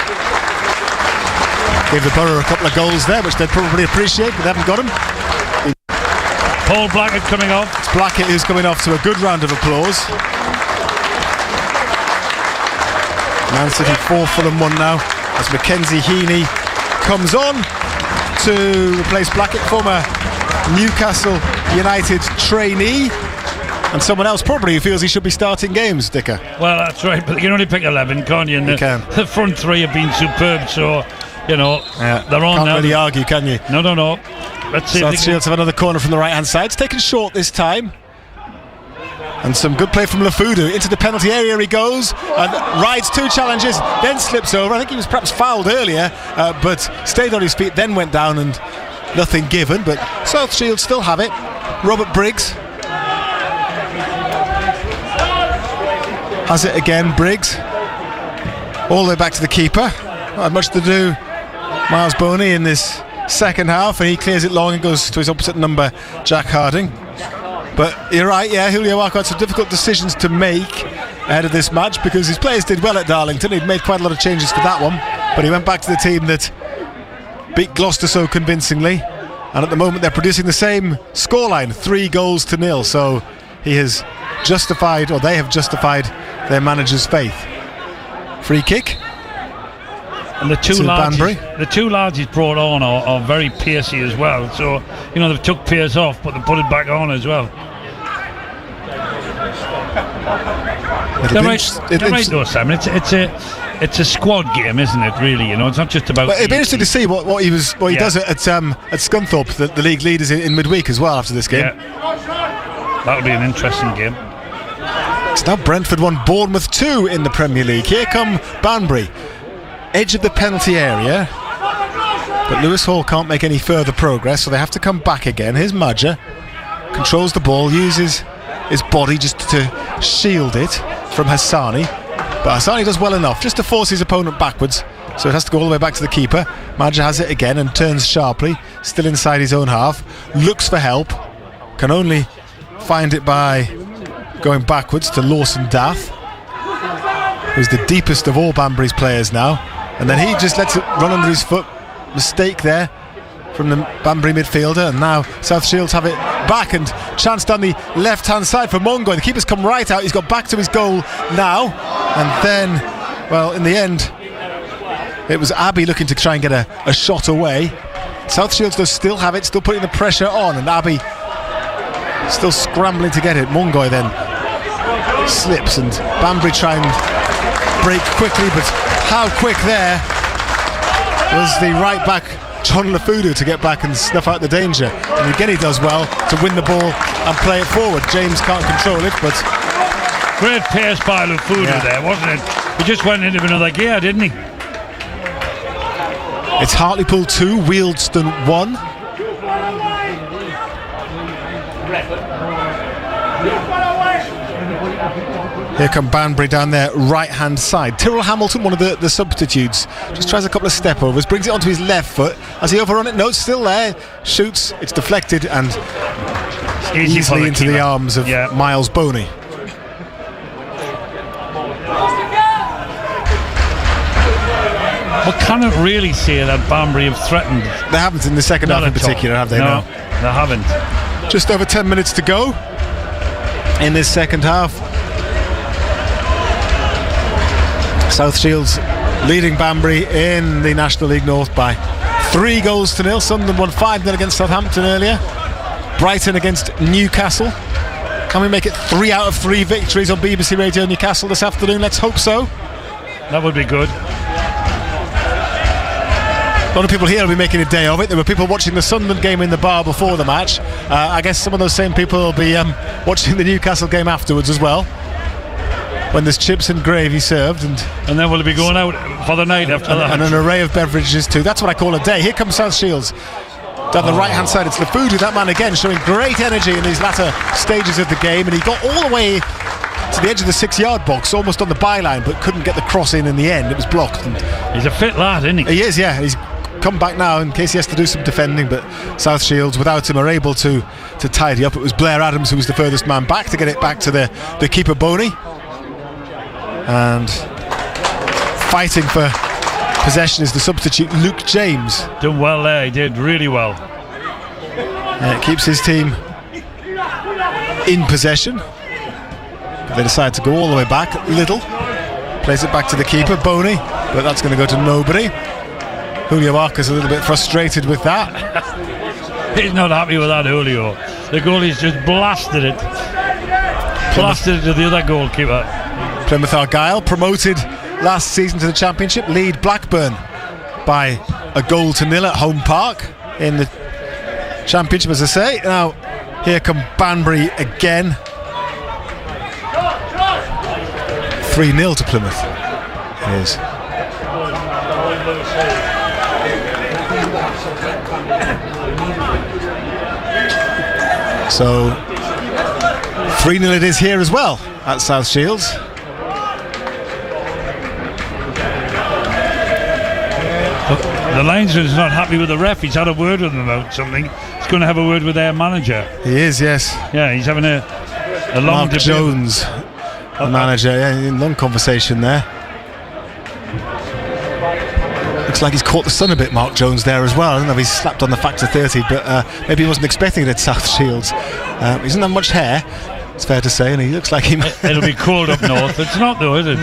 [SPEAKER 3] Gave the Borough a couple of goals there, which they'd probably appreciate, but they haven't got them.
[SPEAKER 4] Paul Blackett coming off.
[SPEAKER 3] It's Blackett who's coming off to a good round of applause. Man City 4, Fulham 1 now, as Mackenzie Heaney comes on to replace Blackett, former Newcastle United trainee, and someone else probably who feels he should be starting games, Dicker.
[SPEAKER 4] Well, that's right, but you can only pick 11, can't you? And the front three have been superb, so, you know, they're on now.
[SPEAKER 3] Can't really argue, can you?
[SPEAKER 4] No. Let's see.
[SPEAKER 3] South Shields have another corner from the right-hand side. It's taken short this time. And some good play from Lafudu. Into the penalty area he goes and rides 2 challenges, then slips over. I think he was perhaps fouled earlier, but stayed on his feet, then went down, and nothing given. But South Shields still have it. Robert Briggs has it again. Briggs all the way back to the keeper. Not had much to do, Miles Boney, in this second half, and he clears it long and goes to his opposite number, Jack Harding. But you're right, yeah, Julio Wako had some difficult decisions to make ahead of this match, because his players did well at Darlington. He'd made quite a lot of changes for that one, but he went back to the team that beat Gloucester so convincingly, and at the moment they're producing the same scoreline, 3-0. So he has justified, or they have justified, their manager's faith. Free kick.
[SPEAKER 4] And the two lads he's brought on are very pacey as well. So, you know, they've took pace off, but they put it back on as well. They're right though, Simon. It's a squad game, isn't it? Really, you know, it's not just about.
[SPEAKER 3] But it'd be interesting to see what he does at Scunthorpe, the league leaders in midweek as well after this game.
[SPEAKER 4] Yeah. That'll be an interesting game.
[SPEAKER 3] It's now Brentford 1, Bournemouth 2 in the Premier League. Here come Banbury, edge of the penalty area, but Lewis Hall can't make any further progress, so they have to come back again. Here's Madja, controls the ball, uses his body just to shield it from Hassani, but Hassani does well enough just to force his opponent backwards, so it has to go all the way back to the keeper. Madja has it again and turns sharply, still inside his own half, looks for help, can only find it by going backwards to Lawson Dath, who's the deepest of all Banbury's players now, and then he just lets it run under his foot. Mistake there from the Banbury midfielder, and now South Shields have it back, and chance down the left hand side for Mongoy. The keeper's come right out, he's got back to his goal now, and then, well, in the end it was Abbey looking to try and get a shot away. South Shields does still have it, still putting the pressure on, and Abbey still scrambling to get it. Mongoy then slips, and Banbury try and break quickly, but how quick there was the right back John Lafudu to get back and snuff out the danger, and again he does well to win the ball and play it forward. James can't control it, but
[SPEAKER 4] great pace by Lafudu there, wasn't it? He just went into another gear, didn't he?
[SPEAKER 3] It's Hartlepool 2, Wealdstone 1. Here come Banbury down their right hand side. Tyrrell Hamilton, one of the substitutes, just tries a couple of step overs, brings it onto his left foot. Has he overrun it? No, it's still there. Shoots, it's deflected and easily into the arms of Miles Boney.
[SPEAKER 4] We cannot really say that Banbury have threatened.
[SPEAKER 3] They haven't in the second half in particular, have they?
[SPEAKER 4] No, they haven't.
[SPEAKER 3] Just over 10 minutes to go in this second half. South Shields leading Banbury in the National League North by 3-0. Sunderland won 5-0 against Southampton earlier. Brighton against Newcastle. Can we make it 3 out of 3 victories on BBC Radio Newcastle this afternoon? Let's hope so.
[SPEAKER 4] That would be good.
[SPEAKER 3] A lot of people here will be making a day of it. There were people watching the Sunderland game in the bar before the match. I guess some of those same people will be watching the Newcastle game afterwards as well, when there's chips and gravy served, and
[SPEAKER 4] then we'll be going out for the night after that.
[SPEAKER 3] And an array of beverages too. That's what I call a day. Here comes South Shields down the right hand side. It's Lafudu, that man again, showing great energy in these latter stages of the game, and he got all the way to the edge of the 6-yard box, almost on the byline, but couldn't get the cross in the end. It was blocked. And
[SPEAKER 4] he's a fit lad, isn't he?
[SPEAKER 3] He is, yeah. He's come back now in case he has to do some defending, but South Shields without him are able to tidy up. It was Blair Adams who was the furthest man back to get it back to the keeper Boney, and fighting for possession is the substitute Luke James.
[SPEAKER 4] Done well there, he did really well.
[SPEAKER 3] It keeps his team in possession, but they decide to go all the way back. Little plays it back to the keeper Boney, but that's going to go to nobody. Julio Arca's a little bit frustrated with that.
[SPEAKER 4] He's not happy with that, Julio. The goalie's just blasted it to the other goalkeeper.
[SPEAKER 3] Plymouth Argyle, promoted last season to the Championship, lead Blackburn by 1-0 at Home Park in the Championship, as I say. Now here come Banbury again. 3-0 to Plymouth. It is. So 3-0 it is here as well at South Shields.
[SPEAKER 4] The linesman's not happy with the ref. He's had a word with them about something. He's going to have a word with their manager.
[SPEAKER 3] He is, yes.
[SPEAKER 4] Yeah, he's having a long
[SPEAKER 3] Mark
[SPEAKER 4] debate.
[SPEAKER 3] Jones, the manager, in long conversation there. Looks like he's caught the sun a bit, Mark Jones, there as well. I don't know if he's slapped on the factor 30, but maybe he wasn't expecting it at South Shields. He doesn't have much hair, it's fair to say, and he looks like he...
[SPEAKER 4] It'll be cold up north. It's not though, is it?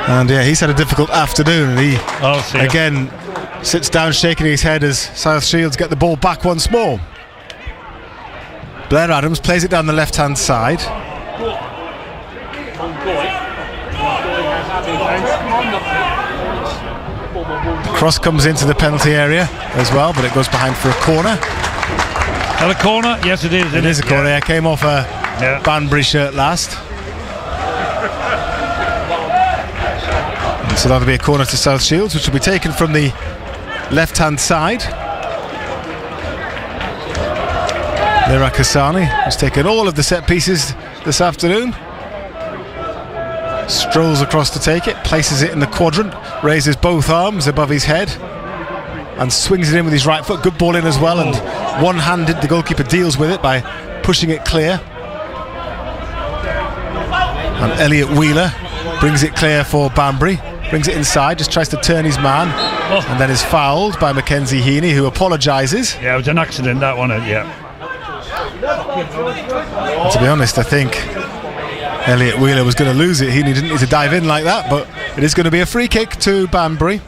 [SPEAKER 3] And yeah, he's had a difficult afternoon, and he again sits down shaking his head as South Shields get the ball back once more. Blair Adams plays it down the left-hand side. Cross comes into the penalty area as well, but it goes behind for a corner.
[SPEAKER 4] Is that a corner? Yes, it is.
[SPEAKER 3] It is a corner. Yeah. Came off a Banbury shirt last. And so that'll be a corner to South Shields, which will be taken from the left-hand side. Lira Kasani has taken all of the set pieces this afternoon. Strolls across to take it, places it in the quadrant, raises both arms above his head and swings it in with his right foot. Good ball in as well, and one-handed the goalkeeper deals with it by pushing it clear. And Elliot Wheeler brings it clear for Banbury, brings it inside, just tries to turn his man, and then is fouled by Mackenzie Heaney, who apologises.
[SPEAKER 4] Yeah, it was an accident, that one, yeah.
[SPEAKER 3] And to be honest, I think Elliot Wheeler was going to lose it. He didn't need to dive in like that, but it is going to be a free kick to Banbury.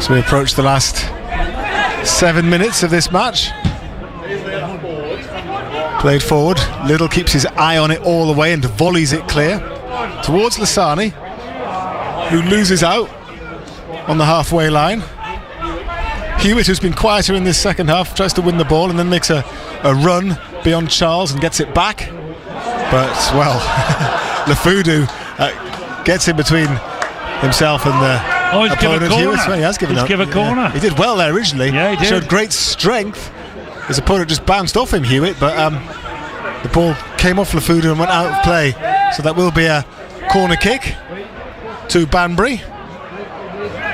[SPEAKER 3] So we approach the last 7 minutes of this match. Played forward, Little keeps his eye on it all the way and volleys it clear towards Lasani, who loses out on the halfway line. Hewitt, who's been quieter in this second half, tries to win the ball and then makes a run beyond Charles and gets it back. But, well, Lafudu gets in between himself and the opponent. Hewitt. Well, he has given up.
[SPEAKER 4] A corner.
[SPEAKER 3] Yeah. He did well there originally.
[SPEAKER 4] Yeah, he did.
[SPEAKER 3] Showed great strength. His opponent just bounced off him, Hewitt, but the ball came off Lafudu and went out of play. So that will be a corner kick to Banbury,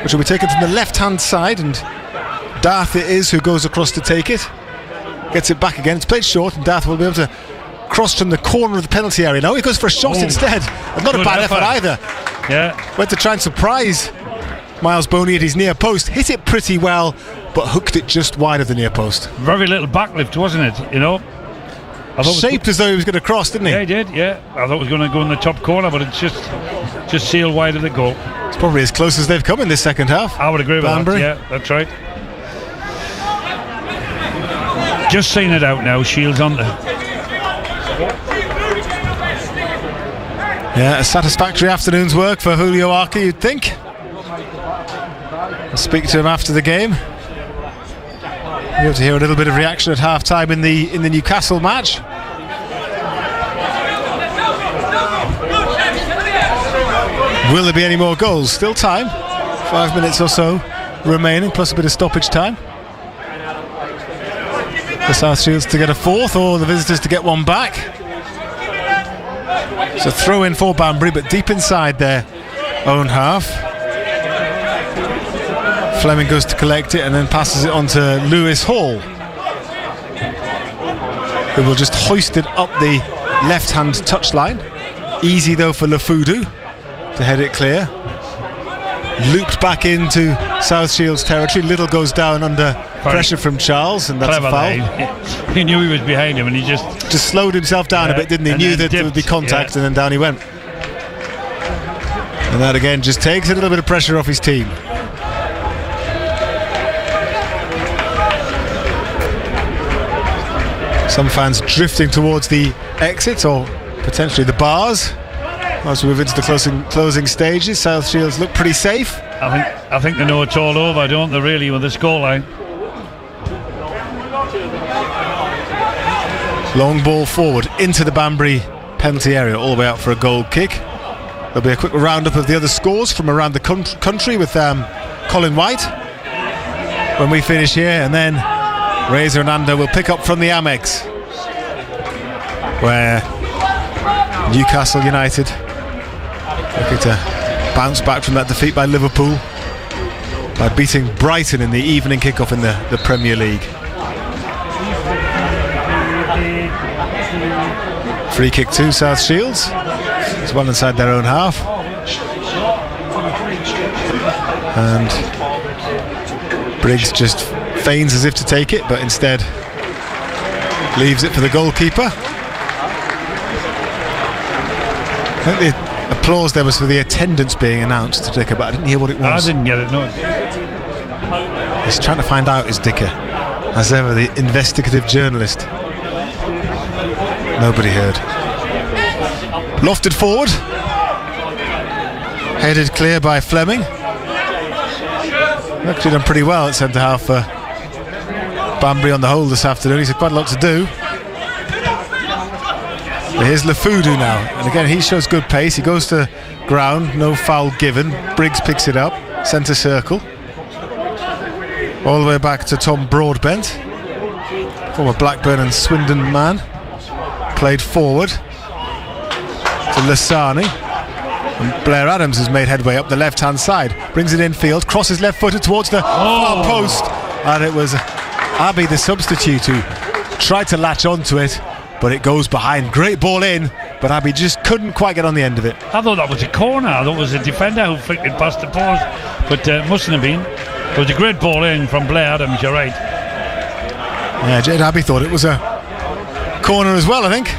[SPEAKER 3] which will be taken from the left-hand side, and Darth it is who goes across to take it. Gets it back again. It's played short, and Darth will be able to cross from the corner of the penalty area. Now he goes for a shot instead. Not a bad effort either.
[SPEAKER 4] Yeah.
[SPEAKER 3] Went to try and surprise Miles Boney at his near post. Hit it pretty well, but hooked it just wide of the near post.
[SPEAKER 4] Very little backlift, wasn't it? You know?
[SPEAKER 3] Shaped as though he was going to cross, didn't he?
[SPEAKER 4] Yeah, he did, yeah. I thought it was going to go in the top corner, but it's just sailed wide of the goal.
[SPEAKER 3] It's probably as close as they've come in this second half.
[SPEAKER 4] I would agree with
[SPEAKER 3] Banbury.
[SPEAKER 4] that. Yeah, that's right. Just seeing it out now, Shields on there.
[SPEAKER 3] Yeah, a satisfactory afternoon's work for Julio Arca, you'd think. I'll speak to him after the game. You'll have to hear a little bit of reaction at half-time in the Newcastle match. Will there be any more goals? Still time. 5 minutes or so remaining, plus a bit of stoppage time. The South Shields to get a fourth, or the visitors to get one back. It's a throw in for Banbury, but deep inside their own half. Fleming goes to collect it and then passes it on to Lewis Hall, who will just hoist it up the left-hand touchline. Easy though for Lafudu to head it clear. Looped back into South Shields territory. Little goes down under pressure from Charles, and that's a foul.
[SPEAKER 4] He knew he was behind him, and he just
[SPEAKER 3] slowed himself down a bit, didn't he? Knew that there would be contact, and then down he went. And that again just takes a little bit of pressure off his team. Some fans drifting towards the exit or potentially the bars as we move into the closing stages. South Shields look pretty safe.
[SPEAKER 4] I think they know it's all over, don't they, really, with the scoreline?
[SPEAKER 3] Long ball forward into the Banbury penalty area, all the way out for a goal kick. There'll be a quick roundup of the other scores from around the country with Colin White when we finish here, and then Razor and Ando will pick up from the Amex, where Newcastle United looking to bounce back from that defeat by Liverpool by beating Brighton in the evening kickoff in the Premier League. Free kick to South Shields. It's well inside their own half. And Briggs just feigns as if to take it, but instead leaves it for the goalkeeper. I think the applause there was for the attendance being announced to Dicker, but I didn't hear what it was.
[SPEAKER 4] I didn't get it, no.
[SPEAKER 3] He's trying to find out, is Dicker, as ever, the investigative journalist. Nobody heard. Lofted forward, headed clear by Fleming. Actually done pretty well at centre half for Banbury on the whole this afternoon. He's had quite a lot to do. But here's Lefudu now, and again he shows good pace. He goes to ground, no foul given. Briggs picks it up, centre circle, all the way back to Tom Broadbent, former Blackburn and Swindon man. Played forward to Lasani, and Blair Adams has made headway up the left hand side, brings it infield, crosses left footed towards the far post, and it was Abbey, the substitute, who tried to latch onto it, but it goes behind. Great ball in, but Abbey just couldn't quite get on the end of it.
[SPEAKER 4] I thought that was a corner. I thought it was a defender who flicked it past the post, but mustn't have been. It was a great ball in from Blair Adams, you're right.
[SPEAKER 3] Yeah, Jade Abbey thought it was a corner as well, I think.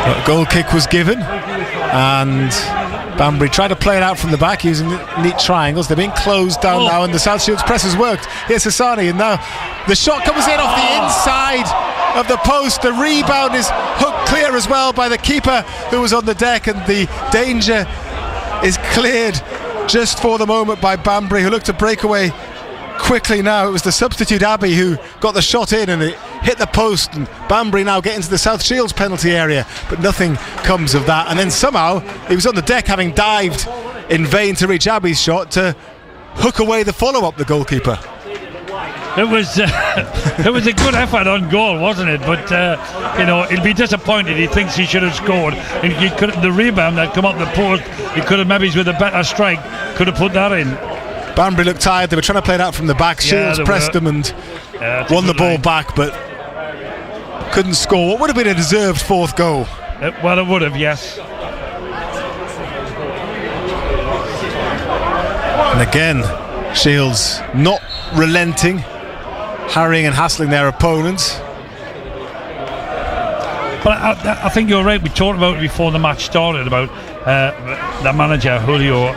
[SPEAKER 3] But a goal kick was given, and Banbury tried to play it out from the back using neat triangles. They're being closed down now, and the South Shields press has worked. Here's Hassani, and now the shot comes in off the inside of the post. The rebound is hooked clear as well by the keeper who was on the deck, and the danger is cleared just for the moment by Banbury, who looked to break away quickly. Now it was the substitute Abbey who got the shot in, and it hit the post, and Banbury now get into the South Shields penalty area, but nothing comes of that. And then somehow he was on the deck, having dived in vain to reach Abbey's shot, to hook away the follow-up, the goalkeeper.
[SPEAKER 4] It was it was a good effort on goal, wasn't it? But he'll be disappointed. He thinks he should have scored, and he could, the rebound that come up the post, he could have, maybe with a better strike, could have put that in.
[SPEAKER 3] Banbury looked tired. They were trying to play it out from the back. Shields pressed them and won the ball back, but couldn't score. What would have been a deserved fourth goal?
[SPEAKER 4] Well, it would have, yes.
[SPEAKER 3] And again, Shields not relenting, harrying and hassling their opponents.
[SPEAKER 4] But I think you're right. We talked about it before the match started, about the manager, Julio,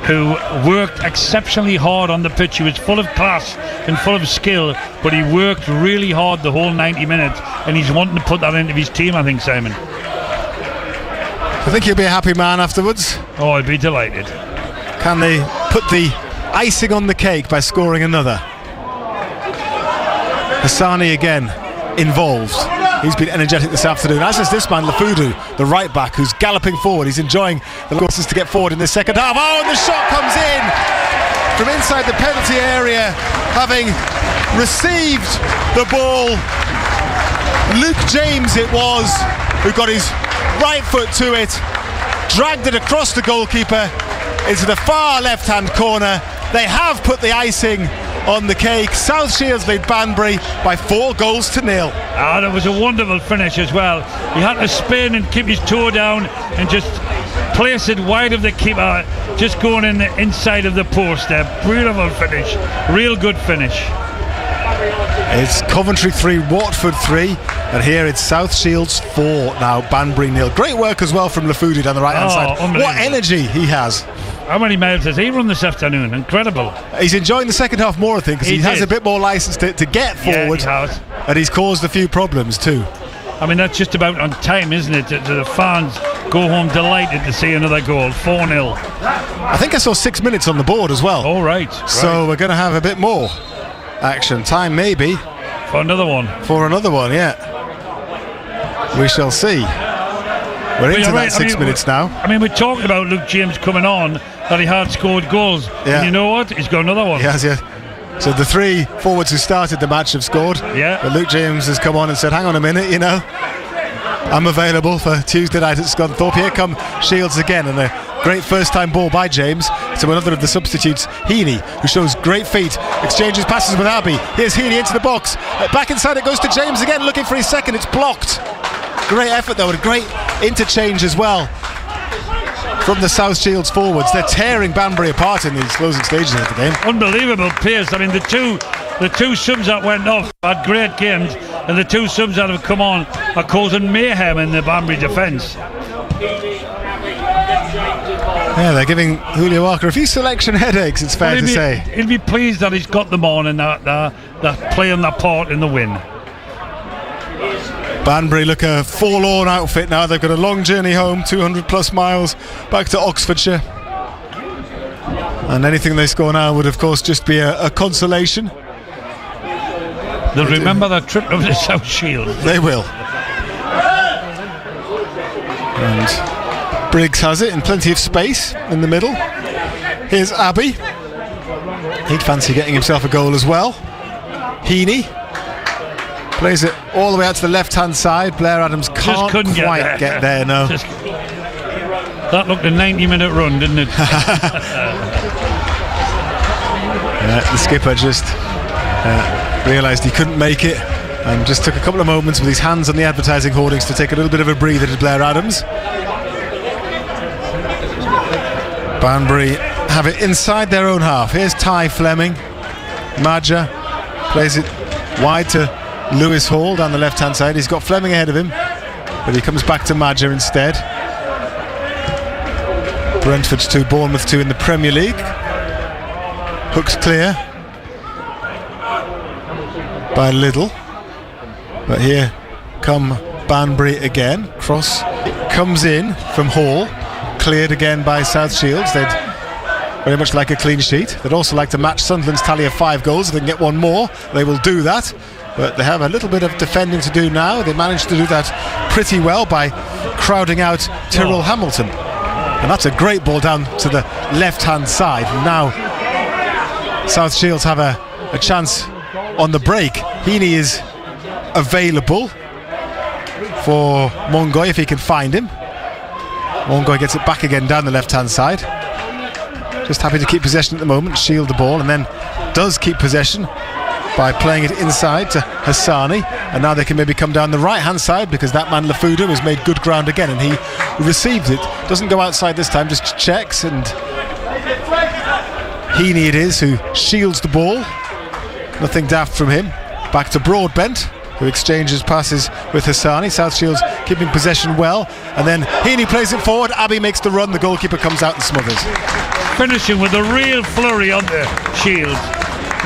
[SPEAKER 4] who worked exceptionally hard on the pitch. He was full of class and full of skill, but he worked really hard the whole 90 minutes, and he's wanting to put that into his team, I think, Simon.
[SPEAKER 3] I think he'll be a happy man afterwards.
[SPEAKER 4] Oh, I'd be delighted.
[SPEAKER 3] Can they put the icing on the cake by scoring another? Hassani again involved. He's been energetic this afternoon, as is this man, Lefudu, the right back, who's galloping forward. He's enjoying the chances to get forward in the second half. Oh, and the shot comes in from inside the penalty area, having received the ball. Luke James it was, who got his right foot to it, dragged it across the goalkeeper into the far left-hand corner. They have put the icing on the cake. South Shields lead Banbury by 4-0.
[SPEAKER 4] Ah, that was a wonderful finish as well. He had to spin and keep his toe down and just place it wide of the keeper, just going in the inside of the post there. Beautiful finish, real good finish.
[SPEAKER 3] It's Coventry 3, Watford 3, and here it's South Shields 4 now, Banbury 0. Great work as well from Lefudu down the right hand side. What energy he has.
[SPEAKER 4] How many miles has he run this afternoon? Incredible.
[SPEAKER 3] He's enjoying the second half more, I think, because he has a bit more licence to get forward.
[SPEAKER 4] Yeah, he has.
[SPEAKER 3] And he's caused a few problems too.
[SPEAKER 4] I mean, that's just about on time, isn't it? The fans go home delighted to see another goal. 4-0.
[SPEAKER 3] I think I saw 6 minutes on the board as well.
[SPEAKER 4] Oh, right.
[SPEAKER 3] So we're going to have a bit more action. Time maybe
[SPEAKER 4] For another one.
[SPEAKER 3] Yeah. We shall see. We're into that 6 minutes now.
[SPEAKER 4] I mean, we're talking about Luke James coming on, that he had scored goals.
[SPEAKER 3] Yeah.
[SPEAKER 4] And you know what? He's got another one.
[SPEAKER 3] He has, yeah. So the 3 forwards who started the match have scored.
[SPEAKER 4] Yeah.
[SPEAKER 3] But Luke James has come on and said, hang on a minute, I'm available for Tuesday night at Scunthorpe. Here come Shields again, and a great first-time ball by James to another of the substitutes, Heaney, who shows great feet, exchanges passes with Abbey. Here's Heaney into the box. Back inside it goes to James again, looking for his second. It's blocked. Great effort though, and a great interchange as well from the South Shields forwards. They're tearing Banbury apart in these closing stages of the game.
[SPEAKER 4] Unbelievable pace. I mean, the two subs that went off had great games, and the 2 subs that have come on are causing mayhem in the Banbury defence.
[SPEAKER 3] Yeah, they're giving Julio Walker a few selection headaches, it's fair to say.
[SPEAKER 4] He'll be pleased that he's got them on and that playing that part in the win.
[SPEAKER 3] Banbury look a forlorn outfit now. They've got a long journey home, 200 plus miles back to Oxfordshire, and anything they score now would of course just be a consolation.
[SPEAKER 4] They'll remember that trip over the South Shields.
[SPEAKER 3] They will. And Briggs has it in plenty of space in the middle. Here's Abbey. He'd fancy getting himself a goal as well. Heaney plays it all the way out to the left-hand side. Blair Adams can't quite get there, no.
[SPEAKER 4] That looked a 90-minute run, didn't it?
[SPEAKER 3] The skipper just realised he couldn't make it and just took a couple of moments with his hands on the advertising hoardings to take a little bit of a breather to Blair Adams. Banbury have it inside their own half. Here's Ty Fleming. Madja plays it wide to Lewis Hall down the left-hand side. He's got Fleming ahead of him, but he comes back to Madja instead. Brentford's 2, Bournemouth 2 in the Premier League. Hooks clear by Liddle, but here come Banbury again. Cross comes in from Hall, cleared again by South Shields. They'd very much like a clean sheet. They'd also like to match Sunderland's tally of 5 goals. If they can get one more, they will do that, but they have a little bit of defending to do now. They managed to do that pretty well by crowding out Tyrrell Hamilton, and that's a great ball down to the left-hand side. Now South Shields have a chance on the break. Heaney is available for Mongoy if he can find him. Mongoy gets it back again down the left-hand side. Just happy to keep possession at the moment, shield the ball, and then does keep possession by playing it inside to Hassani. And now they can maybe come down the right-hand side because that man Lafuda has made good ground again, and he received it. Doesn't go outside this time, just checks, and Heaney it is who shields the ball. Nothing daft from him. Back to Broadbent, who exchanges passes with Hassani. South Shields keeping possession well, and then Heaney plays it forward. Abbey makes the run, the goalkeeper comes out and smothers.
[SPEAKER 4] Finishing with a real flurry on the Shields.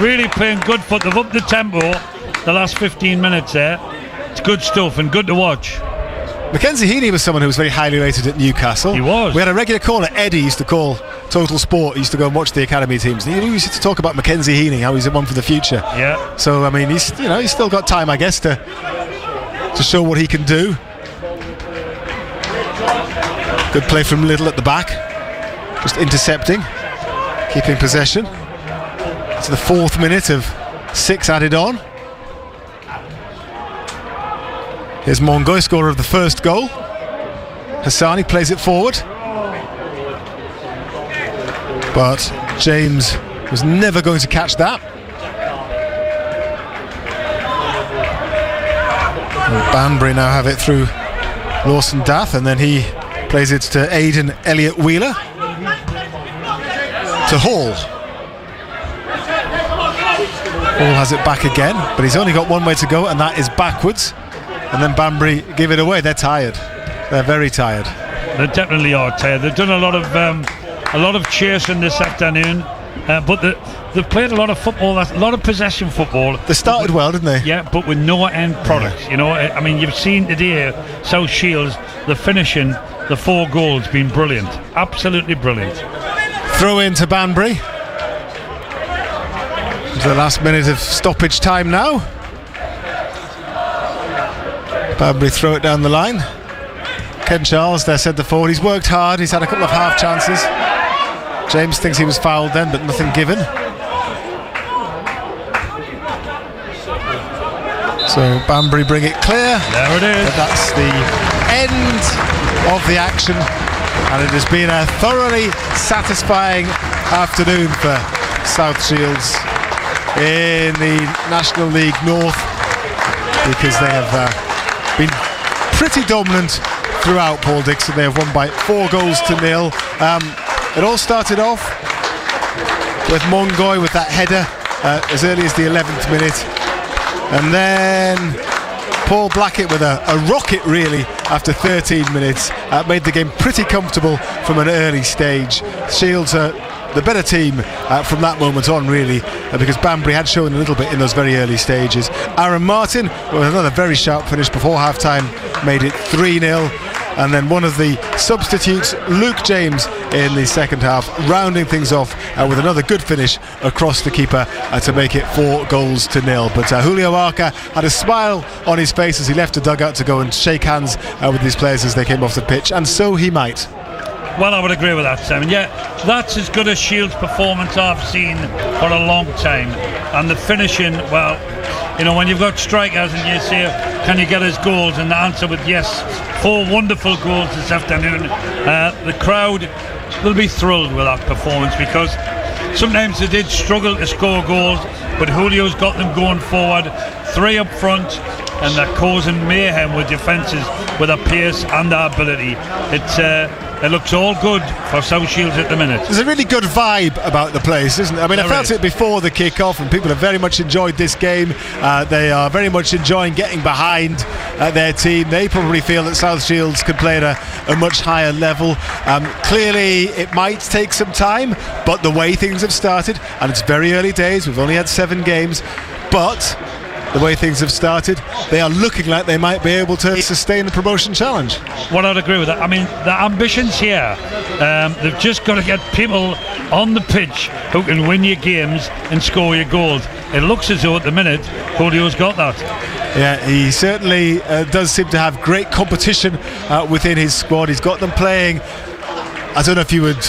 [SPEAKER 4] Really playing good foot. They've upped the tempo the last 15 minutes there. It's good stuff and good to watch.
[SPEAKER 3] Mackenzie Heaney was someone who was very highly rated at Newcastle.
[SPEAKER 4] He was.
[SPEAKER 3] We had a regular caller, Eddie, used to call Total Sport. He used to go and watch the academy teams. He used to talk about Mackenzie Heaney, how he's one for the future.
[SPEAKER 4] Yeah.
[SPEAKER 3] So I mean, he's still got time, I guess, to show what he can do. Good play from Liddle at the back, just intercepting, keeping possession. It's the 4th minute of 6 added on. Here's Mongoy, scorer of the first goal. Hassani plays it forward, but James was never going to catch that. And Banbury now have it through Lawson Dath, and then he plays it to Aidan Elliott Wheeler. To Hall. Hall has it back again, but he's only got one way to go, and that is backwards. And then Banbury give it away. They're tired. They're very tired.
[SPEAKER 4] They definitely are tired. They've done a lot of chasing this afternoon, but they've played a lot of football, a lot of possession football.
[SPEAKER 3] They started well, didn't they?
[SPEAKER 4] Yeah, but with no end product. Yeah. You know, I mean, you've seen today South Shields, the finishing, the 4 goals been brilliant, absolutely brilliant.
[SPEAKER 3] Throw in to Banbury. The last minute of stoppage time now. Banbury throw it down the line. Ken Charles, their centre forward, he's worked hard, he's had a couple of half chances. James thinks he was fouled then, but nothing given. So Banbury bring it clear.
[SPEAKER 4] There it is.
[SPEAKER 3] But that's the end of the action, and it has been a thoroughly satisfying afternoon for South Shields in the National League North, because they have been pretty dominant throughout, Paul Dixon. They have won by 4-0. It all started off with Mongoy with that header as early as the 11th minute, and then Paul Blackett with a rocket really after 13 minutes made the game pretty comfortable from an early stage. Shields are the better team from that moment on, really, because Banbury had shown a little bit in those very early stages. Aaron Martin with another very sharp finish before half-time made it 3-0, and then one of the substitutes, Luke James, in the second half, rounding things off with another good finish across the keeper to make it 4-0. But Julio Arca had a smile on his face as he left the dugout to go and shake hands with his players as they came off the pitch, and so he might.
[SPEAKER 4] Well, I would agree with that, Simon. Yeah, that's as good a Shields performance I've seen for a long time. And the finishing, well, you know, when you've got strikers and you say, can you get us goals? And the answer with yes, 4 wonderful goals this afternoon. The crowd will be thrilled with that performance, because sometimes they did struggle to score goals, but Julio's got them going forward, 3 up front, and they're causing mayhem with defences with their pace and their ability. It looks all good for South Shields at the minute.
[SPEAKER 3] There's a really good vibe about the place, isn't there? I mean, I felt it before the kick-off, and people have very much enjoyed this game. They are very much enjoying getting behind their team. They probably feel that South Shields can play at a much higher level. Clearly, it might take some time, but the way things have started, and it's very early days, we've only had 7 games, but the way things have started, they are looking like they might be able to sustain the promotion challenge.
[SPEAKER 4] Well, I'd agree with that. I mean, the ambition's here. They've just got to get people on the pitch who can win your games and score your goals. It looks as though at the minute Julio's got that.
[SPEAKER 3] Yeah, he certainly does seem to have great competition within his squad. He's got them playing, I don't know if you would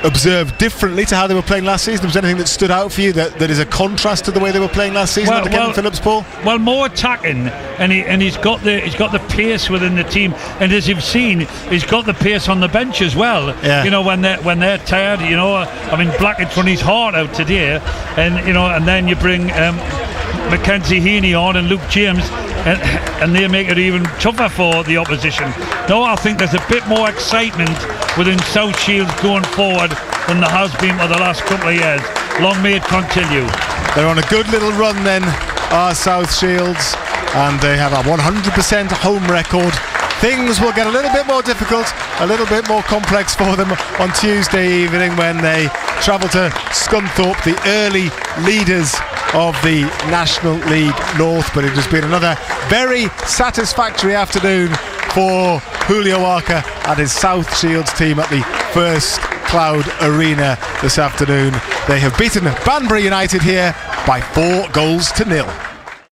[SPEAKER 3] observe differently to how they were playing last season. Was there anything that stood out for you that is a contrast to the way they were playing last season under Kevin Phillips, Paul?
[SPEAKER 4] Well, more attacking, and he's got the pace within the team, and as you've seen, he's got the pace on the bench as well.
[SPEAKER 3] Yeah.
[SPEAKER 4] You know, when they're tired, you know, I mean, Blackett's run his heart out today, and you know, and then you bring Mackenzie Heaney on and Luke James, and they make it even tougher for the opposition. No, I think there's a bit more excitement within South Shields going forward than there has been for the last couple of years. Long may it continue.
[SPEAKER 3] They're on a good little run then, are South Shields, and they have a 100% home record. Things will get a little bit more difficult, a little bit more complex for them on Tuesday evening when they travel to Scunthorpe, the early leaders of the National League North. But it has been another very satisfactory afternoon for Julio Arca and his South Shields team at the First Cloud Arena this afternoon. They have beaten Banbury United here by 4-0.